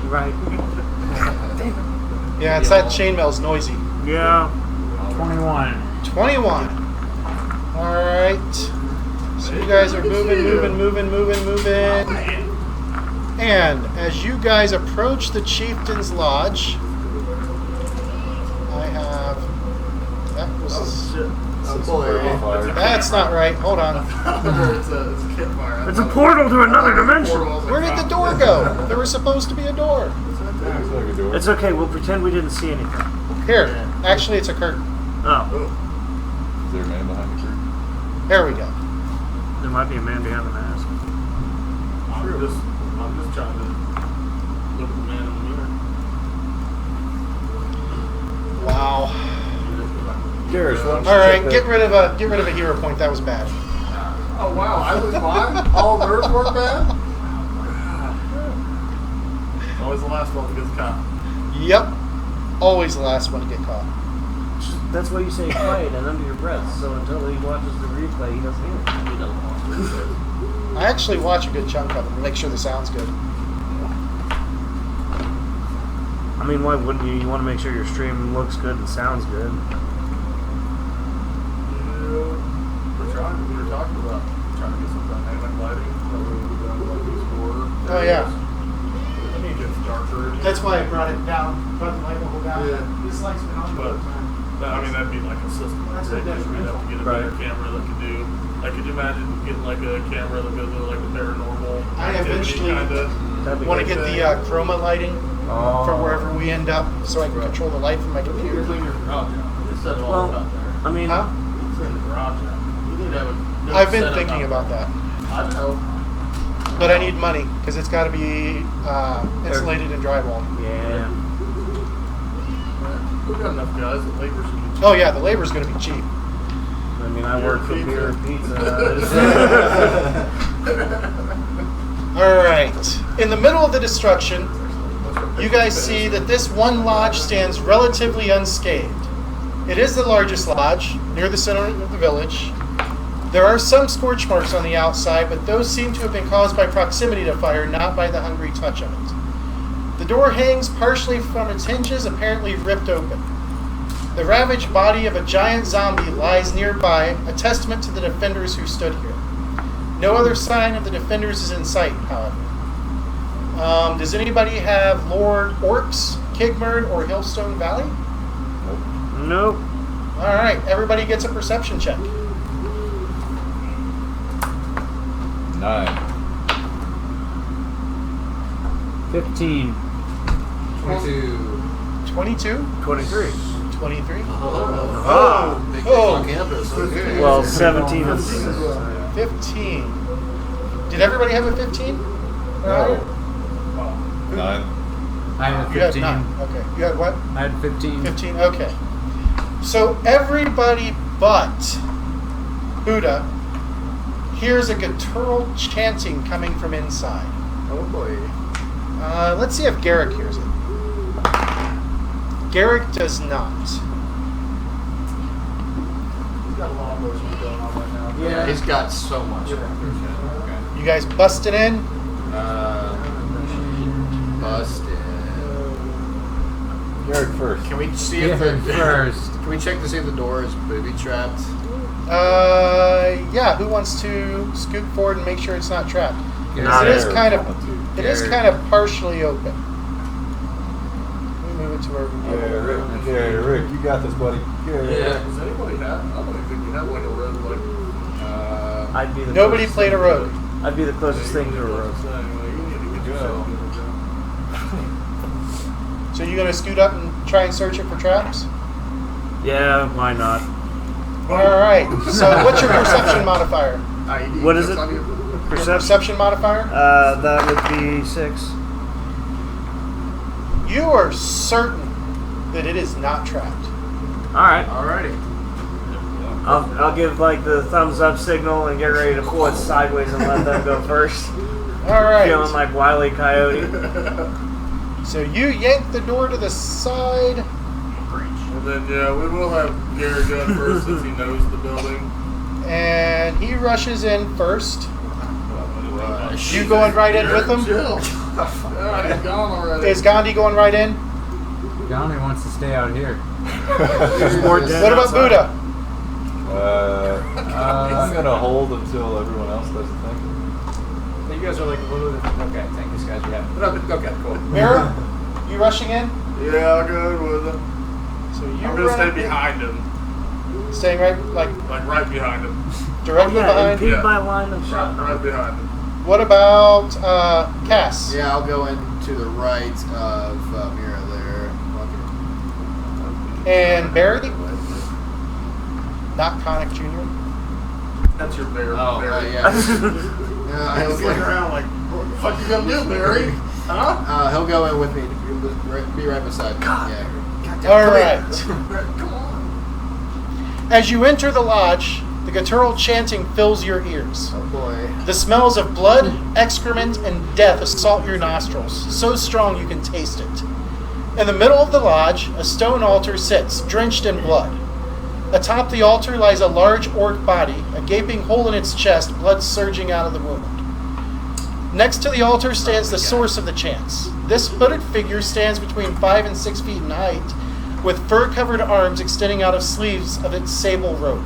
[SPEAKER 6] right.
[SPEAKER 1] Yeah, it's that chainmail's noisy.
[SPEAKER 6] Yeah.
[SPEAKER 3] 21.
[SPEAKER 1] 21. Alright. So you guys are moving. And as you guys approach the Chieftain's Lodge, I have... That was
[SPEAKER 6] shit.
[SPEAKER 8] Oh
[SPEAKER 4] Some
[SPEAKER 8] boy.
[SPEAKER 4] purple fire.
[SPEAKER 1] That's not right. Hold on.
[SPEAKER 5] it's a campfire.
[SPEAKER 6] It's a portal to another dimension.
[SPEAKER 1] Where did the door go? There was supposed to be a door.
[SPEAKER 4] Looks like a door.
[SPEAKER 6] It's okay. We'll pretend we didn't see anything.
[SPEAKER 1] Here. Actually, it's a curtain.
[SPEAKER 6] Oh,
[SPEAKER 4] Is there a man behind the curtain?
[SPEAKER 1] There we go.
[SPEAKER 6] there might be a man behind the mask.
[SPEAKER 5] I'm just trying to look at the man in the mirror.
[SPEAKER 1] Wow.
[SPEAKER 4] Garrus, why don't you
[SPEAKER 1] All right,
[SPEAKER 4] check
[SPEAKER 1] get rid of a hero point. That was bad.
[SPEAKER 5] Oh wow, I was mine. All nerds weren't bad. Always the last one that gets caught.
[SPEAKER 1] Yep. Always the last one to get caught.
[SPEAKER 6] That's why you say quiet and under your breath. So until he watches the replay, he doesn't hear it. He doesn't watch it.
[SPEAKER 1] I actually watch a good chunk of them to make sure the sound's good.
[SPEAKER 6] I mean, why wouldn't you? You want to make sure your stream looks good and sounds good.
[SPEAKER 5] We were talking about trying to get some dynamic lighting. So we would do like these horror.
[SPEAKER 1] Oh, yeah.
[SPEAKER 5] I mean, it's darker.
[SPEAKER 1] That's why I brought it down. Brought the light level down.
[SPEAKER 5] Yeah.
[SPEAKER 1] This light's been on
[SPEAKER 5] But
[SPEAKER 1] the time.
[SPEAKER 5] I mean, that'd be like a system.
[SPEAKER 1] That's what
[SPEAKER 5] We'd
[SPEAKER 1] it does,
[SPEAKER 5] have to get a
[SPEAKER 6] right?
[SPEAKER 5] better camera that could do. Like, could you imagine getting like a camera that goes with like a paranormal?
[SPEAKER 1] I eventually
[SPEAKER 5] Kinda.
[SPEAKER 6] That'd be
[SPEAKER 1] want to
[SPEAKER 6] good.
[SPEAKER 1] get the chroma lighting for wherever we end up, so I can control the light from my computer.
[SPEAKER 5] It's in your garage. You set it all
[SPEAKER 6] Well,
[SPEAKER 5] up there.
[SPEAKER 6] I mean,
[SPEAKER 1] Huh?
[SPEAKER 5] It's in the garage. You need to have a good
[SPEAKER 1] I've been
[SPEAKER 5] setup
[SPEAKER 1] thinking
[SPEAKER 5] out
[SPEAKER 1] about that,
[SPEAKER 5] there. I know.
[SPEAKER 1] but I need money because it's got to be insulated and drywall.
[SPEAKER 6] yeah.
[SPEAKER 5] We've got enough guys that labor should be cheap.
[SPEAKER 1] Oh yeah, the labor's going to be cheap.
[SPEAKER 6] I mean, I work for beer and pizza.
[SPEAKER 1] All right. In the middle of the destruction, you guys see that this one lodge stands relatively unscathed. It is the largest lodge near the center of the village. There are some scorch marks on the outside, but those seem to have been caused by proximity to fire, not by the hungry touch of it. The door hangs partially from its hinges, apparently ripped open. The ravaged body of a giant zombie lies nearby, a testament to the defenders who stood here. No other sign of the defenders is in sight, however. Does anybody have Lord Orcs, Kigmerd, or Hillstone Valley?
[SPEAKER 6] Nope.
[SPEAKER 1] All right, everybody gets a perception check.
[SPEAKER 4] 9.
[SPEAKER 3] 15.
[SPEAKER 8] 22.
[SPEAKER 1] 22?
[SPEAKER 6] 23.
[SPEAKER 1] 23?
[SPEAKER 6] Ah.
[SPEAKER 8] Big
[SPEAKER 1] Oh.
[SPEAKER 8] on campus. Okay.
[SPEAKER 6] Well, 17 is.
[SPEAKER 1] 15. Did everybody have a 15?
[SPEAKER 4] No. 9.
[SPEAKER 3] I had
[SPEAKER 1] You had
[SPEAKER 3] 15.
[SPEAKER 1] 9. Okay. You had what?
[SPEAKER 3] I had 15.
[SPEAKER 1] 15. Okay. So everybody but Buddha hears a guttural chanting coming from inside.
[SPEAKER 8] Oh boy.
[SPEAKER 1] Let's see if Garrick hears it. Garrick does not.
[SPEAKER 5] He's got a lot of motion going on right now.
[SPEAKER 8] Yeah. He's got so much.
[SPEAKER 1] You guys busted in?
[SPEAKER 8] Busted.
[SPEAKER 4] Garrick first.
[SPEAKER 8] Can we see if
[SPEAKER 3] Yeah,
[SPEAKER 8] the
[SPEAKER 3] first.
[SPEAKER 8] Can we check to see if the door is booby trapped?
[SPEAKER 1] Yeah. Who wants to scoot forward and make sure it's not trapped?
[SPEAKER 6] Not
[SPEAKER 1] It is
[SPEAKER 4] Garrick.
[SPEAKER 1] kind of. It is
[SPEAKER 8] Garrick.
[SPEAKER 1] kind of partially open. Let me move it to where we
[SPEAKER 4] Garrick, you got this, buddy. Garrick.
[SPEAKER 5] Does anybody have? I don't even think we have like a road like.
[SPEAKER 6] I'd be the
[SPEAKER 1] Nobody
[SPEAKER 6] closest
[SPEAKER 1] played a
[SPEAKER 6] thing-
[SPEAKER 1] road.
[SPEAKER 6] I'd be the closest thing to a road.
[SPEAKER 5] You need to get yourself in the job.
[SPEAKER 1] So you gonna scoot up and try and search it for traps?
[SPEAKER 6] Yeah, why not?
[SPEAKER 1] All right. So what's your perception modifier?
[SPEAKER 6] What is it?
[SPEAKER 1] Your
[SPEAKER 6] Perception.
[SPEAKER 1] perception modifier?
[SPEAKER 6] That would be 6.
[SPEAKER 1] You are certain that it is not trapped.
[SPEAKER 6] All right.
[SPEAKER 8] Alrighty.
[SPEAKER 6] I'll give like the thumbs up signal and get ready to pull it sideways and let them go first.
[SPEAKER 1] All right.
[SPEAKER 6] Feeling like Wile E. Coyote.
[SPEAKER 1] So you yank the door to the side.
[SPEAKER 5] And then we will have Gary go first since he knows the building.
[SPEAKER 1] And he rushes in first.
[SPEAKER 8] Rush.
[SPEAKER 1] You going right in with him?
[SPEAKER 5] Chill. Yeah, he's gone already.
[SPEAKER 1] Is Gandhi going right in?
[SPEAKER 3] Gandhi wants to stay out here.
[SPEAKER 6] More dead
[SPEAKER 1] What about
[SPEAKER 6] outside.
[SPEAKER 1] Buddha?
[SPEAKER 4] I'm gonna hold until everyone else does the thing.
[SPEAKER 2] You guys are like a little bit. Okay, thank you guys. Yeah. Okay, cool.
[SPEAKER 1] Mira, you rushing in?
[SPEAKER 5] Yeah, I'll go with him.
[SPEAKER 1] So you
[SPEAKER 5] I'm gonna stay
[SPEAKER 1] run-
[SPEAKER 5] behind him.
[SPEAKER 1] Staying right, like
[SPEAKER 5] right behind him.
[SPEAKER 1] directly behind.
[SPEAKER 6] impede
[SPEAKER 5] Yeah.
[SPEAKER 6] my line of shot.
[SPEAKER 5] Right behind him.
[SPEAKER 1] What about Cass?
[SPEAKER 8] Yeah, I'll go in to the right of Mira there.
[SPEAKER 1] And Barry? Not Connick Jr.
[SPEAKER 5] That's your bear.
[SPEAKER 8] Oh,
[SPEAKER 5] Barry.
[SPEAKER 8] yeah.
[SPEAKER 5] He's looking around like, what the fuck you gonna do, Barry? Huh?
[SPEAKER 8] He'll go in with me. Be right beside me. Yeah.
[SPEAKER 1] All right.
[SPEAKER 5] Come on.
[SPEAKER 1] As you enter the lodge, the guttural chanting fills your ears.
[SPEAKER 8] Oh boy.
[SPEAKER 1] The smells of blood, excrement, and death assault your nostrils, so strong you can taste it. In the middle of the lodge, a stone altar sits, drenched in blood. Atop the altar lies a large orc body, a gaping hole in its chest, blood surging out of the wound. Next to the altar stands the source of the chants. This hooded figure stands between 5 and 6 feet in height, with fur-covered arms extending out of sleeves of its sable robe.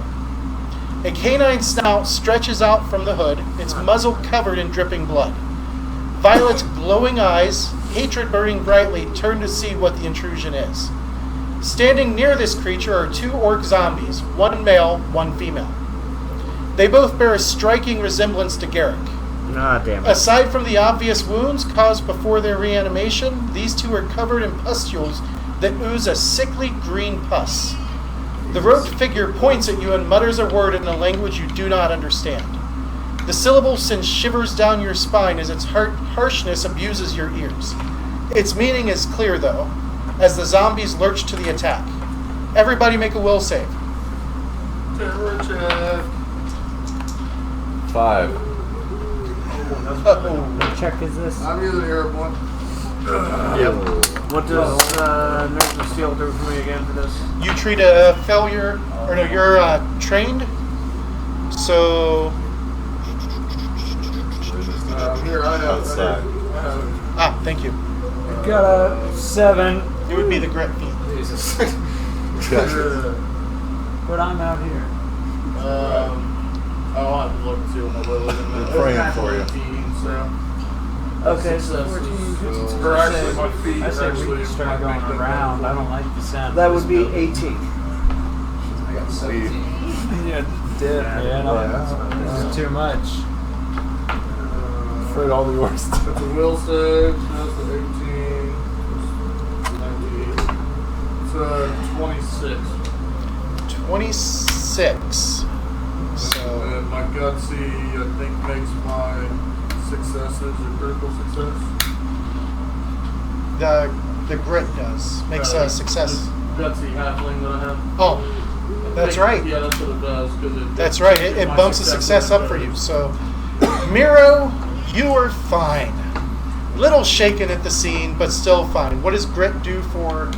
[SPEAKER 1] A canine snout stretches out from the hood, its muzzle covered in dripping blood. Violet's glowing eyes, hatred burning brightly, turn to see what the intrusion is. Standing near this creature are 2 orc zombies, one male, one female. They both bear a striking resemblance to Garrick.
[SPEAKER 6] Ah, damn it.
[SPEAKER 1] Aside from the obvious wounds caused before their reanimation, these 2 are covered in pustules that ooze a sickly green pus. The robed figure points at you and mutters a word in a language you do not understand. The syllable sends shivers down your spine as its harshness abuses your ears. Its meaning is clear, though, as the zombies lurch to the attack. Everybody make a will save.
[SPEAKER 5] Terror check.
[SPEAKER 4] 5.
[SPEAKER 6] What check is this?
[SPEAKER 5] I'm using the airborne.
[SPEAKER 6] What does Nurse of Steel do for me again for this?
[SPEAKER 1] You treat a failure, or no, you're trained. So,
[SPEAKER 5] Here, I have.
[SPEAKER 4] Outside.
[SPEAKER 1] thank you.
[SPEAKER 6] Got a 7,
[SPEAKER 1] It would be the grit feat.
[SPEAKER 8] Jesus.
[SPEAKER 6] but I'm out here.
[SPEAKER 5] I'll have to look and see what my will is.
[SPEAKER 4] We're praying for you.
[SPEAKER 5] 18, so.
[SPEAKER 6] Okay, so
[SPEAKER 5] Or actually, my feet
[SPEAKER 3] I say
[SPEAKER 5] actually
[SPEAKER 3] we can start going around. I don't like the sound.
[SPEAKER 6] that would be 18.
[SPEAKER 8] I got 17.
[SPEAKER 3] Yeah, this is too much.
[SPEAKER 4] Afraid all the orcs.
[SPEAKER 5] That's a will save. That's the 18. 19. It's 26.
[SPEAKER 1] 26. So,
[SPEAKER 5] And my gutsy, I think, makes my successes a critical success.
[SPEAKER 1] the grit does. Makes a success.
[SPEAKER 5] This gutsy halfling that I have.
[SPEAKER 1] Oh, that's right.
[SPEAKER 5] Yeah, that's what it does.
[SPEAKER 1] That's right. It bumps the success up for you. So, Miro, you are fine. Little shaken at the scene, but still fine. What does grit do for?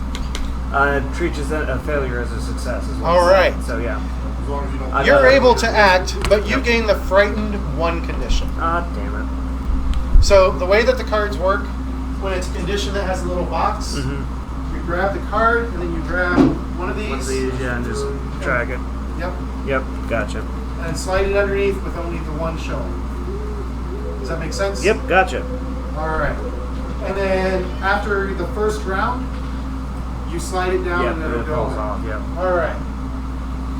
[SPEAKER 6] It treats a failure as a success as well.
[SPEAKER 1] All right.
[SPEAKER 6] So yeah.
[SPEAKER 5] As long as you don't.
[SPEAKER 1] You're able to act, but you gain the frightened 1 condition.
[SPEAKER 6] Ah, damn it.
[SPEAKER 1] So the way that the cards work, when it's a condition that has a little box,
[SPEAKER 6] Mm-hmm.
[SPEAKER 1] you grab the card and then you grab one of these.
[SPEAKER 6] One of these, yeah, and just drag it.
[SPEAKER 1] Yep.
[SPEAKER 6] Yep, gotcha.
[SPEAKER 1] And slide it underneath with only the 1 showing. Does that make sense?
[SPEAKER 6] Yep, gotcha.
[SPEAKER 1] All right. And then after the first round, you slide it down
[SPEAKER 6] Yep,
[SPEAKER 1] and
[SPEAKER 6] and
[SPEAKER 1] it'll
[SPEAKER 6] it
[SPEAKER 1] go
[SPEAKER 6] falls
[SPEAKER 1] away.
[SPEAKER 6] off, yep.
[SPEAKER 1] All right.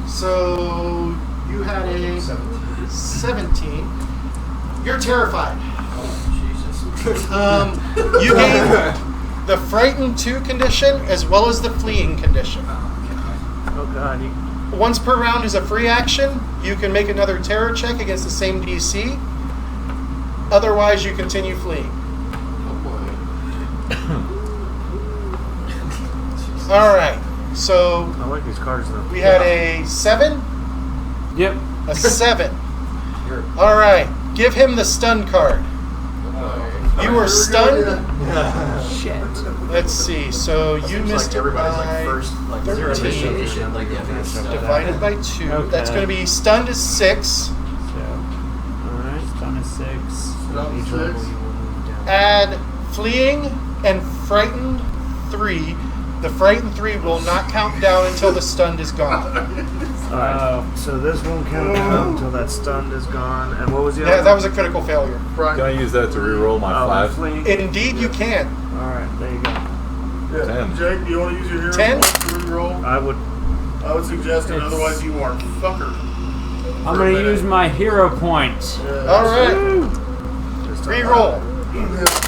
[SPEAKER 1] So you had a 17. You're terrified. You gain the frightened 2 condition as well as the fleeing condition.
[SPEAKER 6] Oh god, you...
[SPEAKER 1] Once per round is a free action. You can make another terror check against the same DC. Otherwise, you continue fleeing. All right. So
[SPEAKER 6] I like these cards though.
[SPEAKER 1] we had a 7,
[SPEAKER 3] Yep.
[SPEAKER 1] a 7. All right. Give him the stun card. You were stunned.
[SPEAKER 3] Shit.
[SPEAKER 1] Let's see. So you missed it
[SPEAKER 8] everybody's
[SPEAKER 1] by
[SPEAKER 8] like first, like 0
[SPEAKER 1] 13.
[SPEAKER 8] initiation, like
[SPEAKER 1] Divided by 2.
[SPEAKER 3] Okay.
[SPEAKER 1] That's going to be stunned is 6.
[SPEAKER 3] So, alright, stun is 6.
[SPEAKER 5] Stun is
[SPEAKER 6] Each level
[SPEAKER 5] 6.
[SPEAKER 6] you will move down.
[SPEAKER 1] Add fleeing and frightened 3. The frightened 3 will not count down until the stunned is gone.
[SPEAKER 6] Alright, so this won't count down until that stunned is gone. And what was the
[SPEAKER 1] Yeah,
[SPEAKER 6] other
[SPEAKER 1] that was a critical failure.
[SPEAKER 4] Can I use that to reroll my 5?
[SPEAKER 6] fleeing.
[SPEAKER 1] Indeed, you can.
[SPEAKER 6] Alright, there you go.
[SPEAKER 5] Yeah.
[SPEAKER 4] 10.
[SPEAKER 5] Jake, do you want to use your hero
[SPEAKER 1] 10?
[SPEAKER 5] points to reroll?
[SPEAKER 6] I would...
[SPEAKER 5] I would suggest it,
[SPEAKER 3] It's-
[SPEAKER 5] otherwise you are fucker.
[SPEAKER 3] I'm going to use my hero point.
[SPEAKER 1] All right. Reroll.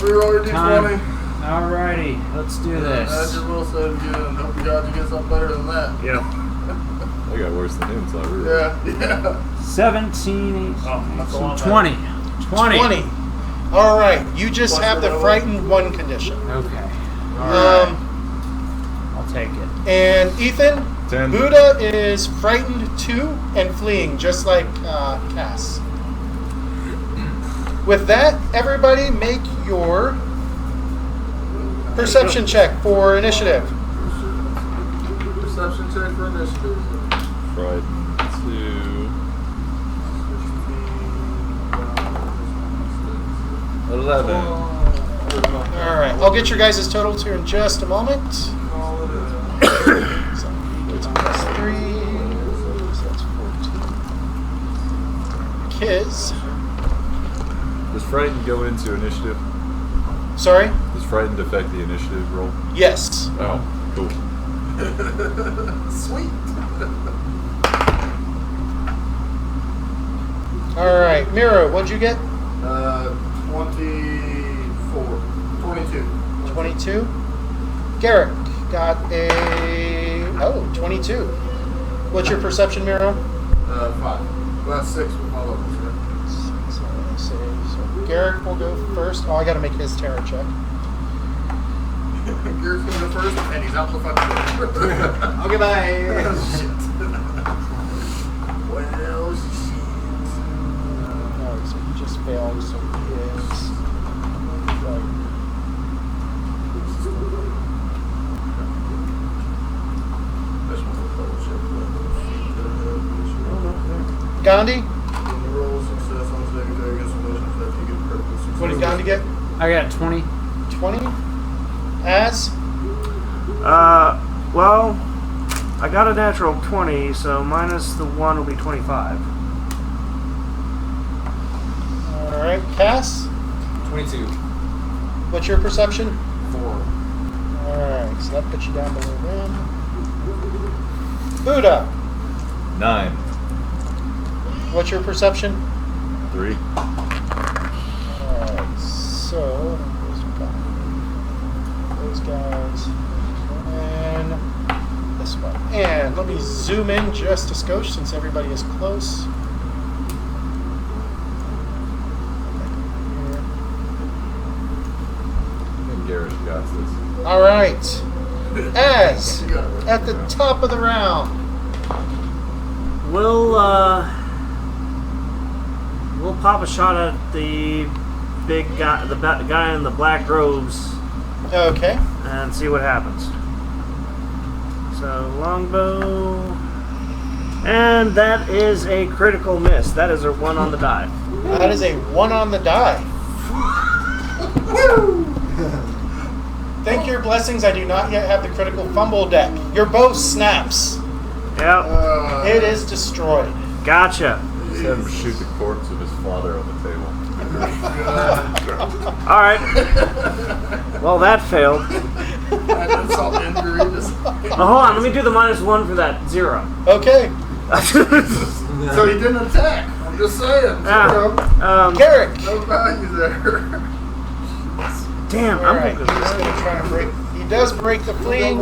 [SPEAKER 5] Reroll your
[SPEAKER 3] Time.
[SPEAKER 5] D20.
[SPEAKER 3] Alrighty, let's do
[SPEAKER 5] Add
[SPEAKER 3] this.
[SPEAKER 5] your will save again, and hope to God you get something better than that.
[SPEAKER 6] Yep.
[SPEAKER 4] I got worse than him, so I really.
[SPEAKER 5] Yeah.
[SPEAKER 3] 17, 18,
[SPEAKER 5] Oh, that's a lot
[SPEAKER 3] 20. 20.
[SPEAKER 1] 20. All right. You just
[SPEAKER 5] Plus
[SPEAKER 1] have the
[SPEAKER 5] whatever.
[SPEAKER 1] frightened 1 condition.
[SPEAKER 3] Okay. Alright. I'll take it.
[SPEAKER 1] And Ethan,
[SPEAKER 4] 10.
[SPEAKER 1] Buddha is frightened 2 and fleeing, just like Cass. With that, everybody make your perception check for initiative.
[SPEAKER 5] Perception check for initiative.
[SPEAKER 4] Fried 2. 11.
[SPEAKER 1] All right. I'll get your guys' totals here in just a moment. So, it's plus 3. So that's 14. Kids.
[SPEAKER 4] Does Frightened go into initiative?
[SPEAKER 1] Sorry?
[SPEAKER 4] Does Frightened affect the initiative roll?
[SPEAKER 1] Yes.
[SPEAKER 4] Oh, cool.
[SPEAKER 5] Sweet.
[SPEAKER 1] All right. Miro, what'd you get?
[SPEAKER 5] 24. 22.
[SPEAKER 1] 22. Garrick got a 22. What's your perception, Miro?
[SPEAKER 5] 5. Well, that's 6 with my levels, right?
[SPEAKER 1] So Garrick will go first. Oh, I got to make his terror check.
[SPEAKER 5] Garrett's gonna go first, and he's out the fucking door.
[SPEAKER 8] Okay, bye.
[SPEAKER 5] Shit. Well, shit.
[SPEAKER 1] No, so he just failed. So he is. Gandhi? What did Gandhi get?
[SPEAKER 3] I got 20.
[SPEAKER 1] 20. As?
[SPEAKER 6] Well, I got a natural 20, so minus the 1 will be 25.
[SPEAKER 1] All right. Cass?
[SPEAKER 8] 22.
[SPEAKER 1] What's your perception?
[SPEAKER 8] 4.
[SPEAKER 1] All right. So that puts you down below them. Buddha?
[SPEAKER 4] 9.
[SPEAKER 1] What's your perception?
[SPEAKER 4] 3.
[SPEAKER 1] Alright, so those guys and this one. And let me zoom in just a skosh since everybody is close.
[SPEAKER 4] I think Garrett got this.
[SPEAKER 1] Alright. As at the top of the round.
[SPEAKER 6] We'll pop a shot at the big guy, the guy in the black robes,
[SPEAKER 1] Okay.
[SPEAKER 6] and see what happens. So longbow, and that is a critical miss. That is a 1 on the die.
[SPEAKER 1] That is a 1 on the die. Thank your blessings, I do not yet have the critical fumble deck. Your bow snaps.
[SPEAKER 6] Yep,
[SPEAKER 1] It is destroyed.
[SPEAKER 6] gotcha.
[SPEAKER 4] Just have him shoot the corpse of his father on the table.
[SPEAKER 6] All right. Well, that failed. Oh, hold on. Let me do the -1 for that 0.
[SPEAKER 1] Okay.
[SPEAKER 5] So he didn't attack. I'm just saying.
[SPEAKER 6] Yeah.
[SPEAKER 1] Garrick.
[SPEAKER 5] No value there.
[SPEAKER 6] Damn, I'm
[SPEAKER 1] Alright, he's
[SPEAKER 6] gonna
[SPEAKER 1] going to try and break. He does break the fleeing,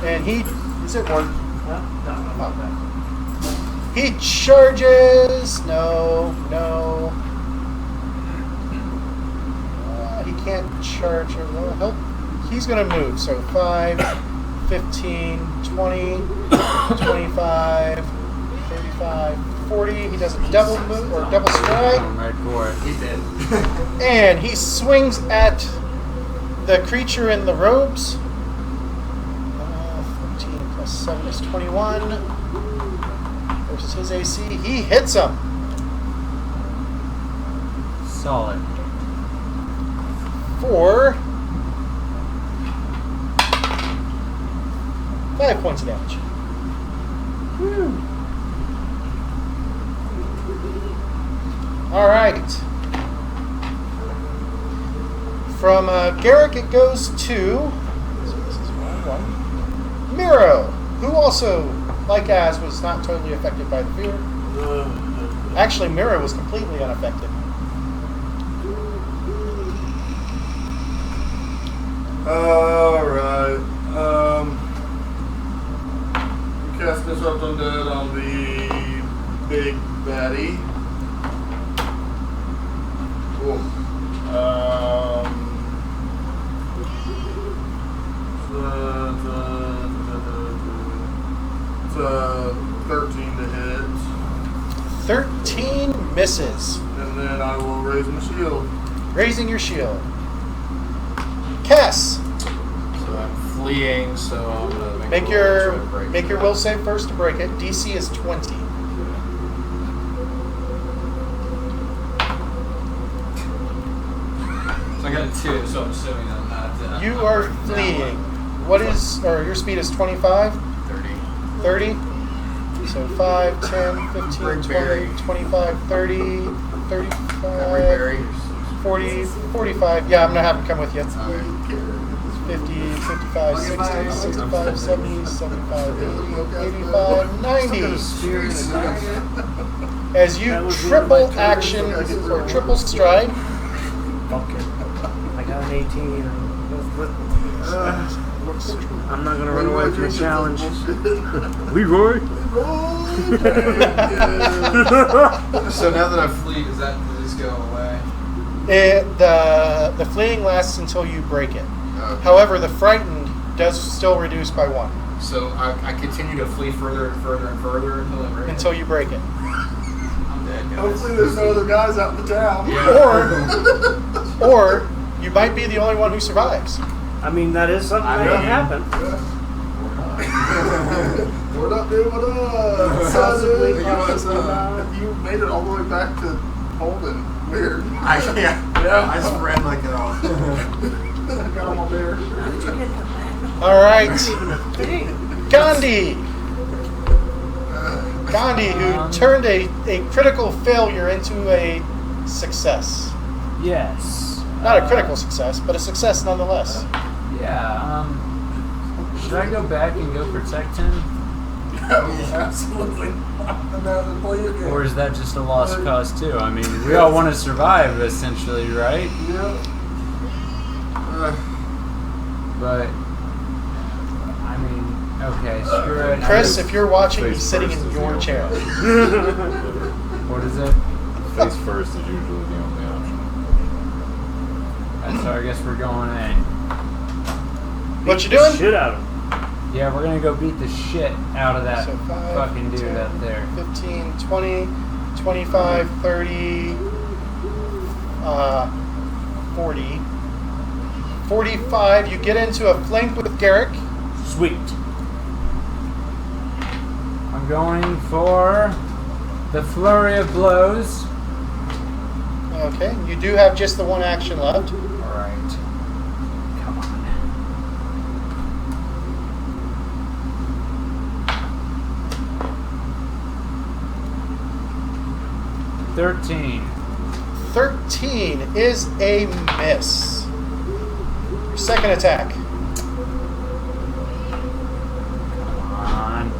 [SPEAKER 1] and he. Is it 1? He charges. No. He can't charge. He's going to move. So 5, 15, 20, 25, 35, 40. He does a double move or double strike.
[SPEAKER 3] Going right for it.
[SPEAKER 8] He's dead.
[SPEAKER 1] And he swings at the creature in the robes. 14 plus 7 is 21. Versus his AC. He hits him.
[SPEAKER 3] Solid.
[SPEAKER 1] For 5 points of damage. All right. From Garrick, it goes to. So this is 1. Miro. who also, like Az, was not totally affected by the fear. Actually, Mira was completely unaffected.
[SPEAKER 5] Alright. Cast Disrupt Undead on the big baddie. Cool. It's 13 to hit.
[SPEAKER 1] 13 misses.
[SPEAKER 5] And then I will raise my shield.
[SPEAKER 1] Raising your shield. Cass,
[SPEAKER 8] So I'm fleeing, so I'm gonna
[SPEAKER 1] make
[SPEAKER 8] a roll to
[SPEAKER 1] your
[SPEAKER 8] try to break
[SPEAKER 1] make your
[SPEAKER 8] that.
[SPEAKER 1] will save first to break it. DC is 20.
[SPEAKER 2] So I got a 2, so I'm assuming I'm not.
[SPEAKER 1] You
[SPEAKER 2] I'm
[SPEAKER 1] are
[SPEAKER 2] breaking that
[SPEAKER 1] fleeing.
[SPEAKER 2] one.
[SPEAKER 1] What is, or your speed is 25?
[SPEAKER 8] 30.
[SPEAKER 1] 30? So 5, 10, 15,
[SPEAKER 8] Bring
[SPEAKER 1] 20,
[SPEAKER 8] Barry.
[SPEAKER 1] 25, 30,
[SPEAKER 8] Every
[SPEAKER 1] 35,
[SPEAKER 8] berry.
[SPEAKER 1] 40, 45. Yeah, I'm going to have him come with you.
[SPEAKER 8] Okay.
[SPEAKER 1] 50, 55, 60, 65, 70, 75, 80, 85, 90. As you triple action or triple stride,
[SPEAKER 6] Fuck it. I got an 18. I'm not gonna run away from the challenge. Leroy.
[SPEAKER 8] So now that I've fleed, does this go away?
[SPEAKER 1] the fleeing lasts until you break it.
[SPEAKER 8] Okay.
[SPEAKER 1] However, the frightened does still reduce by 1
[SPEAKER 8] So I continue to flee further and further and further until I break it?
[SPEAKER 1] until you break it.
[SPEAKER 8] I'm dead, guys.
[SPEAKER 5] Hopefully there's no other guys out in the town.
[SPEAKER 1] Or you might be the only one who survives.
[SPEAKER 6] I mean, that is something that can happen.
[SPEAKER 5] What up, dude? What up?
[SPEAKER 6] Possibly,
[SPEAKER 5] Dude?
[SPEAKER 6] possibly not.
[SPEAKER 5] You made it all the way back to Holden. Weird.
[SPEAKER 8] I just ran like it off.
[SPEAKER 5] I got him on there.
[SPEAKER 1] All right, Gandhi. Gandhi, who turned a critical failure into a success.
[SPEAKER 3] Yes.
[SPEAKER 1] Not a critical success, but a success nonetheless.
[SPEAKER 3] Yeah. Should I go back and go protect him,
[SPEAKER 5] Absolutely.
[SPEAKER 3] or is that just a lost cause too? I mean, we all want to survive, essentially, right?
[SPEAKER 5] Yeah.
[SPEAKER 3] But I mean, okay, screw it.
[SPEAKER 1] Chris, if you're watching,
[SPEAKER 4] Face
[SPEAKER 1] he's sitting
[SPEAKER 4] first
[SPEAKER 1] in
[SPEAKER 4] is
[SPEAKER 1] your
[SPEAKER 4] the
[SPEAKER 1] chair.
[SPEAKER 3] What is it?
[SPEAKER 4] Face first is usually the only option.
[SPEAKER 3] So I guess we're going in.
[SPEAKER 1] What you
[SPEAKER 6] Beat the
[SPEAKER 1] doing?
[SPEAKER 6] Shit out of him.
[SPEAKER 3] Yeah, we're gonna go beat the shit out of that
[SPEAKER 1] So 5,
[SPEAKER 3] fucking dude
[SPEAKER 1] 10,
[SPEAKER 3] up there.
[SPEAKER 1] 15, 20, 25, 30, 40, 45. You get into a flank with Garrick.
[SPEAKER 6] Sweet.
[SPEAKER 3] I'm going for the flurry of blows.
[SPEAKER 1] Okay, you do have just the 1 action left.
[SPEAKER 3] All right. Come on. 13.
[SPEAKER 1] 13 is a miss. Your second attack.
[SPEAKER 3] Come on.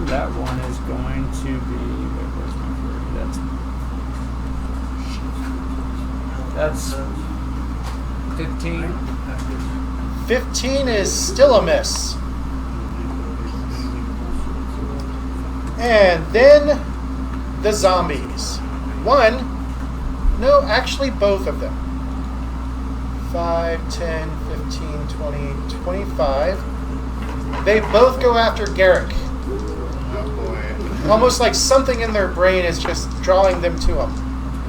[SPEAKER 3] That one is going to be. Wait, where's my flurry? That's 15.
[SPEAKER 1] 15 is still a miss. And then the zombies. No, actually both of them. 5, 10, 15, 20, 25. They both go after Garrick.
[SPEAKER 5] Oh boy.
[SPEAKER 1] Almost like something in their brain is just drawing them to him.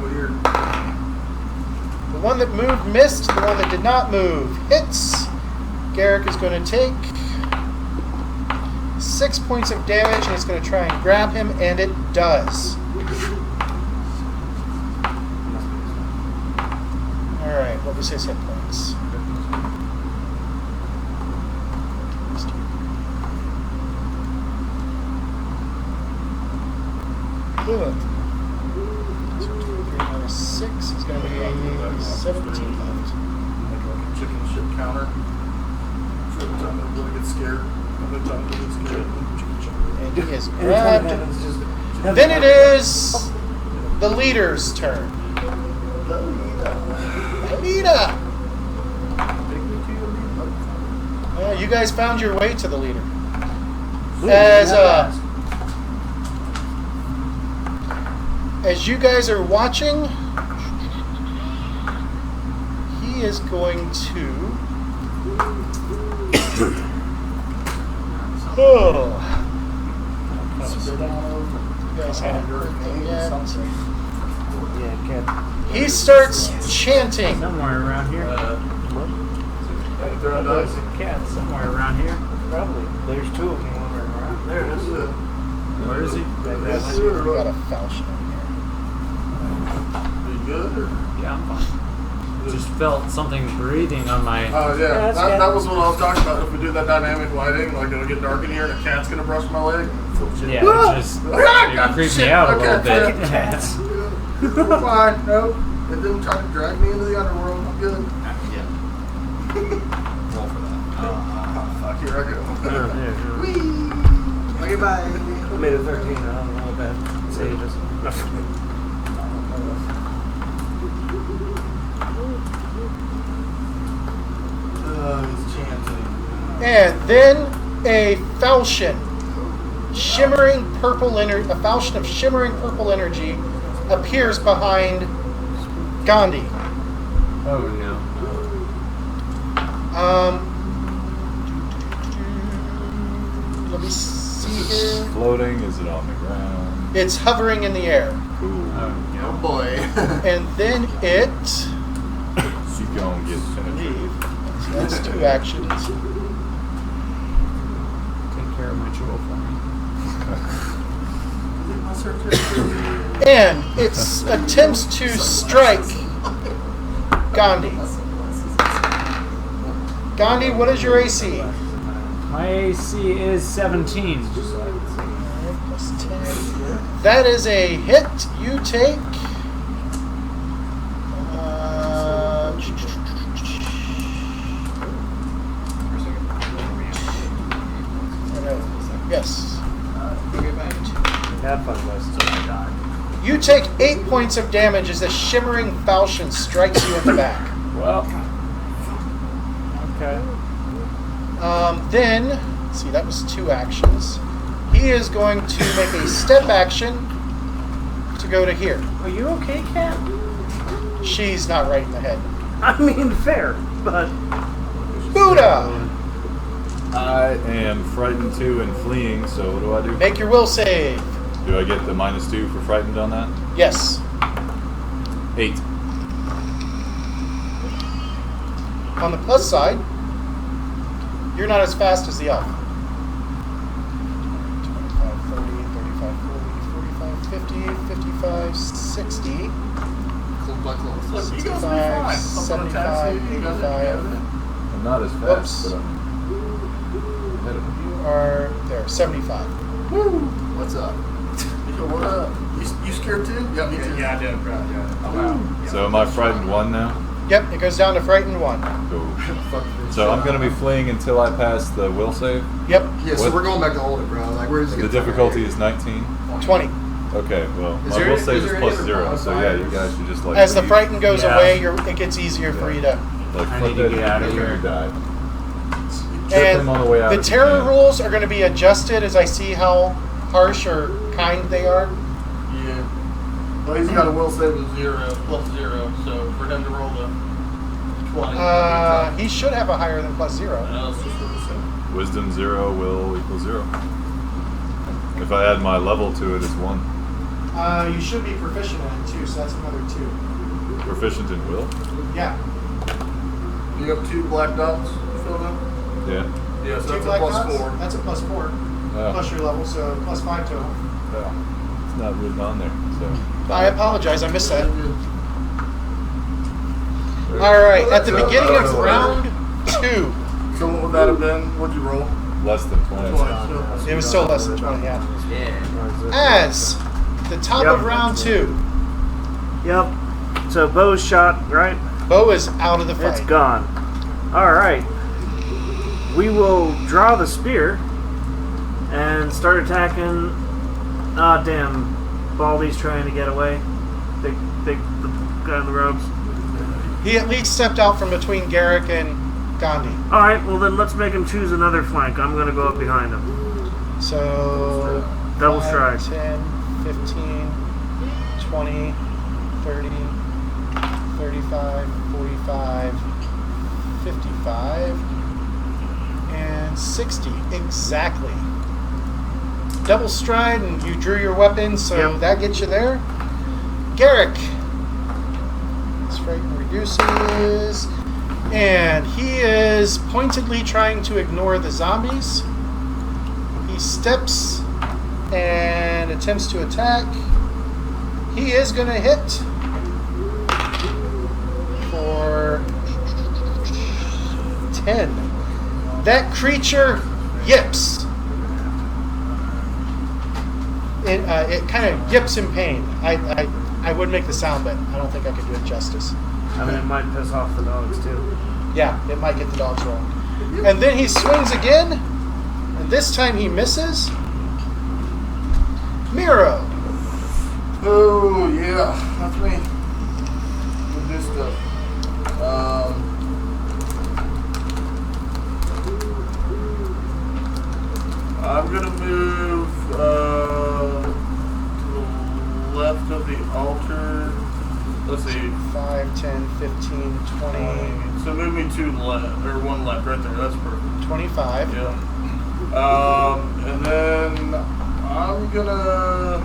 [SPEAKER 5] Weird.
[SPEAKER 1] The one that moved missed. The one that did not move hits. Garrick is going to take 6 points of damage, and it's going to try and grab him, and it does. Alright, what was his hit points? Ugh. So 3 minus 6 is going to be 17 left.
[SPEAKER 5] Chicken shit counter. Every time I'm gonna get scared. Every time I'm gonna get scared.
[SPEAKER 1] And he is grabbed. Then it is the leader's turn. Leader! Yeah, you guys found your way to the leader. As you guys are watching, he is going to. Oh. You guys haven't heard anything yet.
[SPEAKER 6] Yeah, cat.
[SPEAKER 1] He starts chanting.
[SPEAKER 6] Somewhere around here.
[SPEAKER 5] Throw a dice.
[SPEAKER 6] There's a cat somewhere around here. Probably. There's two of them wandering around.
[SPEAKER 5] There it is.
[SPEAKER 6] Where is he?
[SPEAKER 1] We got a falchion
[SPEAKER 5] Are you good? Or?
[SPEAKER 3] Yeah, I'm fine. Just felt something breathing on my.
[SPEAKER 5] Oh yeah,
[SPEAKER 6] that's
[SPEAKER 5] that,
[SPEAKER 6] good.
[SPEAKER 5] that was what I was talking about. If we do that dynamic lighting, like it'll get dark in here and a cat's gonna brush my leg.
[SPEAKER 3] Yeah,
[SPEAKER 5] Ah!
[SPEAKER 3] it just
[SPEAKER 5] Ah,
[SPEAKER 3] it
[SPEAKER 5] God,
[SPEAKER 3] creeped
[SPEAKER 5] shit,
[SPEAKER 3] me out a
[SPEAKER 5] okay,
[SPEAKER 3] little bit.
[SPEAKER 6] Cats.
[SPEAKER 5] Fine, no. It didn't try to drag me into the underworld. I'm good.
[SPEAKER 8] Yeah. Roll for that.
[SPEAKER 5] Fuck, here I go.
[SPEAKER 6] Yeah,
[SPEAKER 5] Whee! Okay, bye.
[SPEAKER 6] I made a 13. I don't know what that saves us.
[SPEAKER 5] He's chanting.
[SPEAKER 1] And then a falchion, shimmering purple energy, a falchion of shimmering purple energy, appears behind Gandhi.
[SPEAKER 3] Oh no.
[SPEAKER 1] Let me see here.
[SPEAKER 4] Floating? Is it on the ground?
[SPEAKER 1] It's hovering in the air,
[SPEAKER 4] Cool.
[SPEAKER 8] Oh boy.
[SPEAKER 1] and then it.
[SPEAKER 4] You gonna get penetrated.
[SPEAKER 1] That's two actions.
[SPEAKER 3] Take care of my jewel for me.
[SPEAKER 1] And it attempts to strike Gandhi. Gandhi, what is your AC?
[SPEAKER 3] My AC is 17.
[SPEAKER 1] Plus 10. That is a hit. You take. Yes.
[SPEAKER 6] Have fun, Wes. Until I die.
[SPEAKER 1] You take 8 points of damage as the shimmering falchion strikes you in the back.
[SPEAKER 3] Well,
[SPEAKER 6] Okay.
[SPEAKER 1] Then, let's see, that was two actions. He is going to make a step action to go to here.
[SPEAKER 6] Are you okay, Cat?
[SPEAKER 1] She's not right in the head.
[SPEAKER 6] I mean, fair, but
[SPEAKER 1] Buddha!
[SPEAKER 4] I am frightened too and fleeing, so what do I do?
[SPEAKER 1] Make your will save.
[SPEAKER 4] Do I get the -2 for frightened on that?
[SPEAKER 1] Yes.
[SPEAKER 4] 8.
[SPEAKER 1] On the plus side, you're not as fast as the elf. 25, 30, 35, 40, 45, 50, 55, 60,
[SPEAKER 8] Cold blood close.
[SPEAKER 5] Look, you guys will be
[SPEAKER 1] 65,
[SPEAKER 5] fine. Someone attacks
[SPEAKER 1] 75,
[SPEAKER 5] you, you guys
[SPEAKER 1] 85.
[SPEAKER 4] I'm not as
[SPEAKER 1] Whoops.
[SPEAKER 4] fast, but I'm ahead of him.
[SPEAKER 1] You are there, 75.
[SPEAKER 5] Woo!
[SPEAKER 8] What's up?
[SPEAKER 5] Yo, what up? You scared too? Yeah, me too.
[SPEAKER 2] Yeah, I did, bro. Yeah.
[SPEAKER 8] Oh wow.
[SPEAKER 4] So am I frightened 1 now?
[SPEAKER 1] Yep, it goes down to frightened 1.
[SPEAKER 4] Cool.
[SPEAKER 8] Fuck this
[SPEAKER 4] So I'm
[SPEAKER 8] shit.
[SPEAKER 4] going to be fleeing until I pass the will save.
[SPEAKER 1] Yep,
[SPEAKER 8] Yeah, so
[SPEAKER 4] What?
[SPEAKER 8] we're going back to hold it, bro. Like, we're just
[SPEAKER 4] The
[SPEAKER 8] gonna
[SPEAKER 4] difficulty is 19.
[SPEAKER 1] 20.
[SPEAKER 4] Okay, well,
[SPEAKER 8] Is
[SPEAKER 4] my
[SPEAKER 8] there-
[SPEAKER 4] will
[SPEAKER 8] is
[SPEAKER 4] save
[SPEAKER 8] there
[SPEAKER 4] is
[SPEAKER 8] any
[SPEAKER 4] plus
[SPEAKER 8] other
[SPEAKER 4] 0, so yeah, you guys should just like
[SPEAKER 1] As the
[SPEAKER 4] leave.
[SPEAKER 1] frighten goes
[SPEAKER 3] Yeah.
[SPEAKER 1] away, it gets easier for you to.
[SPEAKER 4] Like
[SPEAKER 3] I
[SPEAKER 4] flip
[SPEAKER 3] need to
[SPEAKER 4] it
[SPEAKER 3] get out of
[SPEAKER 4] and
[SPEAKER 3] here.
[SPEAKER 4] die. Trip
[SPEAKER 1] And
[SPEAKER 4] him on the way out
[SPEAKER 1] the
[SPEAKER 4] if you
[SPEAKER 1] terror
[SPEAKER 4] can.
[SPEAKER 1] rules are going to be adjusted as I see how harsh or kind they are.
[SPEAKER 5] Yeah. Well, he's got a will save of 0, plus 0, so for him to roll the 20.
[SPEAKER 1] He should have a higher than plus 0.
[SPEAKER 5] No, it's just what it said.
[SPEAKER 4] Wisdom 0 will equal 0. If I add my level to it, it's 1.
[SPEAKER 1] You should be proficient in it too, so that's another 2.
[SPEAKER 4] Proficient in will?
[SPEAKER 1] Yeah.
[SPEAKER 5] You have 2 black dots filled in?
[SPEAKER 4] Yeah.
[SPEAKER 5] Yeah, so
[SPEAKER 1] 2
[SPEAKER 5] that's a
[SPEAKER 1] black
[SPEAKER 5] plus
[SPEAKER 1] dots?
[SPEAKER 5] 4.
[SPEAKER 1] That's a plus 4.
[SPEAKER 4] Oh,
[SPEAKER 1] Plus your level, so plus 5 total.
[SPEAKER 4] it's not written on there, so.
[SPEAKER 1] I apologize, I missed that. Alright, at the beginning of round 2,
[SPEAKER 5] So what would that have been? What'd you roll?
[SPEAKER 4] Less than 20.
[SPEAKER 5] 20. So
[SPEAKER 1] it was still less than 20, yeah.
[SPEAKER 8] Yeah.
[SPEAKER 1] As the top
[SPEAKER 6] Yep.
[SPEAKER 1] of round 2,
[SPEAKER 6] yep. So bow's shot, right?
[SPEAKER 1] Bo is out of the fight.
[SPEAKER 6] It's gone. All right. we will draw the spear and start attacking. Ah, damn. Baldy's trying to get away. The guy in the robes.
[SPEAKER 1] He at least stepped out from between Garrick and Gandhi.
[SPEAKER 6] Alright, well then let's make him choose another flank. I'm going to go up behind him.
[SPEAKER 1] So...
[SPEAKER 6] Double
[SPEAKER 1] 5,
[SPEAKER 6] strike.
[SPEAKER 1] 10, 15, 20, 30, 35, 45, 55, and 60. Exactly. Double stride, and you drew your weapon, so
[SPEAKER 6] Yep.
[SPEAKER 1] that gets you there. Garrick. Strike reduces. And he is pointedly trying to ignore the zombies. He steps and attempts to attack. He is going to hit for 10. That creature yips. It kind of yips in pain. I would make the sound, but I don't think I could do it justice.
[SPEAKER 6] I mean, it might piss off the dogs too.
[SPEAKER 1] Yeah, it might get the dogs rolling. And then he swings again, and this time he misses. Miro.
[SPEAKER 5] Oh, yeah. That's me. We'll do stuff. I'm going to move to the left of the altar. Let's see.
[SPEAKER 1] 5, 10, 15, 20,
[SPEAKER 5] So move me two left, or one left right there. That's perfect.
[SPEAKER 1] 25.
[SPEAKER 5] Yeah. And then I'm gonna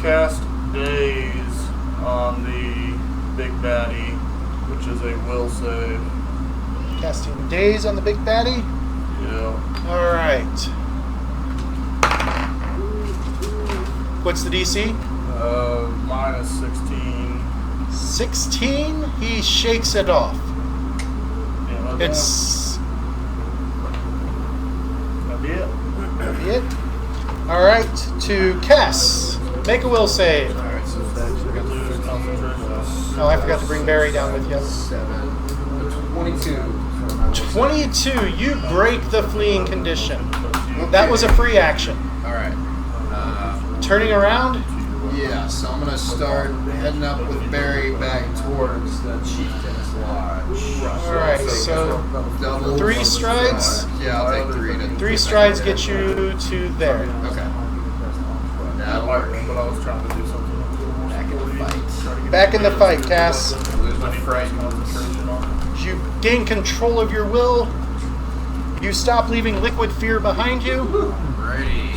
[SPEAKER 5] cast Daze on the big baddie, which is a will save.
[SPEAKER 1] Casting Daze on the big baddie.
[SPEAKER 5] Yeah.
[SPEAKER 1] All right. What's the DC?
[SPEAKER 5] Minus 16.
[SPEAKER 1] 16. He shakes it off.
[SPEAKER 5] Yeah,
[SPEAKER 1] It's
[SPEAKER 5] that'd be it.
[SPEAKER 1] it. All right. To Cass, make a will save.
[SPEAKER 8] Alright, so
[SPEAKER 5] Lose concentration.
[SPEAKER 1] Oh, I forgot to bring Barry down with you.
[SPEAKER 8] 7.
[SPEAKER 2] 22.
[SPEAKER 1] 22. You break the fleeing condition. That was a free action.
[SPEAKER 8] Alright.
[SPEAKER 1] Turning around.
[SPEAKER 8] Yeah, so I'm gonna start heading up with Barry back towards the Chieftain's Lodge.
[SPEAKER 1] All right. So
[SPEAKER 8] Double
[SPEAKER 1] 3 strides.
[SPEAKER 8] Yeah, I'll take 3 to
[SPEAKER 1] 3 strides get you to there.
[SPEAKER 8] Okay.
[SPEAKER 5] That
[SPEAKER 8] That'll
[SPEAKER 5] might
[SPEAKER 8] work.
[SPEAKER 5] be, but I was trying to do something.
[SPEAKER 8] Back in the fight.
[SPEAKER 1] Back in the fight, Cass.
[SPEAKER 8] Lose my fright.
[SPEAKER 5] Concentration on it.
[SPEAKER 1] You gain control of your will. You stop leaving liquid fear behind you.
[SPEAKER 8] Ready.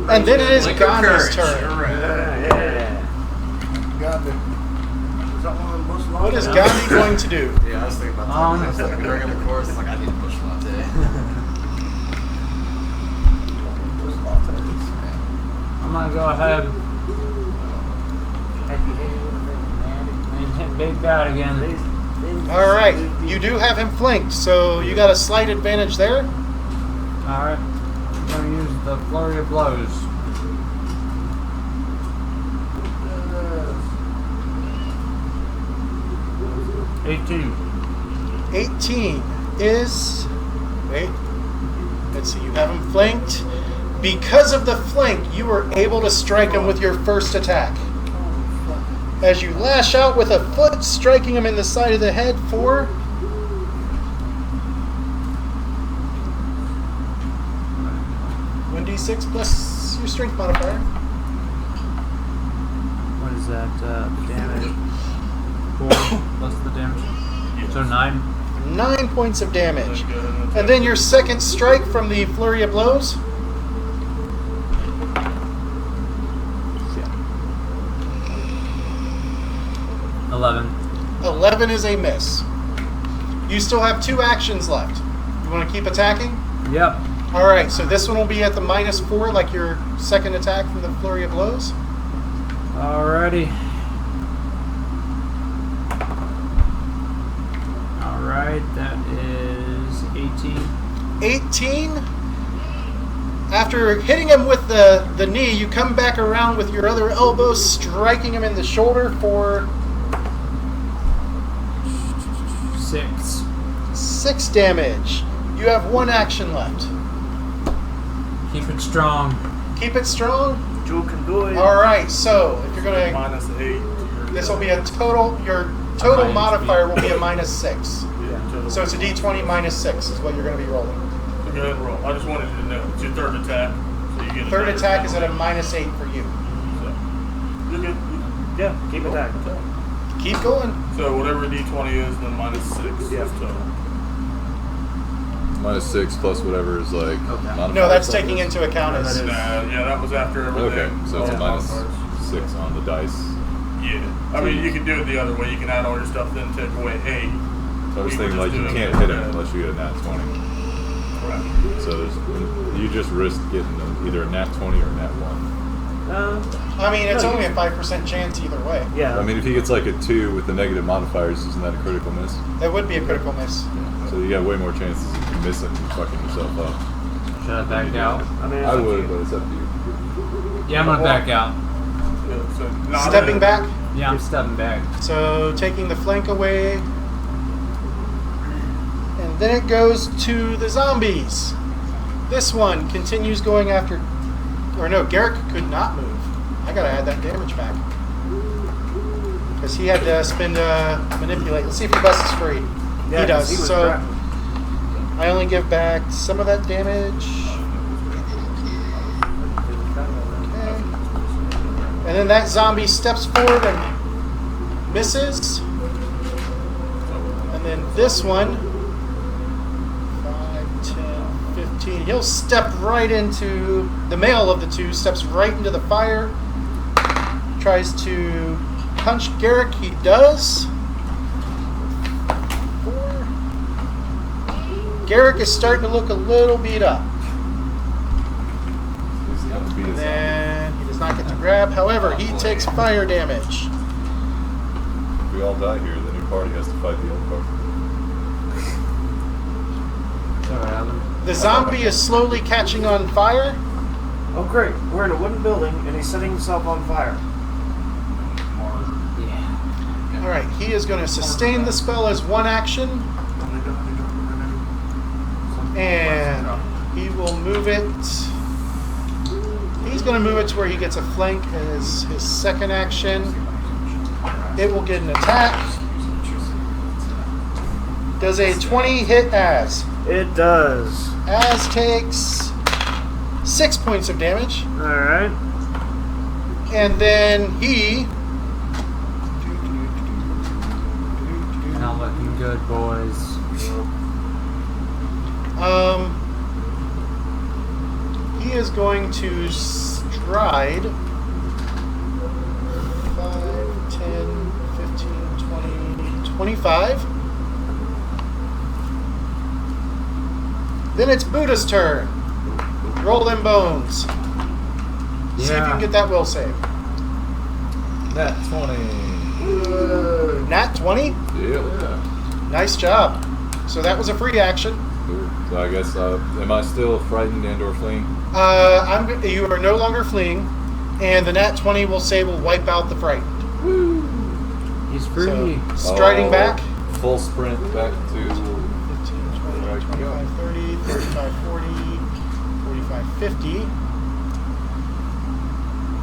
[SPEAKER 1] And then it is
[SPEAKER 8] Liquid
[SPEAKER 1] Gandhi's
[SPEAKER 8] courage.
[SPEAKER 1] turn.
[SPEAKER 5] Got it. Is that one of them bush
[SPEAKER 1] What is
[SPEAKER 5] lattes?
[SPEAKER 1] Gandhi going to do?
[SPEAKER 8] Yeah, I was thinking about that. I was like, during the course, like, I need a bush latte.
[SPEAKER 5] Bush lattes.
[SPEAKER 3] I'm gonna go ahead and hit Big Bad again.
[SPEAKER 1] All right. You do have him flanked, so you got a slight advantage there.
[SPEAKER 3] Alright. I'm gonna use the flurry of blows. 18.
[SPEAKER 1] 18 is... Wait. Let's see. You have him flanked. Because of the flank, you were able to strike him with your first attack. As you lash out with a foot, striking him in the side of the head for... 1d6 plus your strength modifier.
[SPEAKER 3] What is that? The damage? 4 plus the damage. So 9.
[SPEAKER 1] 9 points of damage.
[SPEAKER 5] Good.
[SPEAKER 1] And then your second strike from the flurry of blows.
[SPEAKER 3] Yeah. 11.
[SPEAKER 1] 11 is a miss. You still have 2 actions left. You want to keep attacking?
[SPEAKER 3] Yep.
[SPEAKER 1] Alright, so this one will be at the -4, like your second attack from the flurry of blows.
[SPEAKER 3] Alrighty. Alright, that is 18.
[SPEAKER 1] 18. After hitting him with the knee, you come back around with your other elbow, striking him in the shoulder for
[SPEAKER 3] 6.
[SPEAKER 1] 6 damage. You have 1 action left.
[SPEAKER 3] Keep it strong.
[SPEAKER 1] Keep it strong.
[SPEAKER 6] Jewel can do it.
[SPEAKER 1] All right. So if you're gonna,
[SPEAKER 5] Minus 8.
[SPEAKER 1] this will be a total. Your total
[SPEAKER 3] minus
[SPEAKER 1] modifier will be a -6.
[SPEAKER 5] Yeah.
[SPEAKER 1] So it's a D20 -6 is what you're going to be rolling.
[SPEAKER 5] So go ahead and roll. I just wanted you to know. It's your third attack. So you get
[SPEAKER 1] Third
[SPEAKER 5] another
[SPEAKER 1] attack is at a
[SPEAKER 5] penalty.
[SPEAKER 1] -8 for you.
[SPEAKER 5] So, you're good.
[SPEAKER 6] Yeah, keep attack.
[SPEAKER 1] Keep going.
[SPEAKER 5] So whatever D20 is, then -6.
[SPEAKER 6] Yeah.
[SPEAKER 5] Is total.
[SPEAKER 4] -6 plus whatever is like. modifier
[SPEAKER 1] No, that's
[SPEAKER 4] plus
[SPEAKER 1] taking
[SPEAKER 4] this.
[SPEAKER 1] into account
[SPEAKER 6] No, that
[SPEAKER 1] as
[SPEAKER 6] is-
[SPEAKER 5] Yeah, that was after everything.
[SPEAKER 4] Okay, so it's a
[SPEAKER 5] All the modifiers.
[SPEAKER 4] -6 on the dice.
[SPEAKER 5] Yeah. I mean, you can do it the other way. You can add all your stuff, then take away 8.
[SPEAKER 4] So I was
[SPEAKER 5] We
[SPEAKER 4] thinking
[SPEAKER 5] were
[SPEAKER 4] like
[SPEAKER 5] just
[SPEAKER 4] you
[SPEAKER 5] doing
[SPEAKER 4] can't
[SPEAKER 5] it,
[SPEAKER 4] hit him
[SPEAKER 5] yeah.
[SPEAKER 4] unless you get a nat 20.
[SPEAKER 5] Correct.
[SPEAKER 4] So there's, you just risk getting either a nat 20 or a nat 1.
[SPEAKER 1] I mean, it's
[SPEAKER 6] No,
[SPEAKER 1] only
[SPEAKER 6] you-
[SPEAKER 1] a 5% chance either way.
[SPEAKER 6] Yeah.
[SPEAKER 4] I mean, if he gets like a 2 with the negative modifiers, isn't that a critical miss?
[SPEAKER 1] That would be a critical miss.
[SPEAKER 4] So you got way more chances of you missing and fucking yourself up.
[SPEAKER 3] Should I back out?
[SPEAKER 6] I mean, it's
[SPEAKER 4] I
[SPEAKER 6] up to
[SPEAKER 4] would,
[SPEAKER 6] you.
[SPEAKER 4] but it's up to you.
[SPEAKER 3] Yeah, I'm gonna back out.
[SPEAKER 5] Yeah, so not
[SPEAKER 1] Stepping back.
[SPEAKER 3] Yeah, I'm stepping back.
[SPEAKER 1] So taking the flank away. And then it goes to the zombies. This one continues going after. Or no, Garrick could not move. I gotta add that damage back. Because he had to spend manipulate. Let's see if he busts free.
[SPEAKER 6] Yeah,
[SPEAKER 1] he
[SPEAKER 6] 'cause
[SPEAKER 1] does.
[SPEAKER 6] was
[SPEAKER 1] So
[SPEAKER 6] trapped.
[SPEAKER 1] I only give back some of that damage. Okay. And then that zombie steps forward and misses. And then this one, 5, 10, 15, he'll step right into, the male of the two steps right into the fire. Tries to punch Garrick, he does. 4. Garrick is starting to look a little beat up.
[SPEAKER 4] He's gonna beat
[SPEAKER 1] And
[SPEAKER 4] us
[SPEAKER 1] then he does not get to grab. However, he takes fire damage.
[SPEAKER 4] If we all die here, the new party has to fight the old party.
[SPEAKER 3] Sorry, Alan.
[SPEAKER 1] The zombie is slowly catching on fire.
[SPEAKER 6] Oh, great. We're in a wooden building, and he's setting himself on fire.
[SPEAKER 1] All right, he is going to sustain the spell as 1 action, and he will move it. He's going to move it to where he gets a flank as his 2nd action. It will get an attack. Does a 20 hit Az?
[SPEAKER 6] It does.
[SPEAKER 1] Az takes 6 points of damage,
[SPEAKER 6] All right.
[SPEAKER 1] and then he.
[SPEAKER 3] Not looking good, boys.
[SPEAKER 1] He is going to stride 5, 10, 15, 20, 25. Then it's Buddha's turn. Roll them bones. See if you can get that will save.
[SPEAKER 4] Nat 20.
[SPEAKER 1] Nat 20?
[SPEAKER 4] Yeah.
[SPEAKER 1] Nice job. So that was a free action.
[SPEAKER 4] Cool. So I guess, am I still frightened and or fleeing?
[SPEAKER 1] You are no longer fleeing, and the Nat 20 will wipe out the frightened.
[SPEAKER 3] He's free.
[SPEAKER 1] So, striding
[SPEAKER 4] Oh,
[SPEAKER 1] back.
[SPEAKER 4] Full sprint back to
[SPEAKER 1] 15, 20, 25, 30, 35, 40, 45, 50,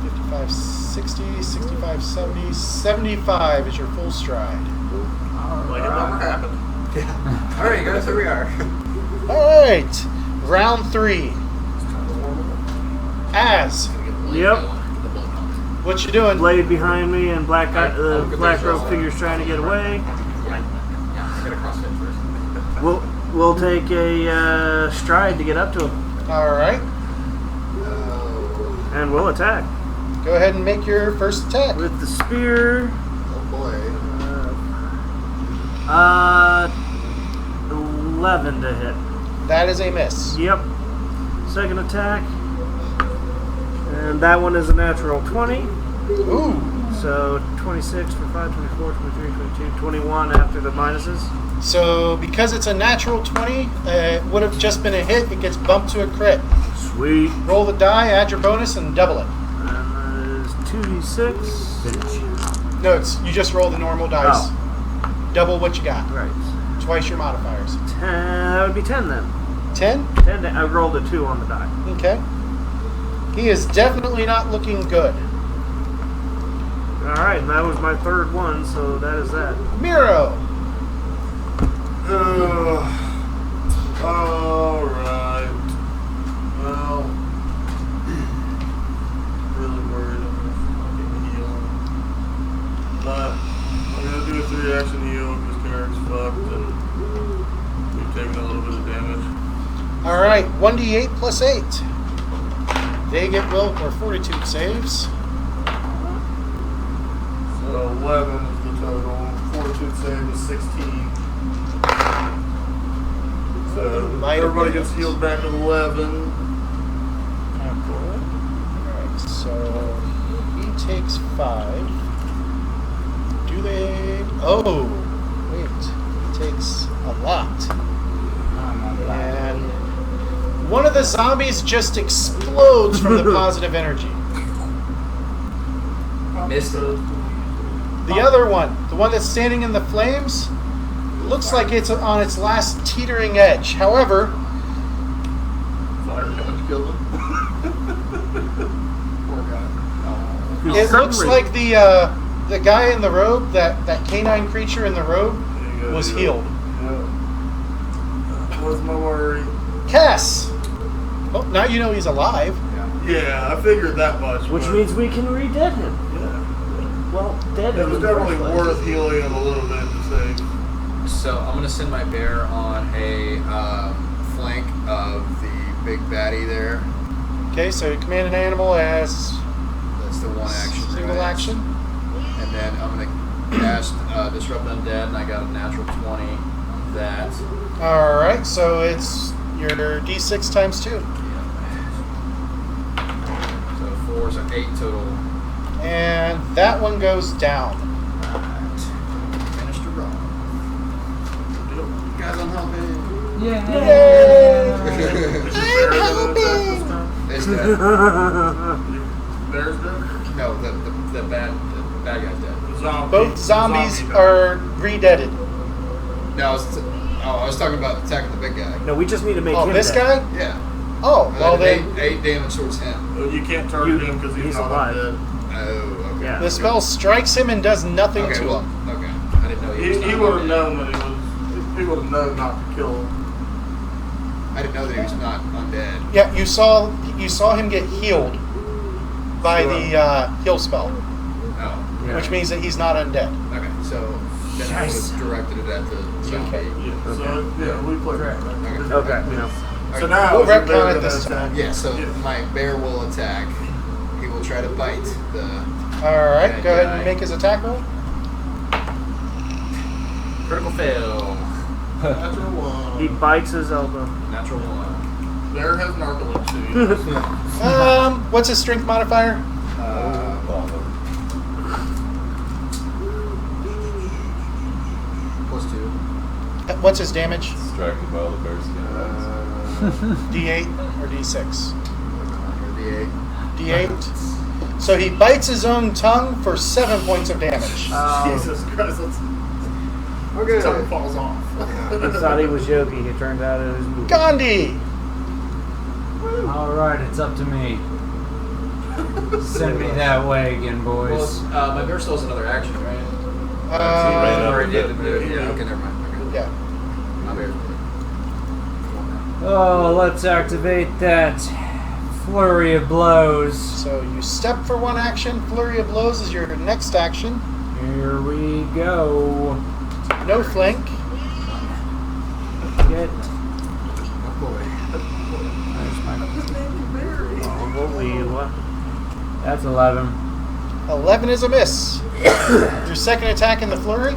[SPEAKER 1] 55, 60, 65, 70, 75 is your full stride.
[SPEAKER 5] Like it never happened.
[SPEAKER 8] Alright, guys, here we are.
[SPEAKER 1] All right, round 3. Az,
[SPEAKER 6] Yep.
[SPEAKER 1] what you doing?
[SPEAKER 6] Blade behind me, and black
[SPEAKER 8] Alright, I'll get
[SPEAKER 6] black
[SPEAKER 8] that
[SPEAKER 6] rope
[SPEAKER 8] shot.
[SPEAKER 6] figure's trying to get away.
[SPEAKER 8] I gotta CrossFit first.
[SPEAKER 6] We'll take a stride to get up to him,
[SPEAKER 1] All right,
[SPEAKER 6] and we'll attack
[SPEAKER 1] go ahead and make your first attack.
[SPEAKER 6] with the spear.
[SPEAKER 8] Oh boy.
[SPEAKER 6] 11 to hit.
[SPEAKER 1] That is a miss.
[SPEAKER 6] Yep. Second attack, and that one is a natural 20.
[SPEAKER 1] Ooh.
[SPEAKER 6] So 26 for 5, 24, 23, 22, 21 after the minuses.
[SPEAKER 1] So because it's a natural 20, it would have just been a hit. It gets bumped to a crit.
[SPEAKER 6] Sweet.
[SPEAKER 1] Roll the die, add your bonus, and double it.
[SPEAKER 6] And that is 2d6.
[SPEAKER 1] No, you just roll the normal dice. Double what you got.
[SPEAKER 6] Right.
[SPEAKER 1] twice your modifiers.
[SPEAKER 6] 10. That would be 10 then.
[SPEAKER 1] 10?
[SPEAKER 6] 10. I rolled a 2 on the die.
[SPEAKER 1] Okay. He is definitely not looking good.
[SPEAKER 6] All right, and that was my third one, so that is that.
[SPEAKER 1] Miro.
[SPEAKER 5] Alright. Well, really worried I'm gonna fucking heal. But I'm gonna do a 3-action heal because Ceannairc's fucked and we've taken a little bit of damage.
[SPEAKER 1] All right, 1d8 plus 8. They get will or fortitude saves.
[SPEAKER 5] So 11 is the total. Fortitude save is 16. So
[SPEAKER 1] Might have
[SPEAKER 5] everybody
[SPEAKER 1] been.
[SPEAKER 5] gets healed back to 11.
[SPEAKER 1] Alright, so he takes 5. Do they? Oh, wait. He takes a lot. And one of the zombies just explodes from the positive energy.
[SPEAKER 2] Missed it.
[SPEAKER 1] The other one, the one that's standing in the flames, looks like it's on its last teetering edge. However,
[SPEAKER 5] Fire damage killed him. Poor guy.
[SPEAKER 1] it looks like the guy in the robe, that canine creature in the robe, was healed.
[SPEAKER 5] Yeah. That was my worry.
[SPEAKER 1] Cass! Oh, now you know he's alive.
[SPEAKER 5] Yeah, I figured that much.
[SPEAKER 6] Which
[SPEAKER 5] but-
[SPEAKER 6] means we can re-dead him.
[SPEAKER 5] Yeah.
[SPEAKER 6] Well, dead
[SPEAKER 5] It was
[SPEAKER 6] in the
[SPEAKER 5] definitely
[SPEAKER 6] first place.
[SPEAKER 5] worth healing him a little bit to save.
[SPEAKER 8] So I'm gonna send my bear on a flank of the big baddie there.
[SPEAKER 1] Okay, so you command an animal as
[SPEAKER 8] That's the one action.
[SPEAKER 1] single
[SPEAKER 8] right?
[SPEAKER 1] action.
[SPEAKER 8] And then I'm gonna cast Disrupt Undead, and I got a natural 20 on that.
[SPEAKER 1] Alright, so it's your d6 times 2.
[SPEAKER 8] So 4, so 8 total.
[SPEAKER 1] And that one goes down.
[SPEAKER 8] Alright. Finished to roll. You guys, I'm helping.
[SPEAKER 1] Yay!
[SPEAKER 5] I'm helping!
[SPEAKER 8] It's dead.
[SPEAKER 5] There's the
[SPEAKER 8] No, the bad guy's dead.
[SPEAKER 5] zombie.
[SPEAKER 1] Both zombies
[SPEAKER 5] Zombie
[SPEAKER 1] are re-deaded.
[SPEAKER 8] No, I was talking about attacking the big guy.
[SPEAKER 6] No, we just need to make
[SPEAKER 1] Oh,
[SPEAKER 6] him
[SPEAKER 1] this
[SPEAKER 6] dead.
[SPEAKER 1] guy?
[SPEAKER 8] Yeah.
[SPEAKER 1] Oh, well
[SPEAKER 8] I did
[SPEAKER 1] then,
[SPEAKER 8] 8 damage towards him.
[SPEAKER 5] You can't target him because he's
[SPEAKER 6] he's
[SPEAKER 5] not
[SPEAKER 6] alive.
[SPEAKER 5] dead.
[SPEAKER 8] Oh, okay.
[SPEAKER 6] Yeah.
[SPEAKER 1] the spell strikes him and does nothing
[SPEAKER 8] Okay,
[SPEAKER 1] to
[SPEAKER 8] well,
[SPEAKER 1] him.
[SPEAKER 8] okay. I didn't know he was
[SPEAKER 5] He
[SPEAKER 8] not
[SPEAKER 5] would have
[SPEAKER 8] undead.
[SPEAKER 5] known that he would have known not to kill him.
[SPEAKER 8] I didn't know that he was not undead.
[SPEAKER 1] Yeah, you saw him get healed by the heal spell,
[SPEAKER 8] Oh.
[SPEAKER 1] which means that he's not undead.
[SPEAKER 8] Okay, so then I would have directed it at the zombie.
[SPEAKER 1] Okay.
[SPEAKER 5] Yeah. So yeah, we played that.
[SPEAKER 8] Okay.
[SPEAKER 6] Okay, no.
[SPEAKER 5] So now
[SPEAKER 1] We'll
[SPEAKER 5] is your
[SPEAKER 1] retcon
[SPEAKER 5] bear
[SPEAKER 1] it
[SPEAKER 5] gonna
[SPEAKER 1] this
[SPEAKER 5] attack?
[SPEAKER 8] Yeah, so
[SPEAKER 5] Yeah.
[SPEAKER 8] my bear will attack. He will try to bite the
[SPEAKER 1] Alright,
[SPEAKER 8] Bad
[SPEAKER 1] go ahead
[SPEAKER 8] guy.
[SPEAKER 1] and make his attack roll.
[SPEAKER 8] critical fail.
[SPEAKER 5] Natural one.
[SPEAKER 6] He bites his elbow.
[SPEAKER 8] Natural 1.
[SPEAKER 5] Bear has narcolepsy.
[SPEAKER 1] What's his strength modifier?
[SPEAKER 8] Plus 2.
[SPEAKER 1] What's his damage?
[SPEAKER 4] Distracted by all the bear skin.
[SPEAKER 1] D8 or D6?
[SPEAKER 8] The 8.
[SPEAKER 1] D8. So he bites his own tongue for 7 points of damage.
[SPEAKER 5] Jesus Christ, that's
[SPEAKER 8] Okay.
[SPEAKER 5] tongue falls off.
[SPEAKER 6] He thought he was joking. It turned out it was moving.
[SPEAKER 1] Gandhi!
[SPEAKER 3] Alright, it's up to me. Send me that way again, boys.
[SPEAKER 8] Well, my bear still has another action, right?
[SPEAKER 4] ran up
[SPEAKER 8] Or
[SPEAKER 4] and
[SPEAKER 8] it did
[SPEAKER 4] bit.
[SPEAKER 8] the move. Yeah, okay, never mind. Okay.
[SPEAKER 1] Yeah.
[SPEAKER 8] My bear's
[SPEAKER 3] Oh, let's activate that flurry of blows.
[SPEAKER 1] So you step for one action, flurry of blows is your next action.
[SPEAKER 3] Here we go.
[SPEAKER 1] No flank.
[SPEAKER 3] Get. That's 11.
[SPEAKER 1] 11 is a miss. Your second attack in the flurry.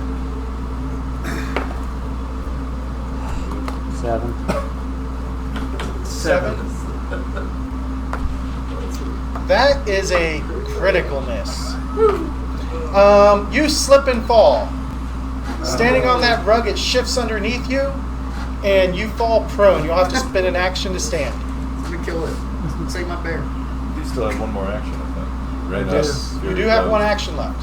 [SPEAKER 3] 7.
[SPEAKER 1] 7. That is a critical miss. You slip and fall. Standing on that rug, it shifts underneath you, and you fall prone. You'll have to spend an action to stand.
[SPEAKER 8] Let me kill it. Save my bear.
[SPEAKER 4] You still have one more action, I think. Ran up,
[SPEAKER 1] Yes, you
[SPEAKER 4] fury
[SPEAKER 1] do have
[SPEAKER 4] blows.
[SPEAKER 1] one action left.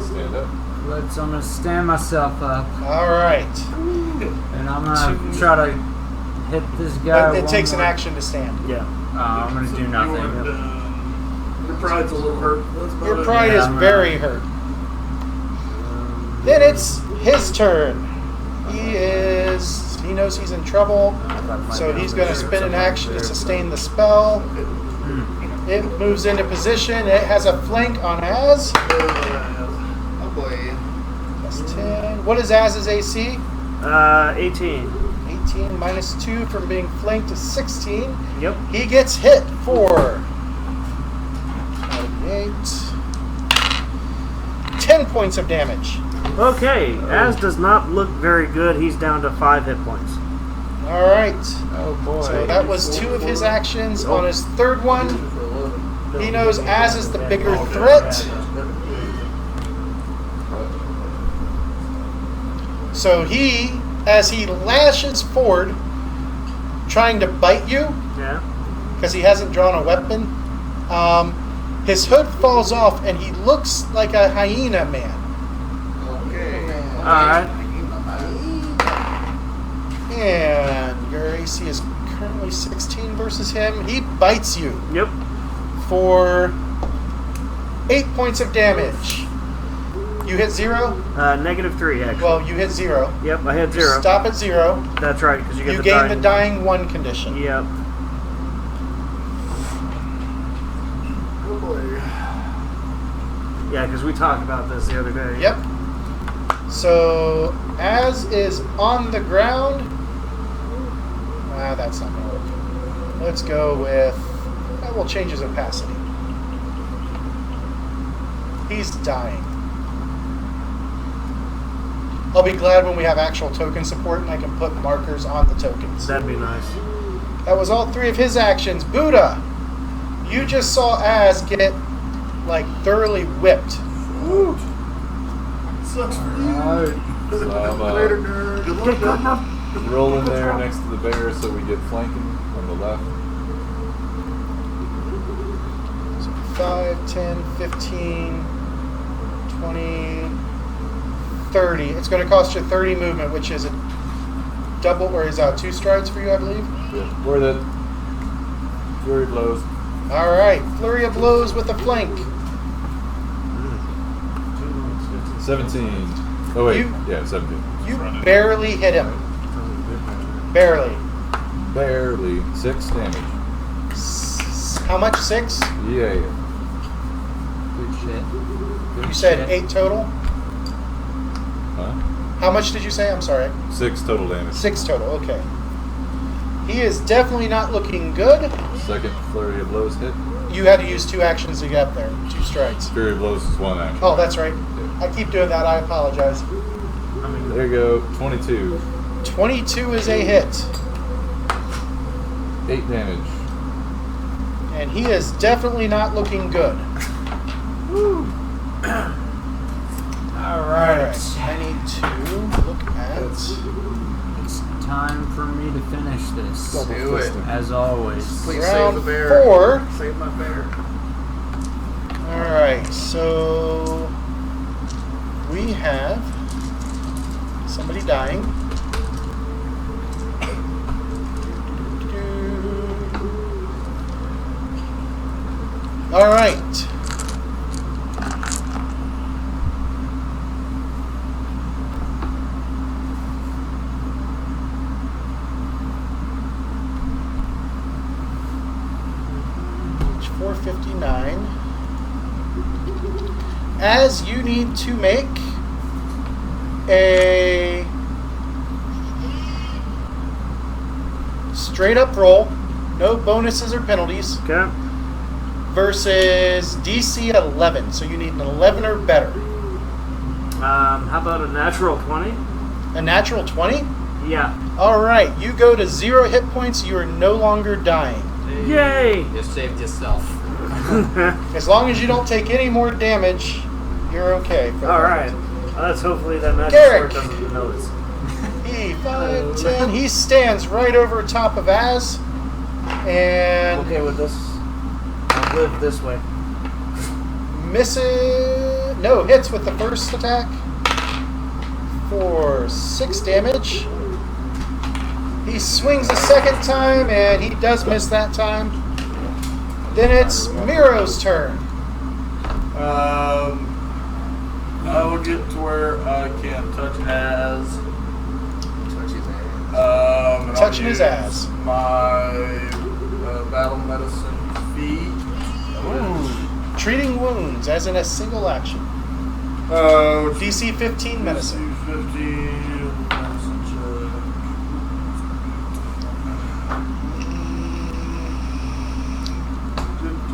[SPEAKER 4] Stand up.
[SPEAKER 3] I'm gonna stand myself up.
[SPEAKER 1] All right.
[SPEAKER 3] And I'm gonna try to hit this guy.
[SPEAKER 1] But it
[SPEAKER 3] one
[SPEAKER 1] takes an
[SPEAKER 3] more-
[SPEAKER 1] action to stand.
[SPEAKER 6] Yeah.
[SPEAKER 3] I'm gonna do nothing.
[SPEAKER 5] Your pride's a little hurt. That's about
[SPEAKER 1] Your
[SPEAKER 5] it.
[SPEAKER 1] pride
[SPEAKER 3] Yeah,
[SPEAKER 1] is
[SPEAKER 3] I'm
[SPEAKER 1] very hurt. Then it's his turn. He knows he's in trouble, so he's going to spend an action to sustain the spell. It moves into position. It has a flank on Az.
[SPEAKER 8] Oh boy.
[SPEAKER 1] That's 10. What is Az's AC?
[SPEAKER 6] 18.
[SPEAKER 1] 18 minus 2 from being flanked is 16.
[SPEAKER 6] Yep.
[SPEAKER 1] He gets hit for 8. 10 points of damage.
[SPEAKER 6] Okay, Az does not look very good. He's down to 5 hit points.
[SPEAKER 1] All right.
[SPEAKER 6] Oh boy.
[SPEAKER 1] So that was 2 of his actions. On his third one, he knows Az is the bigger threat. So he, as he lashes forward, trying to bite you,
[SPEAKER 6] Yeah.
[SPEAKER 1] because he hasn't drawn a weapon, his hood falls off and he looks like a hyena man.
[SPEAKER 8] Okay.
[SPEAKER 6] Alright.
[SPEAKER 1] And your AC is currently 16 versus him. He bites you
[SPEAKER 6] Yep.
[SPEAKER 1] for 8 points of damage. You hit 0?
[SPEAKER 6] -3 actually.
[SPEAKER 1] Well, you hit 0.
[SPEAKER 6] Yep, I hit 0.
[SPEAKER 1] Stop at 0.
[SPEAKER 6] That's right, because you get
[SPEAKER 1] You
[SPEAKER 6] the
[SPEAKER 1] gain
[SPEAKER 6] dying.
[SPEAKER 1] the dying 1 condition.
[SPEAKER 6] Yep.
[SPEAKER 5] Oh boy.
[SPEAKER 6] Yeah, because we talked about this the other day.
[SPEAKER 1] Yep. So, Az is on the ground. That's not going to work. Let's go with... we'll change his opacity. He's dying. I'll be glad when we have actual token support and I can put markers on the tokens.
[SPEAKER 6] That'd be nice.
[SPEAKER 1] That was all 3 of his actions. Buddha, you just saw Az get, like, thoroughly whipped.
[SPEAKER 5] Sucks for you.
[SPEAKER 3] Alright.
[SPEAKER 4] So I'm
[SPEAKER 5] Later, nerd. Good luck.
[SPEAKER 4] rolling there next to the bear so we get flanking on the left.
[SPEAKER 1] So 5, 10, 15, 20, 30. It's going to cost you 30 movement, which is a double, or is 2 strides for you, I believe?
[SPEAKER 4] Yeah. Or that flurry blows.
[SPEAKER 1] All right. Flurry of blows with a flank.
[SPEAKER 4] 17. Oh wait,
[SPEAKER 1] You-
[SPEAKER 4] yeah, 17.
[SPEAKER 1] You barely hit him. Barely.
[SPEAKER 4] Barely 6 damage.
[SPEAKER 1] How much? 6?
[SPEAKER 4] Yeah.
[SPEAKER 3] Good shit. Good
[SPEAKER 1] You said
[SPEAKER 3] shit.
[SPEAKER 1] 8 total?
[SPEAKER 4] Huh?
[SPEAKER 1] How much did you say? I'm sorry.
[SPEAKER 4] 6 total damage.
[SPEAKER 1] 6 total, okay. He is definitely not looking good.
[SPEAKER 4] Second flurry of blows hit.
[SPEAKER 1] You had to use 2 actions to get there. 2 strides.
[SPEAKER 4] Flurry of blows is 1 action.
[SPEAKER 1] Oh, that's right. I keep doing that. I apologize.
[SPEAKER 4] There you go. 22.
[SPEAKER 1] 22 is a hit.
[SPEAKER 4] 8 damage.
[SPEAKER 1] And he is definitely not looking good.
[SPEAKER 3] Alright.
[SPEAKER 1] I need to look at...
[SPEAKER 3] It's time for me to finish this.
[SPEAKER 8] Do it.
[SPEAKER 3] As always.
[SPEAKER 8] Please
[SPEAKER 1] Round
[SPEAKER 8] save the bear.
[SPEAKER 1] 4.
[SPEAKER 5] Save my bear.
[SPEAKER 1] Alright, so... we have... somebody dying. Alright. Page 459. As you need to make a straight up roll, no bonuses or penalties,
[SPEAKER 6] Okay.
[SPEAKER 1] versus DC 11. So you need an 11 or better.
[SPEAKER 6] How about a natural 20?
[SPEAKER 1] A natural 20?
[SPEAKER 6] Yeah.
[SPEAKER 1] All right, you go to 0 hit points. You are no longer dying.
[SPEAKER 6] Yay!
[SPEAKER 8] You saved yourself.
[SPEAKER 1] As long as you don't take any more damage, you're okay. for the
[SPEAKER 6] All right.
[SPEAKER 1] moment.
[SPEAKER 6] Let's hopefully that magic
[SPEAKER 1] Garrick.
[SPEAKER 6] sword doesn't notice.
[SPEAKER 1] He 5, 10. He stands right over top of Az, and
[SPEAKER 6] Okay with this. I'll live this way.
[SPEAKER 1] misses. No, hits with the first attack for 6 damage. He swings a second time, and he does miss that time. Then it's Miro's turn.
[SPEAKER 5] I will get to where I can touch as.
[SPEAKER 8] Touch his ass.
[SPEAKER 5] And
[SPEAKER 1] Touching
[SPEAKER 5] I'll
[SPEAKER 1] his
[SPEAKER 5] use
[SPEAKER 1] ass.
[SPEAKER 5] My battle medicine feat.
[SPEAKER 1] Ooh. Treating wounds, as in a single action. DC 15 medicine.
[SPEAKER 5] DC 15 medicine check.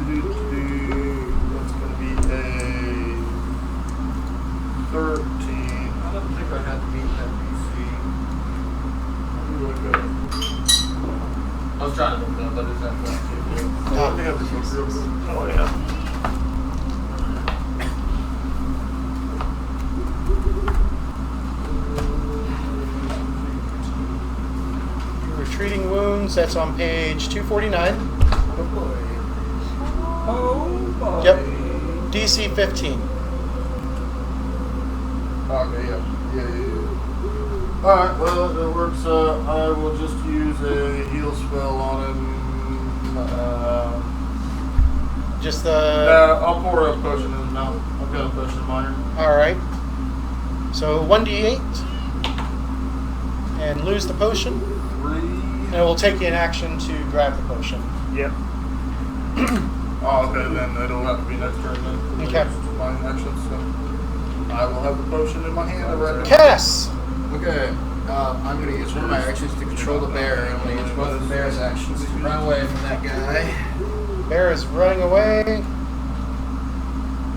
[SPEAKER 5] That's going to be a 13. I don't think I had to meet that DC. Let me look at it. I was trying to look up, but it's that flat too. I think I have to look real quick. Oh, yeah.
[SPEAKER 1] Retreating wounds, that's on page 249.
[SPEAKER 5] Oh, boy. Oh, boy.
[SPEAKER 1] Yep. DC 15.
[SPEAKER 5] Okay, yeah. Alright, well, that works. I will just use a heal spell on him.
[SPEAKER 1] Just the.
[SPEAKER 5] I'll pour a potion in now. I've got a potion minor.
[SPEAKER 1] Alright. So 1d8. And lose the potion.
[SPEAKER 5] 3.
[SPEAKER 1] And it will take you an action to grab the potion.
[SPEAKER 6] Yep.
[SPEAKER 5] Oh, okay, then it'll have to be next turn then.
[SPEAKER 1] Okay.
[SPEAKER 5] My action, so I will have the potion in my hand right now.
[SPEAKER 1] Cass!
[SPEAKER 8] Okay, I'm going to use one of my actions to control the bear. I'm going to use both of the bear's actions to run away from that guy.
[SPEAKER 1] Bear is running away.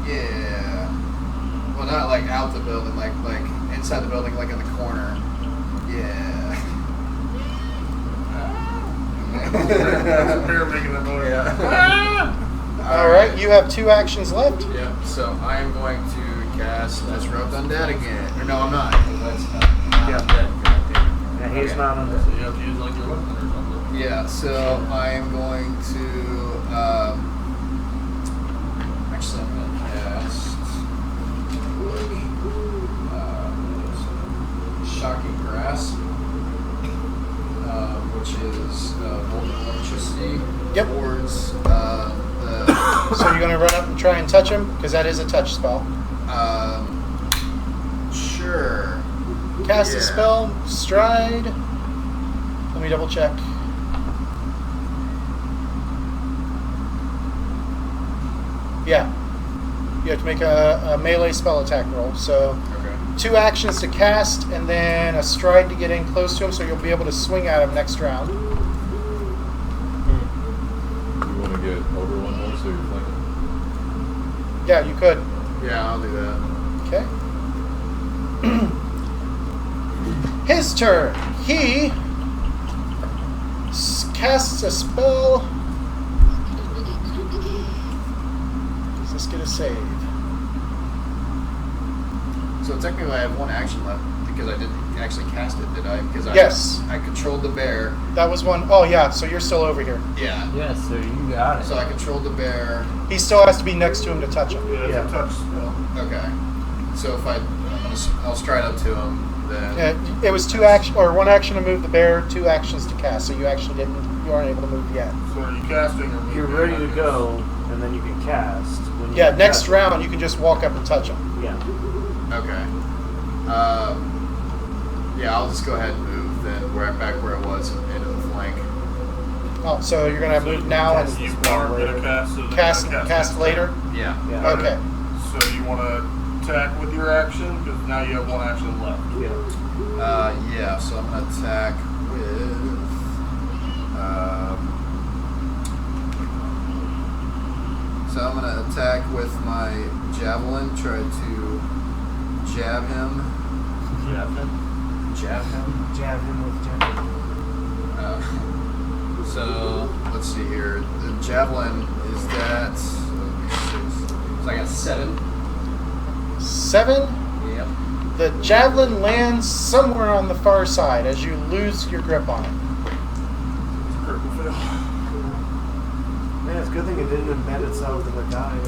[SPEAKER 8] Yeah. Well, not like out the building, like inside the building, like in the corner. Yeah.
[SPEAKER 5] Bear making that noise.
[SPEAKER 1] Alright, you have 2 actions left.
[SPEAKER 8] Yep, so I am going to cast That's Rubbed Undead again. Or no, I'm not. 'Cause that's not undead.
[SPEAKER 6] Yeah, he's not on
[SPEAKER 5] So
[SPEAKER 6] this.
[SPEAKER 5] you have to use like your weapon or something.
[SPEAKER 8] Yeah, so I am going to actually I'm going to cast Shocking Grasp, which is Volt of Electricity
[SPEAKER 1] Yep.
[SPEAKER 8] towards
[SPEAKER 1] So you're going to run up and try and touch him? Because that is a touch spell.
[SPEAKER 8] sure.
[SPEAKER 1] Cast a
[SPEAKER 8] Yeah.
[SPEAKER 1] spell, stride. Let me double check. Yeah. You have to make a melee spell attack roll. So
[SPEAKER 8] Okay.
[SPEAKER 1] 2 actions to cast and then a stride to get in close to him so you'll be able to swing at him next round.
[SPEAKER 4] You want to get over one more so you're flanking?
[SPEAKER 1] Yeah, you could.
[SPEAKER 8] Yeah, I'll do that.
[SPEAKER 1] Okay. His turn. He casts a spell. Does this get a save?
[SPEAKER 8] So technically, I have 1 action left because I didn't actually cast it, did I? Because
[SPEAKER 1] Yes.
[SPEAKER 8] I controlled the bear.
[SPEAKER 1] That was one. Oh, yeah, so you're still over here.
[SPEAKER 8] Yeah.
[SPEAKER 3] Yes, sir, you got it.
[SPEAKER 8] So I controlled the bear.
[SPEAKER 1] He still has to be next to him to touch him.
[SPEAKER 5] Yeah, it's a touch spell.
[SPEAKER 8] Okay. So if I'll stride up to him, then.
[SPEAKER 1] It was 2 action or 1 action to move the bear, 2 actions to cast. So you actually you aren't able to move yet.
[SPEAKER 5] So are you casting or moving?
[SPEAKER 6] You're ready to go, and then you can cast. When you
[SPEAKER 1] Yeah,
[SPEAKER 6] can
[SPEAKER 1] next
[SPEAKER 6] touch
[SPEAKER 1] round you can just walk up and touch him.
[SPEAKER 6] him. Yeah.
[SPEAKER 8] Okay. Yeah, I'll just go ahead and move then back where it was into the flank.
[SPEAKER 1] Oh, so you're gonna move now and
[SPEAKER 5] You are going to cast. So
[SPEAKER 1] cast
[SPEAKER 5] next
[SPEAKER 1] later.
[SPEAKER 5] turn.
[SPEAKER 8] Yeah.
[SPEAKER 6] Yeah.
[SPEAKER 1] Okay.
[SPEAKER 5] So you want to attack with your action because now you have 1 action left.
[SPEAKER 6] Yeah.
[SPEAKER 8] Yeah. So I'm gonna attack with. So I'm gonna attack with my javelin. Try to jab him.
[SPEAKER 5] Yeah.
[SPEAKER 8] Jab him.
[SPEAKER 6] Jab him with jab.
[SPEAKER 8] So let's see here. The javelin is that. So I got 7.
[SPEAKER 1] 7.
[SPEAKER 8] Yep.
[SPEAKER 1] The javelin lands somewhere on the far side as you lose your grip on it.
[SPEAKER 5] Critical fail.
[SPEAKER 6] Man, it's a good thing it didn't embed itself in the guy.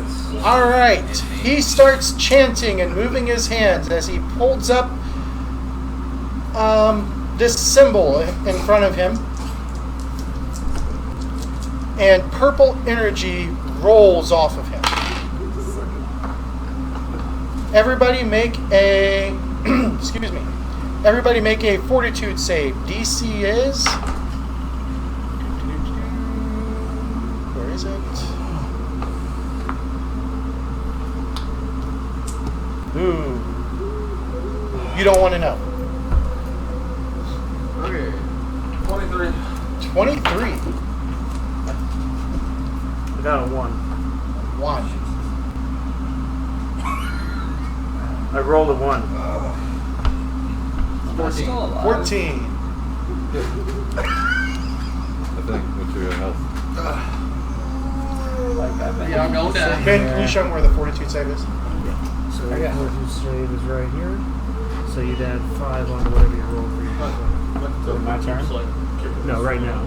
[SPEAKER 1] All right. He starts chanting and moving his hands as he holds up this symbol in front of him, and purple energy rolls off of him. Everybody make a excuse me. Everybody make a fortitude save. DC is, where is it? Ooh. You don't want to know.
[SPEAKER 8] Okay.
[SPEAKER 5] 23.
[SPEAKER 1] 23.
[SPEAKER 6] I got a 1.
[SPEAKER 1] 1.
[SPEAKER 6] I rolled a 1.
[SPEAKER 8] 14.
[SPEAKER 1] 14.
[SPEAKER 4] I think. What's your health?
[SPEAKER 2] Yeah, I'm going down.
[SPEAKER 1] Ben, can you show me where the fortitude save is?
[SPEAKER 6] So the fortitude save is right here. So you'd add 5 on whatever you roll for your
[SPEAKER 3] My turn?
[SPEAKER 6] No, right now.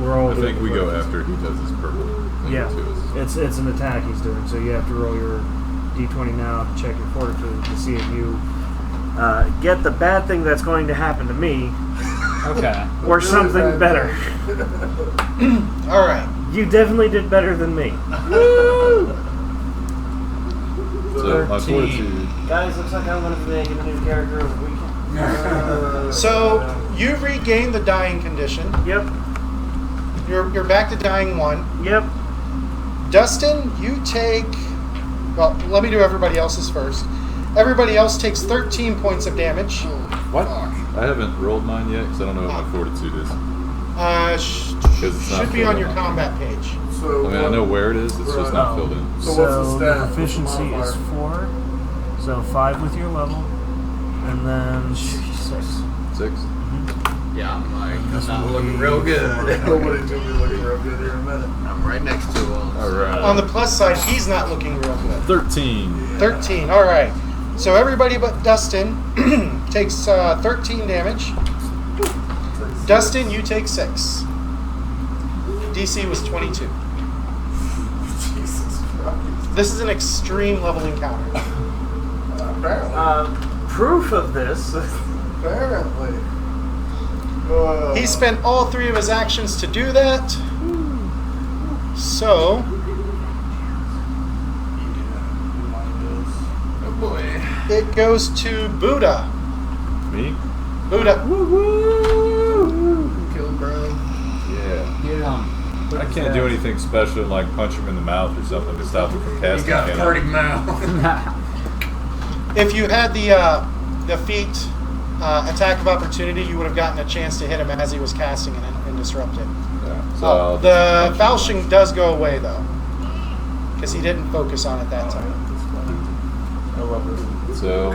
[SPEAKER 6] We're all
[SPEAKER 4] I
[SPEAKER 6] doing
[SPEAKER 4] think we go
[SPEAKER 6] fortitude.
[SPEAKER 4] after he does his purple thing
[SPEAKER 6] Yeah,
[SPEAKER 4] to us.
[SPEAKER 6] it's an attack he's doing, so you have to roll your d20 now to check your fortitude to see if you get the bad thing that's going to happen to me,
[SPEAKER 3] Okay.
[SPEAKER 6] or something better.
[SPEAKER 1] All right.
[SPEAKER 6] You definitely did better than me.
[SPEAKER 4] So my
[SPEAKER 3] 13.
[SPEAKER 4] fortitude.
[SPEAKER 6] Guys, looks like I'm going to be making a new character over the weekend.
[SPEAKER 1] So you regain the dying condition.
[SPEAKER 6] Yep,
[SPEAKER 1] You're back to dying 1.
[SPEAKER 6] yep.
[SPEAKER 1] Dustin, you take. Well, let me do everybody else's first. Everybody else takes 13 points of damage.
[SPEAKER 3] What?
[SPEAKER 4] I haven't rolled mine yet because I don't know what my fortitude is.
[SPEAKER 1] Should
[SPEAKER 4] it's not
[SPEAKER 1] be on
[SPEAKER 4] filled
[SPEAKER 1] your
[SPEAKER 4] in.
[SPEAKER 1] combat page.
[SPEAKER 5] So
[SPEAKER 4] I mean, I know where it is. It's just not filled in.
[SPEAKER 5] So what's the stat?
[SPEAKER 6] the
[SPEAKER 5] What's the
[SPEAKER 6] proficiency is
[SPEAKER 5] modifier?
[SPEAKER 6] 4, so 5 with your level, and then 6.
[SPEAKER 4] 6.
[SPEAKER 8] Yeah, I'm like,
[SPEAKER 6] This
[SPEAKER 8] I'm not
[SPEAKER 6] will
[SPEAKER 8] looking
[SPEAKER 6] be
[SPEAKER 8] real good.
[SPEAKER 5] Nobody's gonna be looking real good here in a minute.
[SPEAKER 8] I'm right next to him.
[SPEAKER 4] All right.
[SPEAKER 1] On the plus side, he's not looking real good.
[SPEAKER 4] 13.
[SPEAKER 1] 13. All right. So everybody but Dustin takes 13 damage. Dustin, you take 6. DC was 22.
[SPEAKER 5] Jesus Christ.
[SPEAKER 1] This is an extreme level encounter.
[SPEAKER 5] Apparently.
[SPEAKER 6] Proof of this.
[SPEAKER 5] Apparently.
[SPEAKER 1] He spent all 3 of his actions to do that. So,
[SPEAKER 8] Oh boy.
[SPEAKER 1] it goes to Buddha.
[SPEAKER 4] Me?
[SPEAKER 1] Buddha.
[SPEAKER 8] Kill bro.
[SPEAKER 4] Yeah.
[SPEAKER 3] Get him.
[SPEAKER 4] I can't do anything special like punch him in the mouth or something to stop him from
[SPEAKER 2] You
[SPEAKER 4] casting.
[SPEAKER 2] got a
[SPEAKER 4] can I?
[SPEAKER 2] pretty mouth.
[SPEAKER 1] If you had the feat attack of opportunity, you would have gotten a chance to hit him as he was casting it and disrupt it.
[SPEAKER 4] Yeah. So I'll just
[SPEAKER 1] The
[SPEAKER 4] punch him.
[SPEAKER 1] falching does go away though, because he didn't focus on it that time.
[SPEAKER 4] So,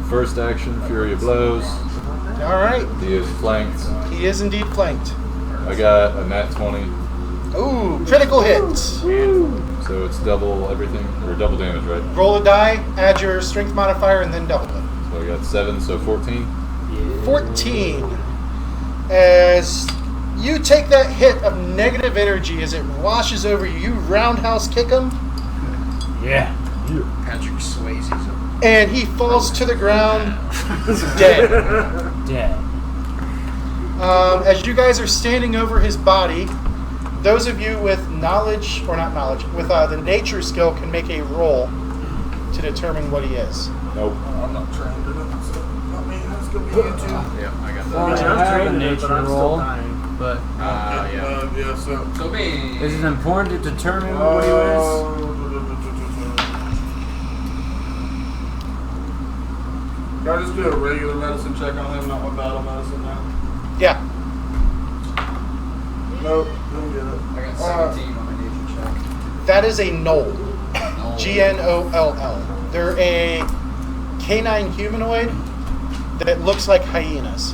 [SPEAKER 4] first action, Fury of Blows.
[SPEAKER 1] All right,
[SPEAKER 4] He is flanked.
[SPEAKER 1] he is indeed flanked.
[SPEAKER 4] I got a nat 20,
[SPEAKER 1] Ooh, critical hit.
[SPEAKER 4] so it's double everything, or double damage, right?
[SPEAKER 1] Roll a die, add your strength modifier, and then double it.
[SPEAKER 4] So I got 7, so 14.
[SPEAKER 1] 14. As you take that hit of negative energy as it washes over you, you roundhouse kick him,
[SPEAKER 3] Yeah.
[SPEAKER 8] Patrick Swayze's a
[SPEAKER 1] and he falls to the ground dead.
[SPEAKER 3] Dead.
[SPEAKER 1] As you guys are standing over his body, those of you with knowledge, or not knowledge, with the nature skill can make a roll to determine what he is.
[SPEAKER 4] Nope.
[SPEAKER 5] I'm not trained in it, so I mean, that's gonna be you too.
[SPEAKER 8] Yeah, I got
[SPEAKER 3] Well,
[SPEAKER 8] that.
[SPEAKER 3] I
[SPEAKER 6] I'm
[SPEAKER 3] have a
[SPEAKER 6] trained in it,
[SPEAKER 3] nature
[SPEAKER 6] but I'm
[SPEAKER 3] roll.
[SPEAKER 6] still dying.
[SPEAKER 3] But
[SPEAKER 5] Yeah, so.
[SPEAKER 8] So me.
[SPEAKER 3] is it important to determine what he is?
[SPEAKER 5] Can I just do a regular medicine check on him, not my battle medicine now?
[SPEAKER 1] Yeah.
[SPEAKER 5] Nope, don't get it.
[SPEAKER 2] I got 17 on my nature check.
[SPEAKER 1] That is a knoll. Gnoll. They're a canine humanoid that looks like hyenas.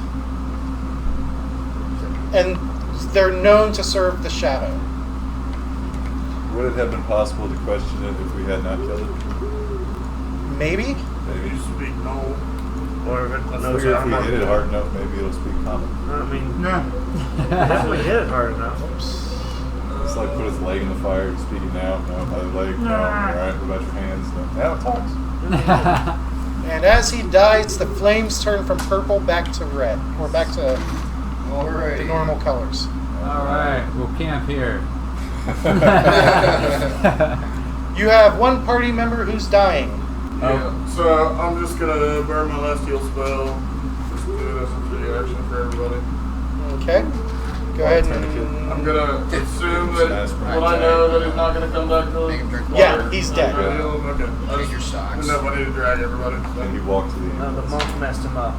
[SPEAKER 1] And they're known to serve the shadow.
[SPEAKER 4] Would it have been possible to question it if we had not killed it?
[SPEAKER 1] Maybe?
[SPEAKER 5] Maybe you speak no.
[SPEAKER 6] Or if it
[SPEAKER 4] I
[SPEAKER 6] knows
[SPEAKER 4] figure
[SPEAKER 6] how
[SPEAKER 4] if we
[SPEAKER 6] to
[SPEAKER 4] hit it hard enough, maybe it'll speak common.
[SPEAKER 6] I mean, definitely hit it hard enough.
[SPEAKER 4] It's like put his leg in the fire, speaking now, no, other leg, no, alright, what about your hands? No, now it talks.
[SPEAKER 1] And as he dies, the flames turn from purple back to red, or back to
[SPEAKER 2] Alright.
[SPEAKER 1] normal colors.
[SPEAKER 3] All right, we'll camp here.
[SPEAKER 1] You have one party member who's dying.
[SPEAKER 5] Yeah. So I'm just gonna burn my last heal spell. Just do it as a free action for everybody.
[SPEAKER 1] Okay. Go ahead
[SPEAKER 4] Tourniquet.
[SPEAKER 1] and...
[SPEAKER 5] I'm gonna assume that will I know that he's not gonna come back to
[SPEAKER 8] Make him drink
[SPEAKER 1] Yeah,
[SPEAKER 8] water.
[SPEAKER 1] he's dead.
[SPEAKER 5] Okay. Okay. I
[SPEAKER 8] Take your
[SPEAKER 5] just
[SPEAKER 8] socks.
[SPEAKER 5] didn't know if I need to drag everybody.
[SPEAKER 4] And you walk to the end.
[SPEAKER 6] The monk messed him up.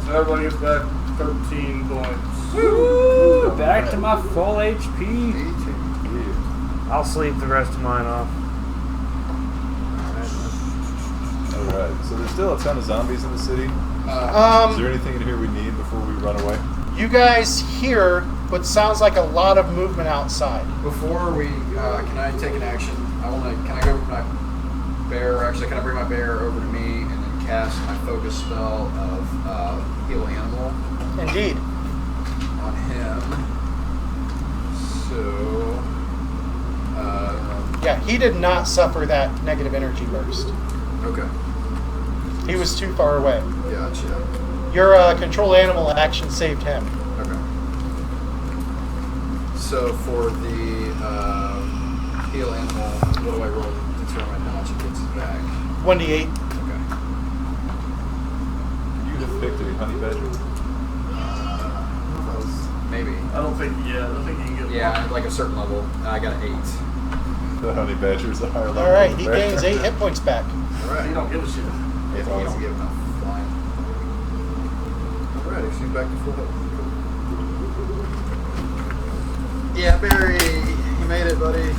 [SPEAKER 5] So everybody gets back 13 points.
[SPEAKER 3] Woo! Back to my full HP.
[SPEAKER 4] Yeah.
[SPEAKER 6] I'll sleep the rest of mine off.
[SPEAKER 4] Alright, so there's still a ton of zombies in the city. Is there anything in here we need before we run away?
[SPEAKER 1] You guys hear what sounds like a lot of movement outside.
[SPEAKER 8] Before we, can I take an action? Can I go with my bear? Actually, can I bring my bear over to me and then cast my focus spell of heal animal
[SPEAKER 1] Indeed.
[SPEAKER 8] on him? So,
[SPEAKER 1] Yeah, he did not suffer that negative energy burst.
[SPEAKER 8] okay,
[SPEAKER 1] He was too far away.
[SPEAKER 8] gotcha.
[SPEAKER 1] Your control animal action saved him.
[SPEAKER 8] Okay. So for the heal animal, what do I roll to determine how much it gets back?
[SPEAKER 1] 1d8.
[SPEAKER 8] Okay.
[SPEAKER 4] You have picked a honey badger?
[SPEAKER 8] Maybe.
[SPEAKER 5] I don't think you can get
[SPEAKER 8] Yeah, like a certain level. I got an 8.
[SPEAKER 4] The honey badger's a higher level.
[SPEAKER 1] Alright,
[SPEAKER 4] than
[SPEAKER 1] he
[SPEAKER 4] the bear.
[SPEAKER 1] gains 8 hit points back.
[SPEAKER 8] Alright.
[SPEAKER 5] You don't give a shit.
[SPEAKER 8] If you don't give enough flying. Alright, she's back to full health. Yeah, Barry, you made it, buddy.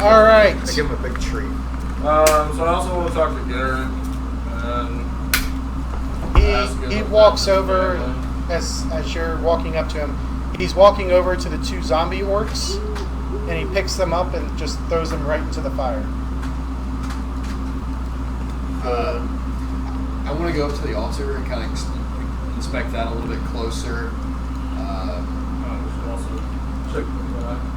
[SPEAKER 1] Alright.
[SPEAKER 8] I give him a big treat.
[SPEAKER 5] So I also want to talk to Garrett. And
[SPEAKER 1] He walks over as you're walking up to him. He's walking over to the 2 zombie orcs, and he picks them up and just throws them right into the fire.
[SPEAKER 8] I want to go up to the altar and kind of inspect that a little bit closer.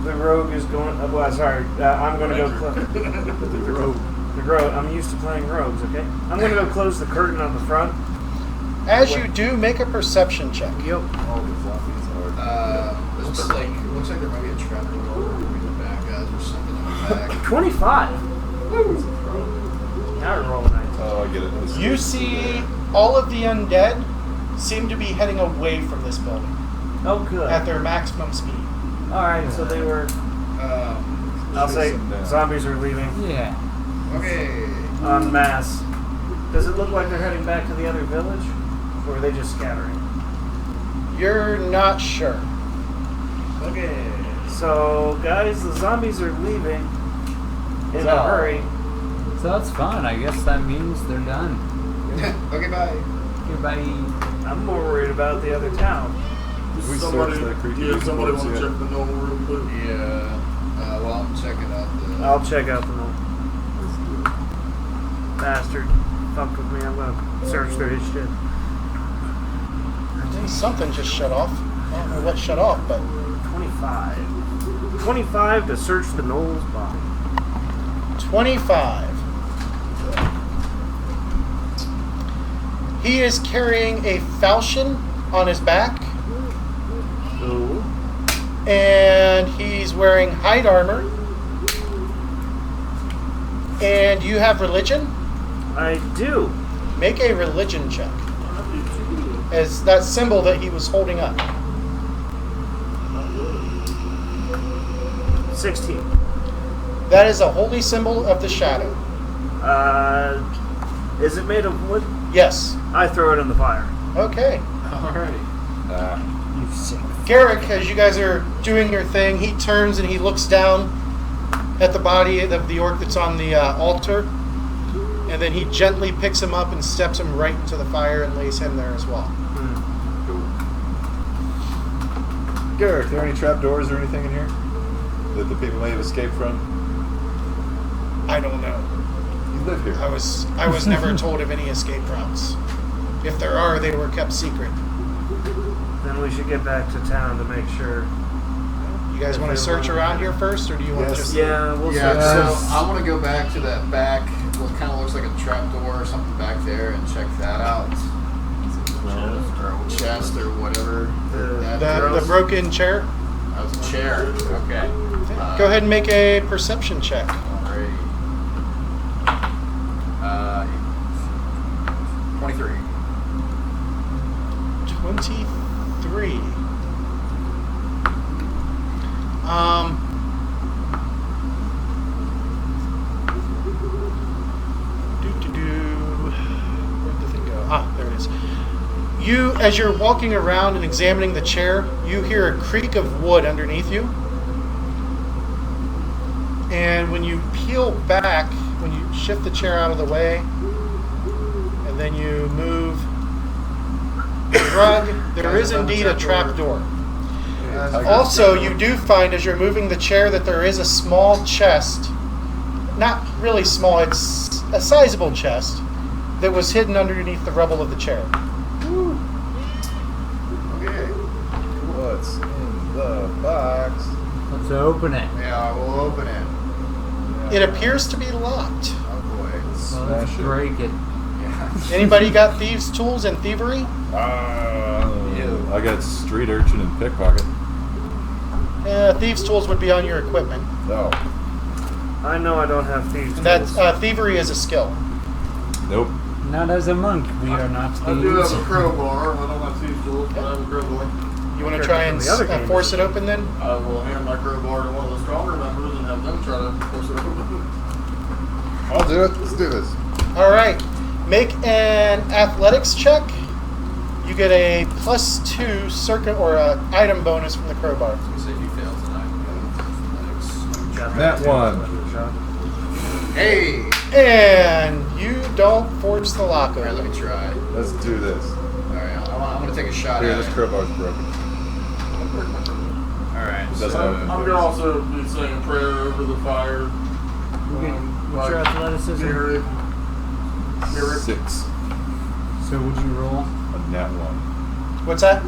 [SPEAKER 6] The rogue is going. Well, sorry. I'm going to go.
[SPEAKER 4] The rogue.
[SPEAKER 6] The rogue. I'm used to playing rogues. Okay. I'm going to go close the curtain on the front.
[SPEAKER 1] As you do, make a perception check.
[SPEAKER 6] Yep.
[SPEAKER 4] All the zombies are.
[SPEAKER 8] Looks like there might be a trap door or maybe the bad guys or something in the back.
[SPEAKER 6] 25. Now we're rolling 19.
[SPEAKER 4] Oh, I get it. This
[SPEAKER 1] You
[SPEAKER 4] is-
[SPEAKER 1] see all of the undead seem to be heading away from this building
[SPEAKER 6] Oh, good.
[SPEAKER 1] at their maximum speed.
[SPEAKER 6] All right. So they were. I'll say
[SPEAKER 4] Chase them down.
[SPEAKER 6] zombies are leaving
[SPEAKER 3] Yeah.
[SPEAKER 8] Okay.
[SPEAKER 6] en masse. Does it look like they're heading back to the other village, or are they just scattering?
[SPEAKER 1] You're not sure.
[SPEAKER 8] Okay.
[SPEAKER 6] So, guys, the zombies are leaving in
[SPEAKER 3] So-
[SPEAKER 6] a hurry.
[SPEAKER 3] So that's fun. I guess that means they're done.
[SPEAKER 8] Okay, bye.
[SPEAKER 3] Goodbye.
[SPEAKER 6] I'm more worried about the other town.
[SPEAKER 4] Did we
[SPEAKER 5] somebody,
[SPEAKER 4] search that creepy
[SPEAKER 5] yeah, somebody
[SPEAKER 4] corpse
[SPEAKER 5] want to
[SPEAKER 4] yet?
[SPEAKER 5] check the knoll real quick.
[SPEAKER 8] Yeah. Well, I'm checking out the.
[SPEAKER 6] I'll check out the knoll. Bastard fucked with me. I'm gonna search through his shit.
[SPEAKER 1] I think something just shut off. I don't know what shut off, but
[SPEAKER 6] 25. 25 to search the knoll's body.
[SPEAKER 1] 25. He is carrying a falchion on his back,
[SPEAKER 6] Ooh.
[SPEAKER 1] and he's wearing hide armor. And you have religion?
[SPEAKER 6] I do.
[SPEAKER 1] Make a religion check. As that symbol that he was holding up.
[SPEAKER 6] 16.
[SPEAKER 1] That is a holy symbol of the shadow.
[SPEAKER 6] Is it made of wood?
[SPEAKER 1] Yes.
[SPEAKER 6] I throw it in the fire.
[SPEAKER 1] Okay.
[SPEAKER 8] Alrighty.
[SPEAKER 3] You sick.
[SPEAKER 1] Garrick, as you guys are doing your thing, he turns and he looks down at the body of the orc that's on the altar. And then he gently picks him up and steps him right into the fire and lays him there as well.
[SPEAKER 4] Garrick, are there any trapdoors or anything in here that the people may have escaped from?
[SPEAKER 1] I don't know.
[SPEAKER 4] You live here.
[SPEAKER 1] I was never told of any escape routes. If there are, they were kept secret.
[SPEAKER 6] Then we should get back to town to make sure.
[SPEAKER 1] You guys want to search around here first, or do you want to
[SPEAKER 4] Yes.
[SPEAKER 1] just...
[SPEAKER 6] Yeah, we'll
[SPEAKER 8] Yeah,
[SPEAKER 6] search.
[SPEAKER 8] so I want to go back to that back what kind of looks like a trapdoor or something back there and check that out. Chest or whatever.
[SPEAKER 1] The broken chair.
[SPEAKER 8] That was a chair. Okay.
[SPEAKER 1] Go ahead and make a perception check.
[SPEAKER 8] Alrighty. 23.
[SPEAKER 1] 23. Where'd the thing go? Ah, there it is. You, as you're walking around and examining the chair, you hear a creak of wood underneath you. And when you peel back, when you shift the chair out of the way, and then you move the rug, there is indeed a trap door. Also, you do find as you're moving the chair that there is a small chest, not really small, it's a sizable chest, that was hidden underneath the rubble of the chair.
[SPEAKER 4] Okay. What's in the box?
[SPEAKER 3] Let's open it.
[SPEAKER 8] Yeah, we'll open it.
[SPEAKER 1] It appears to be locked.
[SPEAKER 8] Oh boy.
[SPEAKER 3] Well, let's
[SPEAKER 4] Smash it.
[SPEAKER 3] break it.
[SPEAKER 8] Yeah.
[SPEAKER 1] Anybody got thieves' tools and thievery?
[SPEAKER 4] I got street urchin and pickpocket.
[SPEAKER 1] Thieves' tools would be on your equipment.
[SPEAKER 4] No.
[SPEAKER 6] I know I don't have thieves.
[SPEAKER 1] And that's thievery is a skill.
[SPEAKER 4] Nope.
[SPEAKER 3] Not as a monk, we are not
[SPEAKER 5] I do have
[SPEAKER 3] thieves.
[SPEAKER 5] a crowbar. I don't have thieves tools, but I have a crowbar.
[SPEAKER 1] You want to try and
[SPEAKER 6] The other game
[SPEAKER 1] force
[SPEAKER 6] is-
[SPEAKER 1] it open then?
[SPEAKER 5] I will hand my crowbar to one of the stronger members and have them try to force it open.
[SPEAKER 4] I'll do it. Let's do this.
[SPEAKER 1] All right. Make an athletics check. You get a +2 circuit or item bonus from the crowbar.
[SPEAKER 8] So if you fail tonight,
[SPEAKER 4] That one.
[SPEAKER 8] hey!
[SPEAKER 1] And you don't force the lock
[SPEAKER 8] Alright, let
[SPEAKER 1] open.
[SPEAKER 8] me try.
[SPEAKER 4] Let's do this.
[SPEAKER 8] Alright, I'm gonna take a shot
[SPEAKER 4] Here,
[SPEAKER 8] at
[SPEAKER 4] this
[SPEAKER 8] it.
[SPEAKER 4] crowbar's broken.
[SPEAKER 8] Alright,
[SPEAKER 4] Doesn't
[SPEAKER 8] so
[SPEAKER 4] open.
[SPEAKER 5] I'm gonna also be saying a prayer over the fire.
[SPEAKER 3] What's your athleticism?
[SPEAKER 5] Ceannairc.
[SPEAKER 4] 6.
[SPEAKER 3] So would you roll?
[SPEAKER 4] A nat 1.
[SPEAKER 1] What's that?
[SPEAKER 3] So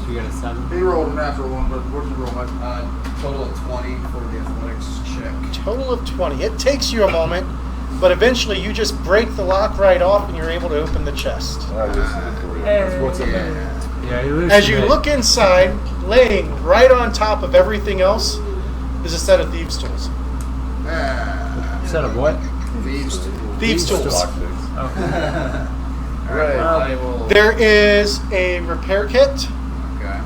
[SPEAKER 3] you got a 7?
[SPEAKER 5] He rolled a natural one, but what did you roll, Mike?
[SPEAKER 8] total of 20 for the athletics check.
[SPEAKER 1] Total of 20. It takes you a moment, but eventually you just break the lock right off and you're able to open the chest.
[SPEAKER 4] I just did it for you. That's what's in there.
[SPEAKER 3] Yeah, you lose.
[SPEAKER 1] As you look inside, laying right on top of everything else is a set of thieves' tools.
[SPEAKER 3] Set of what?
[SPEAKER 8] Thieves tools.
[SPEAKER 1] Thieves' tools.
[SPEAKER 4] Lockpicks.
[SPEAKER 8] Alright, I will.
[SPEAKER 1] There is a repair kit.
[SPEAKER 8] Okay.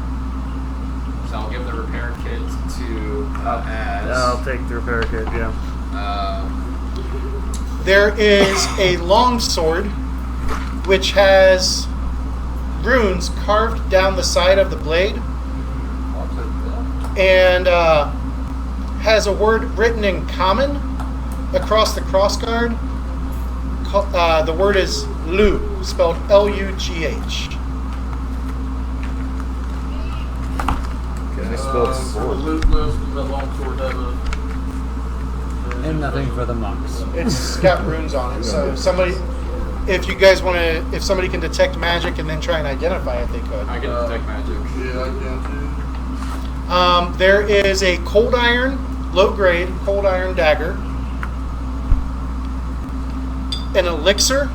[SPEAKER 8] So I'll give the repair kit to
[SPEAKER 6] I'll take the repair kit, yeah.
[SPEAKER 1] There is a long sword, which has runes carved down the side of the blade, and has a word written in common across the crossguard. The word is Lugh, spelled L-U-G-H.
[SPEAKER 4] Okay, I spelled
[SPEAKER 5] For the
[SPEAKER 4] sword.
[SPEAKER 5] loot list, does that long sword have a...
[SPEAKER 3] And nothing for the monks.
[SPEAKER 1] It's got runes on it, so somebody, if you guys want to, if somebody can detect magic and then try and identify it, they could.
[SPEAKER 8] I can detect magic.
[SPEAKER 5] Yeah, I can too.
[SPEAKER 1] There is a cold iron, low grade cold iron dagger, an elixir,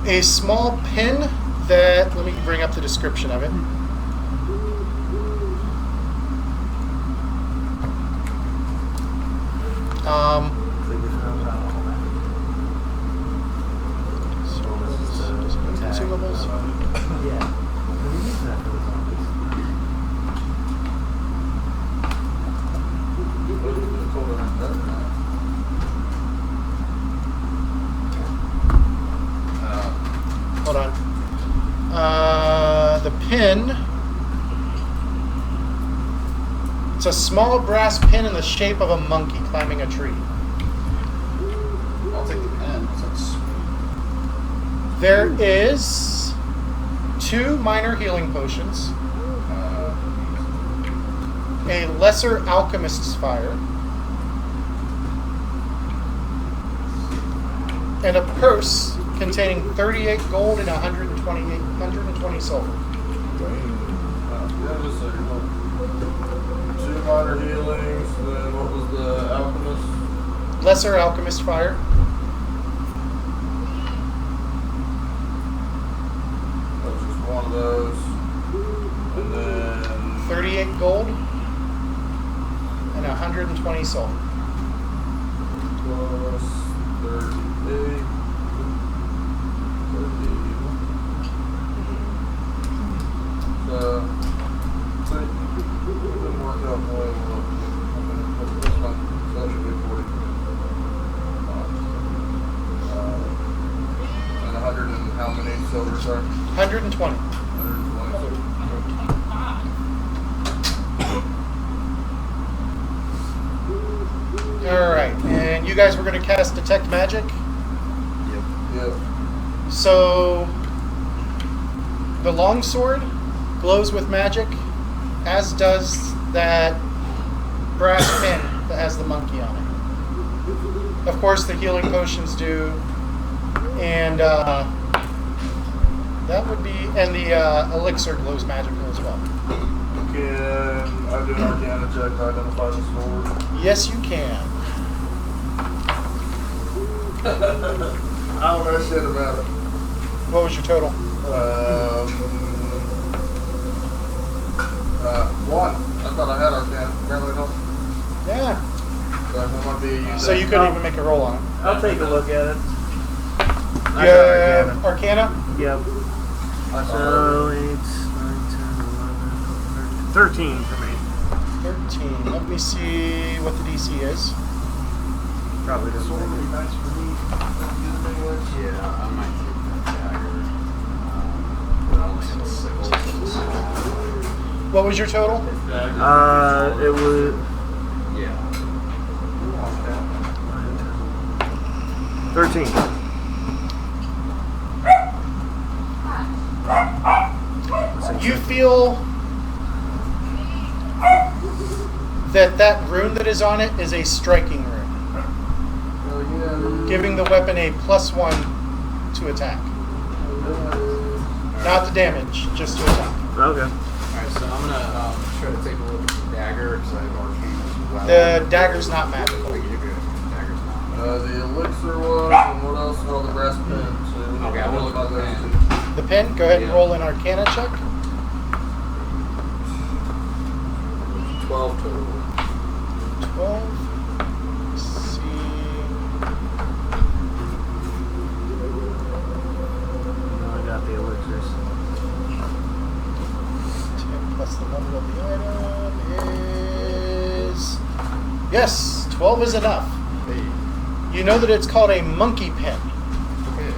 [SPEAKER 1] a small pin that, let me bring up the description of it. Consumables. Hold on. The pin. It's a small brass pin in the shape of a monkey climbing a tree.
[SPEAKER 8] I'll take the pen. That's
[SPEAKER 1] There is 2 minor healing potions, a lesser alchemist's fire, and a purse containing 38 gold and 120 silver.
[SPEAKER 5] Yeah, just a second. 2 minor healings, then what was the alchemist?
[SPEAKER 1] Lesser Alchemist Fire.
[SPEAKER 5] That's just one of those. And then
[SPEAKER 1] 38 gold. And 120 silver.
[SPEAKER 5] plus 38. 30. So, it didn't work out the way I wanted. That's fine. So that should be 40. And 100 and how many silver, sorry?
[SPEAKER 1] 120.
[SPEAKER 5] 120 silver.
[SPEAKER 1] Alright, and you guys were going to cast Detect Magic.
[SPEAKER 5] Yep.
[SPEAKER 1] So, the longsword glows with magic, as does that brass pin that has the monkey on it. Of course, the healing potions do, and that would be, and the elixir glows magical as well.
[SPEAKER 5] Can I do an Arcana check to identify the sword?
[SPEAKER 1] Yes, you can.
[SPEAKER 5] I don't know shit about it.
[SPEAKER 1] What was your total?
[SPEAKER 5] One. I thought I had Arcana. Apparently not.
[SPEAKER 1] Yeah.
[SPEAKER 5] So that might be a use.
[SPEAKER 1] So you couldn't even make a roll on it.
[SPEAKER 6] I'll take a look at it. I
[SPEAKER 1] You
[SPEAKER 6] got
[SPEAKER 1] have
[SPEAKER 6] Arcana.
[SPEAKER 1] Arcana?
[SPEAKER 6] Yep.
[SPEAKER 5] I saw
[SPEAKER 6] So
[SPEAKER 5] it.
[SPEAKER 6] 8, 9, 10, 11, 13 for me.
[SPEAKER 1] 13. Let me see what the DC is.
[SPEAKER 6] Probably
[SPEAKER 5] This
[SPEAKER 6] doesn't
[SPEAKER 5] one would
[SPEAKER 6] make
[SPEAKER 5] be
[SPEAKER 6] it.
[SPEAKER 5] nice for me.
[SPEAKER 8] Yeah, I might take that dagger. But I only have a sickle.
[SPEAKER 1] What was your total?
[SPEAKER 6] It was
[SPEAKER 8] Yeah.
[SPEAKER 6] 13.
[SPEAKER 1] You feel that rune that is on it is a striking rune,
[SPEAKER 5] Hell yeah.
[SPEAKER 1] giving the weapon a +1 to attack. Not the damage, just to attack.
[SPEAKER 6] Okay.
[SPEAKER 8] Alright, so I'm gonna try to take a look at the dagger because I have arcane as well.
[SPEAKER 1] The dagger's not magical.
[SPEAKER 8] Oh, you're good. Dagger's not.
[SPEAKER 5] The elixir was, and what else? Oh, the brass pin. So
[SPEAKER 8] Okay, I'm gonna look at the
[SPEAKER 5] those
[SPEAKER 8] pen.
[SPEAKER 5] two.
[SPEAKER 1] The pin, go ahead and
[SPEAKER 8] Yeah.
[SPEAKER 1] roll an Arcana check.
[SPEAKER 8] 12 total.
[SPEAKER 1] 12. Let's see.
[SPEAKER 6] No, I got the elixirs.
[SPEAKER 1] 10 plus the number of the item is... Yes, 12 is enough.
[SPEAKER 8] Hey.
[SPEAKER 1] You know that it's called a monkey pin.
[SPEAKER 8] Okay.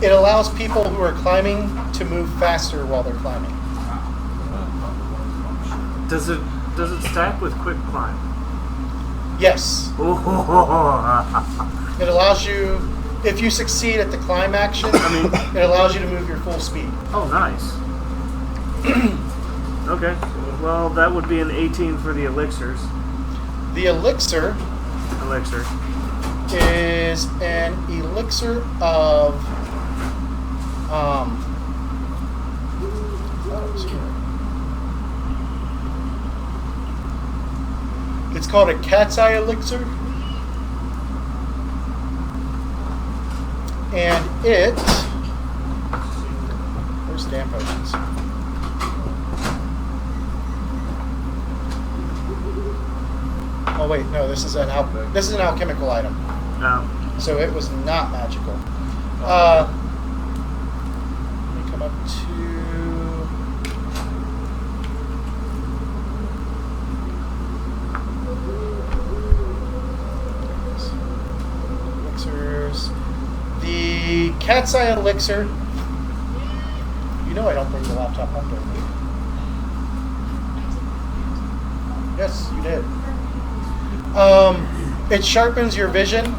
[SPEAKER 1] It allows people who are climbing to move faster while they're climbing.
[SPEAKER 6] Does it stack with quick climb?
[SPEAKER 1] Yes.
[SPEAKER 6] Oh,
[SPEAKER 1] It allows you, if you succeed at the climb action, it allows you to move your full speed.
[SPEAKER 6] oh, nice. Okay. Well, that would be an 18 for the elixirs.
[SPEAKER 1] The elixir
[SPEAKER 6] Elixir.
[SPEAKER 1] is an elixir of oh, it's here. It's called a cat's eye elixir, and it, where's damn potions? Oh wait, no, this is an alchemical item.
[SPEAKER 6] No.
[SPEAKER 1] So it was not magical. Let me come up to... Elixirs. The cat's eye elixir. You know I don't bring the laptop home, don't you? Yes, you did. It sharpens your vision,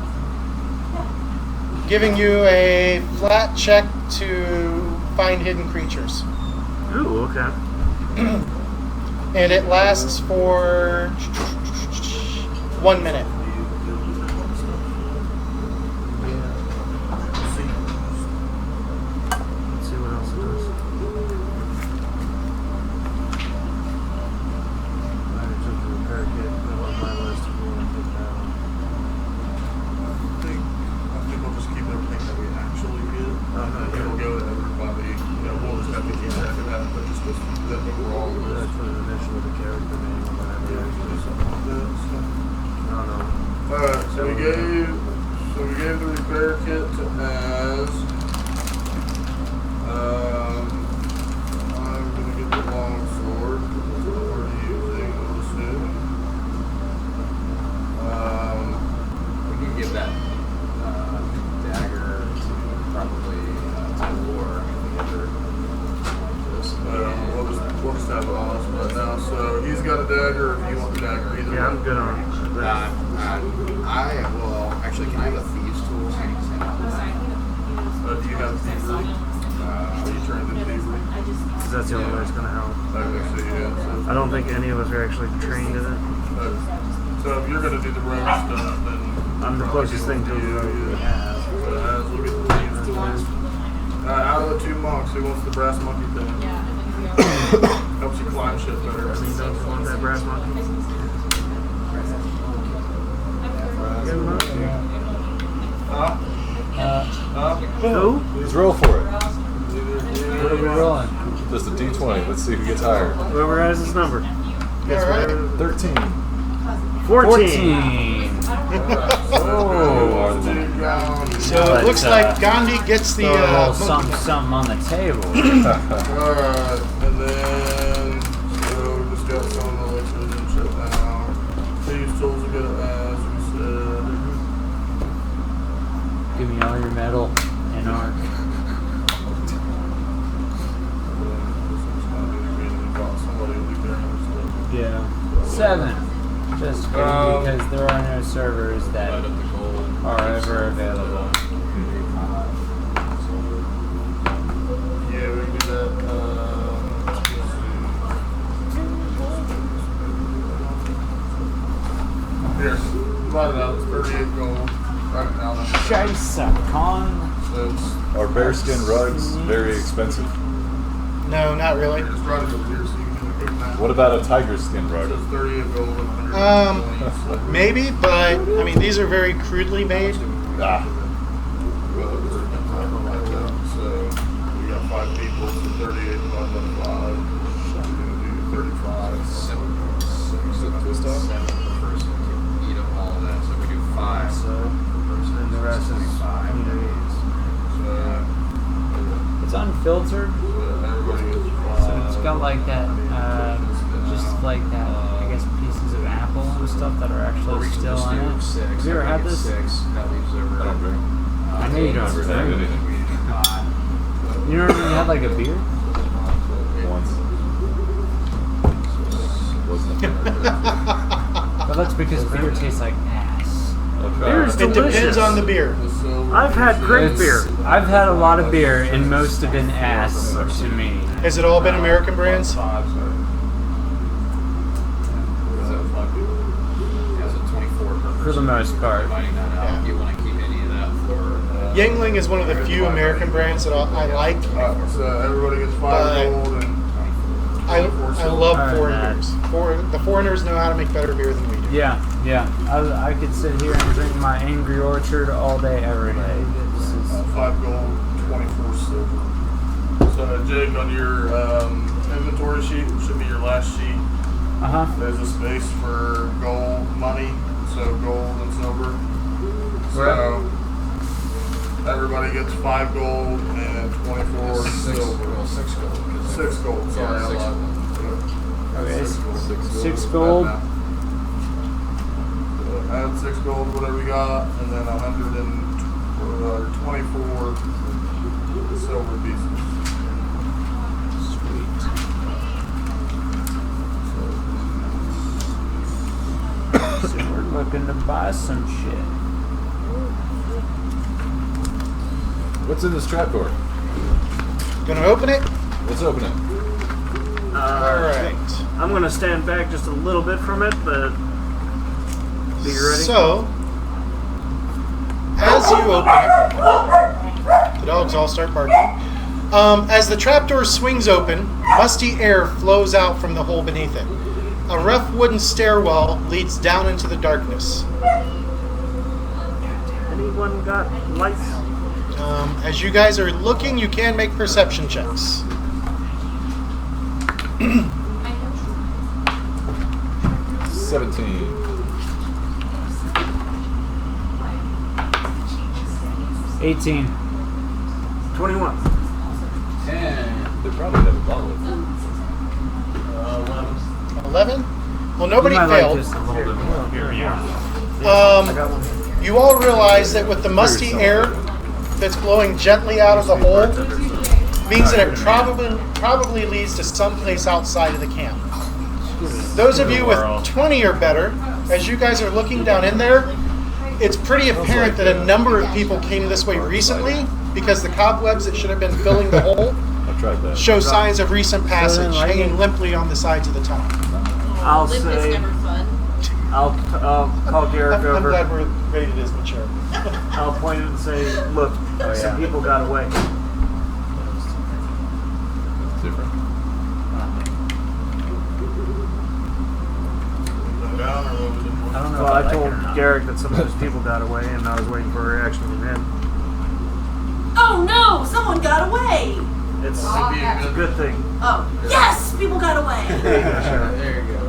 [SPEAKER 1] giving you a flat check to find hidden creatures.
[SPEAKER 6] Ooh, okay.
[SPEAKER 1] And it lasts for 1 minute.
[SPEAKER 6] Let's see what else it does. I took the repair kit. That was my list. for the initial of the character name or whatever. I don't know.
[SPEAKER 5] Alright, so we gave the repair kit to Az. I'm gonna get the long sword because that's what we're using, we'll assume.
[SPEAKER 8] We can give that dagger to probably War if we ever
[SPEAKER 5] We'll just have it on us right now. So he's got a dagger if you want the dagger either.
[SPEAKER 6] Yeah, I'm good on
[SPEAKER 8] well, actually, can I have a thieves tool?
[SPEAKER 5] Do you have thievery? Are you trained in thievery?
[SPEAKER 6] because that's the only way it's going to help.
[SPEAKER 5] Okay, so yeah.
[SPEAKER 6] I don't think any of us are actually trained in it.
[SPEAKER 5] So if you're going to do the rogue stuff, then
[SPEAKER 6] I'm the closest thing to a rogue we have.
[SPEAKER 5] So Az will get the thieves tools. Out of the two monks, who wants the brass monkey thing? Helps you climb shit better.
[SPEAKER 6] I mean, don't you want that brass monkey? Who?
[SPEAKER 4] Let's roll for it.
[SPEAKER 3] What are we rolling?
[SPEAKER 4] Just a d20. Let's see who gets higher.
[SPEAKER 6] Whoever has this number. Guess
[SPEAKER 1] Alright.
[SPEAKER 6] whatever.
[SPEAKER 4] 13.
[SPEAKER 6] 14.
[SPEAKER 4] Oh,
[SPEAKER 1] So it looks like Gandhi gets the
[SPEAKER 3] Throw a little
[SPEAKER 1] monkey.
[SPEAKER 3] something on the table.
[SPEAKER 5] Alright, and then, so just got some elixirs and shit now. These tools are good as we said.
[SPEAKER 3] Give me all your metal and arc.
[SPEAKER 5] And then this one's gonna be the reason we got somebody to leave their own stuff.
[SPEAKER 3] Yeah. 7. Just kidding, because there are no servers that are ever available.
[SPEAKER 5] Yeah, we can do that. Here, divide it out. It's 38 gold. Right now,
[SPEAKER 3] Scheisse, con.
[SPEAKER 5] so it's
[SPEAKER 4] Are bearskin rugs very expensive?
[SPEAKER 1] No, not really.
[SPEAKER 5] just write it over here so you can do the quick math.
[SPEAKER 4] What about a tiger skin rug?
[SPEAKER 5] It's 38 gold and 120 silver.
[SPEAKER 1] Maybe, but I mean these are very crudely made.
[SPEAKER 4] Ah,
[SPEAKER 5] So we got 5 people, so 38 divided by 5. We're gonna do 35.
[SPEAKER 8] 7 per person to eat up all of that. So we do 5
[SPEAKER 6] So,
[SPEAKER 8] per person.
[SPEAKER 6] and the rest is
[SPEAKER 8] 25 days.
[SPEAKER 5] So
[SPEAKER 3] It's unfiltered,
[SPEAKER 5] everybody gets 5.
[SPEAKER 3] so it's got like that, just like that, I guess, pieces of apple and stuff that are
[SPEAKER 8] Or
[SPEAKER 3] actually
[SPEAKER 8] we can
[SPEAKER 3] still
[SPEAKER 8] just
[SPEAKER 3] in
[SPEAKER 8] do
[SPEAKER 3] it.
[SPEAKER 8] 6.
[SPEAKER 3] Have you ever had this?
[SPEAKER 8] 6. That leaves over.
[SPEAKER 4] I don't drink.
[SPEAKER 3] I know you don't
[SPEAKER 4] Never had
[SPEAKER 3] drink.
[SPEAKER 4] anything.
[SPEAKER 8] We do 5.
[SPEAKER 3] You never really had like a beer?
[SPEAKER 4] Once. Wasn't a
[SPEAKER 3] But that's because beer tastes like ass.
[SPEAKER 6] Beer's
[SPEAKER 1] It depends
[SPEAKER 6] delicious.
[SPEAKER 1] on the beer.
[SPEAKER 6] I've had great beer.
[SPEAKER 3] I've had a lot of beer, and most have been ass to me.
[SPEAKER 1] Has it all been American brands?
[SPEAKER 3] For the most part.
[SPEAKER 8] Dividing that out.
[SPEAKER 1] Yeah.
[SPEAKER 8] You want to keep any of that for.
[SPEAKER 1] Yingling is one of the few American brands that I like.
[SPEAKER 5] So everybody gets 5
[SPEAKER 1] But-
[SPEAKER 5] gold and
[SPEAKER 1] I love
[SPEAKER 3] Alright,
[SPEAKER 1] foreign
[SPEAKER 3] man.
[SPEAKER 1] beers. The foreigners know how to make better beer than we do.
[SPEAKER 3] Yeah, yeah. I could sit here and drink my Angry Orchard all day, every day. This is
[SPEAKER 5] 5 gold, 24 silver. So Jake, on your inventory sheet, which should be your last sheet, there's a space for gold money, so gold and silver. So everybody gets 5 gold and 24 silver.
[SPEAKER 8] 6 gold.
[SPEAKER 5] 6 gold, sorry,
[SPEAKER 8] Yeah,
[SPEAKER 5] I
[SPEAKER 8] 6
[SPEAKER 5] lied.
[SPEAKER 3] Okay,
[SPEAKER 5] 6 gold.
[SPEAKER 3] 6 gold.
[SPEAKER 5] Add 6 gold, whatever you got, and then 124 silver pieces.
[SPEAKER 3] So we're looking to buy some shit.
[SPEAKER 4] What's in this trapdoor?
[SPEAKER 1] Gonna open it?
[SPEAKER 4] Let's open it.
[SPEAKER 1] Alright.
[SPEAKER 6] I'm going to stand back just a little bit from it, but be ready.
[SPEAKER 1] So, as you open it, the dogs all start barking. As the trapdoor swings open, musty air flows out from the hole beneath it. A rough wooden stairwell leads down into the darkness.
[SPEAKER 6] Anyone got lights?
[SPEAKER 1] As you guys are looking, you can make perception checks.
[SPEAKER 4] 17.
[SPEAKER 3] 18.
[SPEAKER 6] 21.
[SPEAKER 2] 10.
[SPEAKER 4] They probably have a bottle of it.
[SPEAKER 1] 11? Well, nobody
[SPEAKER 3] You might like
[SPEAKER 1] failed.
[SPEAKER 3] this a little bit more.
[SPEAKER 6] Here we are. I
[SPEAKER 1] Um,
[SPEAKER 6] got one.
[SPEAKER 1] you all realize that with the musty air that's blowing gently out of the hole, means that it probably leads to someplace outside of the camp. Those of you with 20 or better, as you guys are looking down in there, it's pretty apparent that a number of people came this way recently because the cobwebs that should have been filling the hole
[SPEAKER 4] I've tried that.
[SPEAKER 1] show signs of recent passage,
[SPEAKER 3] like
[SPEAKER 1] hanging
[SPEAKER 3] it.
[SPEAKER 1] limply on the sides of the tunnel.
[SPEAKER 6] I'll
[SPEAKER 7] Limp is
[SPEAKER 6] say,
[SPEAKER 7] never fun.
[SPEAKER 6] I'll call Garrick
[SPEAKER 1] I'm
[SPEAKER 6] over.
[SPEAKER 1] glad we're rated as mature.
[SPEAKER 6] I'll point it and say, look, some people got away.
[SPEAKER 4] Different.
[SPEAKER 5] Down or what was it?
[SPEAKER 3] I don't know
[SPEAKER 6] Well,
[SPEAKER 3] if
[SPEAKER 6] I
[SPEAKER 3] like
[SPEAKER 6] told
[SPEAKER 3] it or not.
[SPEAKER 6] Garrick that some of those people got away, and I was waiting for a reaction from him.
[SPEAKER 7] Oh no! Someone got away!
[SPEAKER 6] It's
[SPEAKER 5] That'd be
[SPEAKER 6] a good thing.
[SPEAKER 7] Oh, yes! People got away!
[SPEAKER 2] There you go.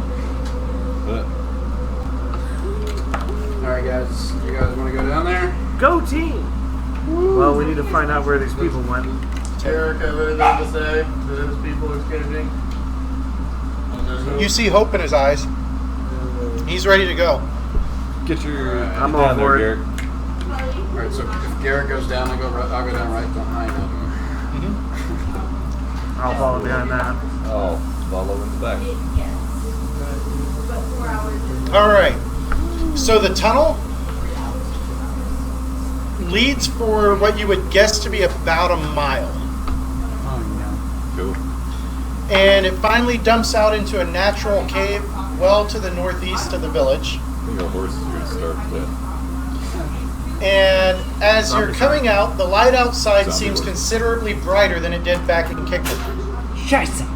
[SPEAKER 2] Alright, guys. You guys want to go down there?
[SPEAKER 6] Go team! Well, we need to find out where these people went.
[SPEAKER 5] Eric have anything to say to his people escaping?
[SPEAKER 1] You see hope in his eyes. He's ready to go.
[SPEAKER 4] Get your.
[SPEAKER 6] I'm
[SPEAKER 4] down
[SPEAKER 6] all
[SPEAKER 4] there,
[SPEAKER 6] for it.
[SPEAKER 4] Garrick.
[SPEAKER 2] Alright, so if Garrett goes down, I'll go down right behind him.
[SPEAKER 6] I'll follow behind that.
[SPEAKER 4] I'll follow in the back.
[SPEAKER 1] All right. So the tunnel leads for what you would guess to be about a mile.
[SPEAKER 3] Oh,
[SPEAKER 4] Cool.
[SPEAKER 1] And it finally dumps out into a natural cave well to the northeast of the village.
[SPEAKER 4] I think our horses are going to start to.
[SPEAKER 1] And as you're
[SPEAKER 6] Zombie
[SPEAKER 1] coming out, the light outside
[SPEAKER 4] Zombie
[SPEAKER 1] seems
[SPEAKER 4] horse.
[SPEAKER 1] considerably brighter than it did back in Kickford.
[SPEAKER 3] no. Scheiße.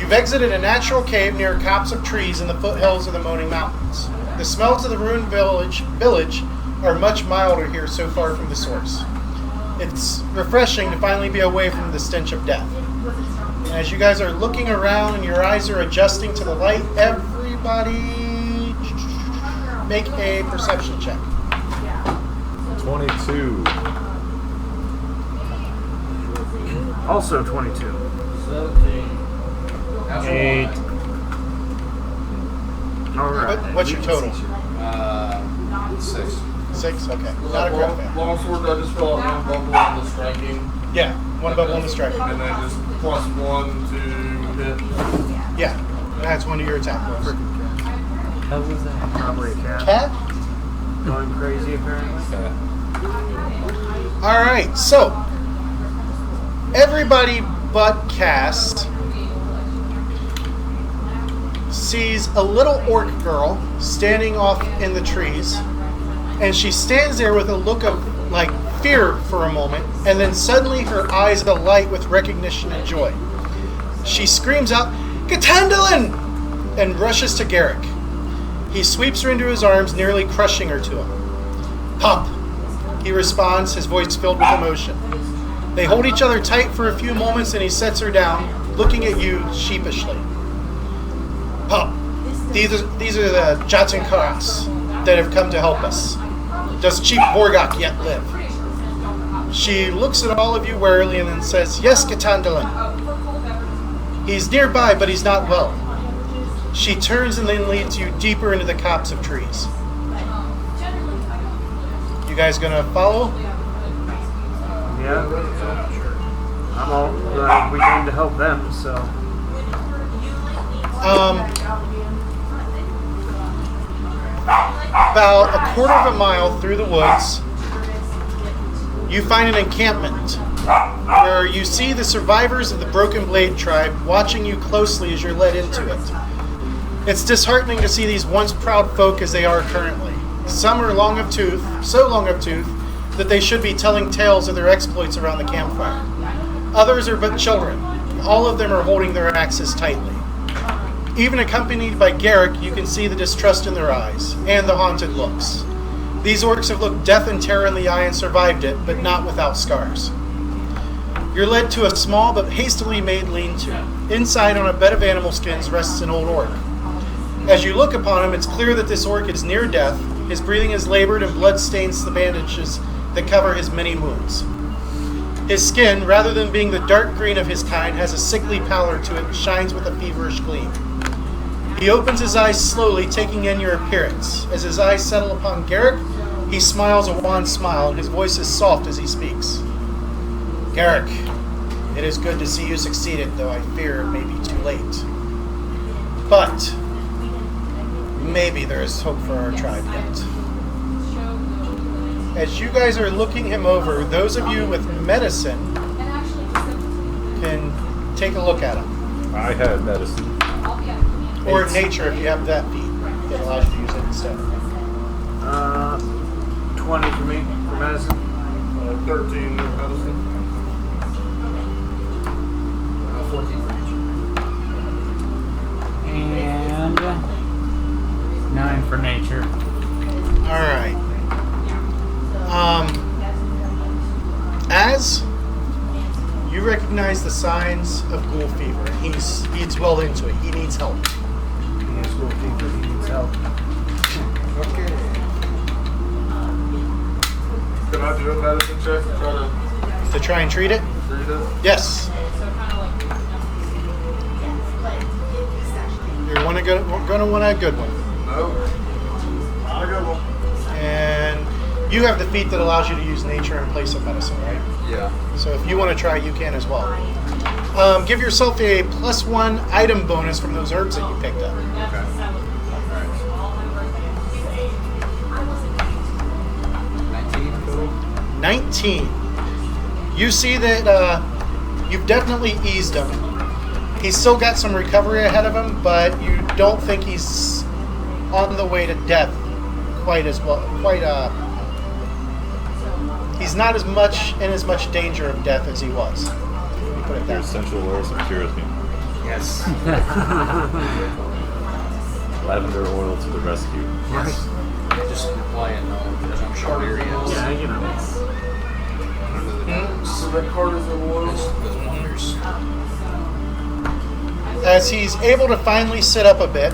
[SPEAKER 1] You've exited a natural cave near a copse of trees in the foothills of the Moaning Mountains. The smells of the ruined village are much milder here so far from the source. It's refreshing to finally be away from the stench of death. And as you guys are looking around and your eyes are adjusting to the light, everybody make a perception check.
[SPEAKER 4] 22.
[SPEAKER 6] Also 22.
[SPEAKER 5] 17.
[SPEAKER 3] 8.
[SPEAKER 6] Alright.
[SPEAKER 1] What's your total?
[SPEAKER 2] 6.
[SPEAKER 1] 6? Okay. Not a critical fail.
[SPEAKER 5] Longsword, I just fill out one bubble on the striking,
[SPEAKER 1] Yeah, one above one to strike.
[SPEAKER 5] and then just +1 to hit.
[SPEAKER 1] Yeah, that's one of your attack rolls.
[SPEAKER 3] How was that?
[SPEAKER 6] Probably a cat.
[SPEAKER 1] Cat?
[SPEAKER 6] Going crazy, apparently.
[SPEAKER 1] All right, so everybody but Cass sees a little orc girl standing off in the trees, and she stands there with a look of like fear for a moment, and then suddenly her eyes alight with recognition and joy. She screams out, "Catandolin!" and rushes to Garrick. He sweeps her into his arms, nearly crushing her to him. "Pup," he responds, his voice filled with emotion. They hold each other tight for a few moments, and he sets her down, looking at you sheepishly. "Pup, these are the Jotunkaras that have come to help us. Does Chief Borgak yet live?" She looks at all of you warily and then says, "Yes, Catandolin. He's nearby, but he's not well." She turns and then leads you deeper into the copse of trees. You guys gonna follow?
[SPEAKER 6] Yeah. I'm all. We came to help them, so.
[SPEAKER 1] About a quarter of a mile through the woods, you find an encampment where you see the survivors of the Broken Blade tribe watching you closely as you're led into it. It's disheartening to see these once proud folk as they are currently. Some are long of tooth, so long of tooth that they should be telling tales of their exploits around the campfire. Others are but children. All of them are holding their axes tightly. Even accompanied by Garrick, you can see the distrust in their eyes and the haunted looks. These orcs have looked death and terror in the eye and survived it, but not without scars. You're led to a small but hastily made lean-to. Inside, on a bed of animal skins, rests an old orc. As you look upon him, it's clear that this orc is near death. His breathing is labored and blood stains the bandages that cover his many wounds. His skin, rather than being the dark green of his kind, has a sickly pallor to it and shines with a feverish gleam. He opens his eyes slowly, taking in your appearance. As his eyes settle upon Garrick, he smiles a wan smile, and his voice is soft as he speaks. Garrick, it is good to see you succeeded, though I fear it may be too late. But maybe there is hope for our tribe yet. As you guys are looking him over, those of you with medicine can take a look at him.
[SPEAKER 4] I had medicine.
[SPEAKER 1] Or nature if you have that feat. It allows you to use it instead.
[SPEAKER 6] 20 for me for medicine.
[SPEAKER 5] 13 medicine.
[SPEAKER 2] 14 for each.
[SPEAKER 3] And 9 for nature.
[SPEAKER 1] Alright. As you recognize the signs of ghoul fever, he's well into it. He needs help.
[SPEAKER 6] He has full fever. He needs help.
[SPEAKER 5] Okay. Can I do a medicine check to
[SPEAKER 1] To try and treat it?
[SPEAKER 5] treat it?
[SPEAKER 1] Yes. You're going to want a good one.
[SPEAKER 5] No. Not a good one.
[SPEAKER 1] And you have the feat that allows you to use nature in place of medicine, right?
[SPEAKER 8] Yeah.
[SPEAKER 1] So if you want to try, you can as well. Give yourself a +1 item bonus from those herbs that you picked up.
[SPEAKER 8] Okay. 19 total?
[SPEAKER 1] 19. You see that you've definitely eased him. He's still got some recovery ahead of him, but you don't think he's on the way to death quite as well. He's not as much danger of death as he was. Let me put it
[SPEAKER 4] Your
[SPEAKER 1] that way.
[SPEAKER 4] essential oils of purity.
[SPEAKER 8] Yes.
[SPEAKER 4] Lavender oil to the rescue.
[SPEAKER 8] Yes. Just applying junk shard areas.
[SPEAKER 6] Yeah, you know.
[SPEAKER 5] So that card is a oil.
[SPEAKER 8] Those wonders.
[SPEAKER 1] As he's able to finally sit up a bit,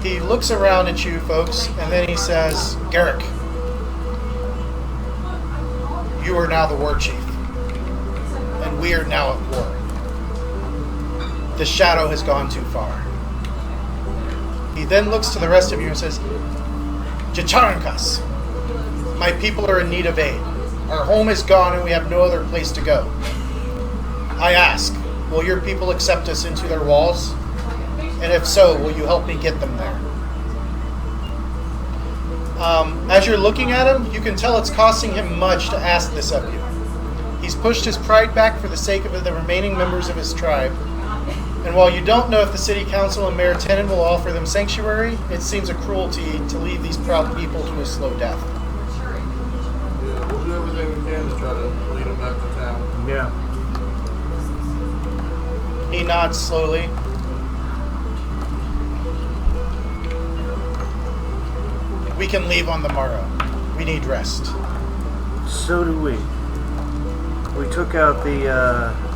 [SPEAKER 1] he looks around at you folks, and then he says, Garrick, you are now the war chief, and we are now at war. The shadow has gone too far. He then looks to the rest of you and says, Ceannairc-Realm, my people are in need of aid. Our home is gone and we have no other place to go. I ask, will your people accept us into their walls? And if so, will you help me get them there? As you're looking at him, you can tell it's costing him much to ask this of you. He's pushed his pride back for the sake of the remaining members of his tribe. And while you don't know if the city council and Mayor Tennant will offer them sanctuary, it seems a cruelty to leave these proud people to a slow death.
[SPEAKER 5] Yeah, we'll do everything we can to try to lead them back to town.
[SPEAKER 6] Yeah.
[SPEAKER 1] He nods slowly. We can leave on the morrow. We need rest.
[SPEAKER 6] So do we. We took out the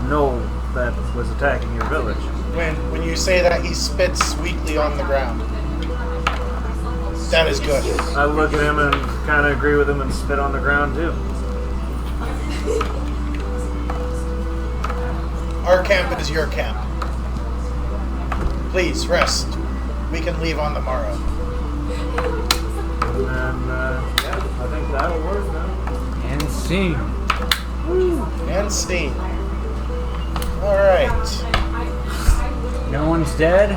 [SPEAKER 6] gnoll that was attacking your village.
[SPEAKER 1] When you say that, he spits weakly on the ground. That is good.
[SPEAKER 6] I look at him and kind of agree with him and spit on the ground too.
[SPEAKER 1] Our camp is your camp. Please rest. We can leave on the morrow.
[SPEAKER 6] And I think that'll work now.
[SPEAKER 3] And scene.
[SPEAKER 1] And steam. All right.
[SPEAKER 3] No one's dead.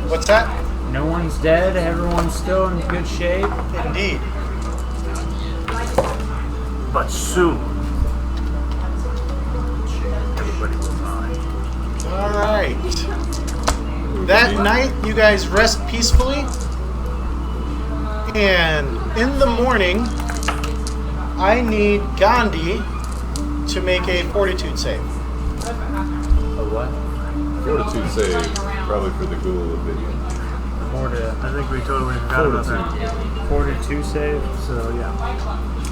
[SPEAKER 1] What's that?
[SPEAKER 3] No one's dead. Everyone's still in good shape.
[SPEAKER 1] Indeed.
[SPEAKER 6] But soon, everybody will die.
[SPEAKER 1] All right. That night, you guys rest peacefully. And in the morning, I need Gandhi to make a fortitude save.
[SPEAKER 3] A what?
[SPEAKER 4] Fortitude save, probably for the ghoul of video.
[SPEAKER 6] I think we totally forgot about that.
[SPEAKER 3] 42 save.
[SPEAKER 6] So yeah.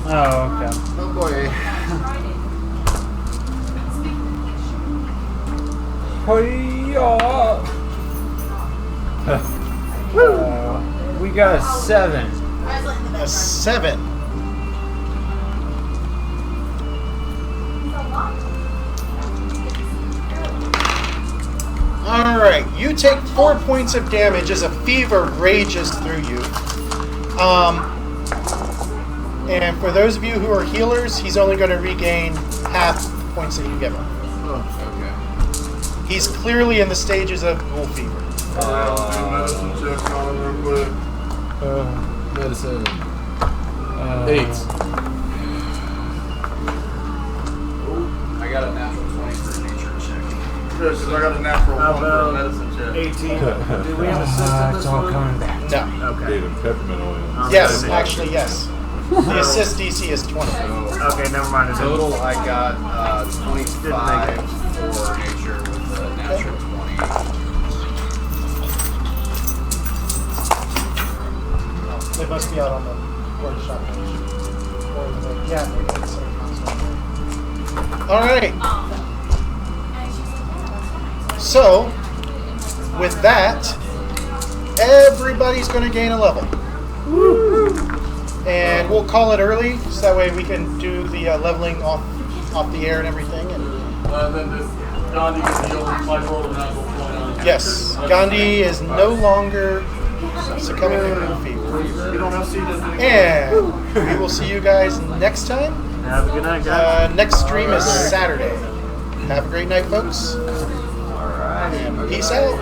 [SPEAKER 3] Oh, okay.
[SPEAKER 8] Oh boy.
[SPEAKER 3] Hoi! We got a 7.
[SPEAKER 7] I was letting the
[SPEAKER 1] A
[SPEAKER 7] bed
[SPEAKER 1] 7. Alright, you take 4 points of damage as a fever rages through you. And for those of you who are healers, he's only going to regain half the points that you give him.
[SPEAKER 8] Okay.
[SPEAKER 1] He's clearly in the stages of ghoul fever.
[SPEAKER 5] Medicine check on him real quick.
[SPEAKER 8] Medicine. 8. I got a natural 20 for a nature check.
[SPEAKER 5] Yeah, 'cause I got a natural
[SPEAKER 6] How
[SPEAKER 5] 1 for a
[SPEAKER 6] about
[SPEAKER 5] medicine check.
[SPEAKER 6] 18? Do we have assist in this
[SPEAKER 3] It's all
[SPEAKER 6] one?
[SPEAKER 3] coming back.
[SPEAKER 1] No.
[SPEAKER 6] Okay.
[SPEAKER 4] Gave him peppermint oil.
[SPEAKER 1] Yes, actually, yes. The assist DC is 20.
[SPEAKER 6] Okay, never mind. It's
[SPEAKER 8] Total, I got 25 for nature with a natural 20.
[SPEAKER 1] They must be out on the workshop. Or the, yeah, maybe it's the same console. Alright, so with that, everybody's going to gain a level. And we'll call it early, so that way we can do the leveling off the air and everything. And
[SPEAKER 5] Then this Gandhi can heal my roll and natural 20 on it.
[SPEAKER 1] yes, Gandhi is no longer succumbing to ghoul fever.
[SPEAKER 5] You don't have C just
[SPEAKER 1] And we will see you guys next time.
[SPEAKER 6] Have a good night, guys.
[SPEAKER 1] Next stream is Saturday. Have a great night, folks.
[SPEAKER 6] All right.
[SPEAKER 1] Peace out.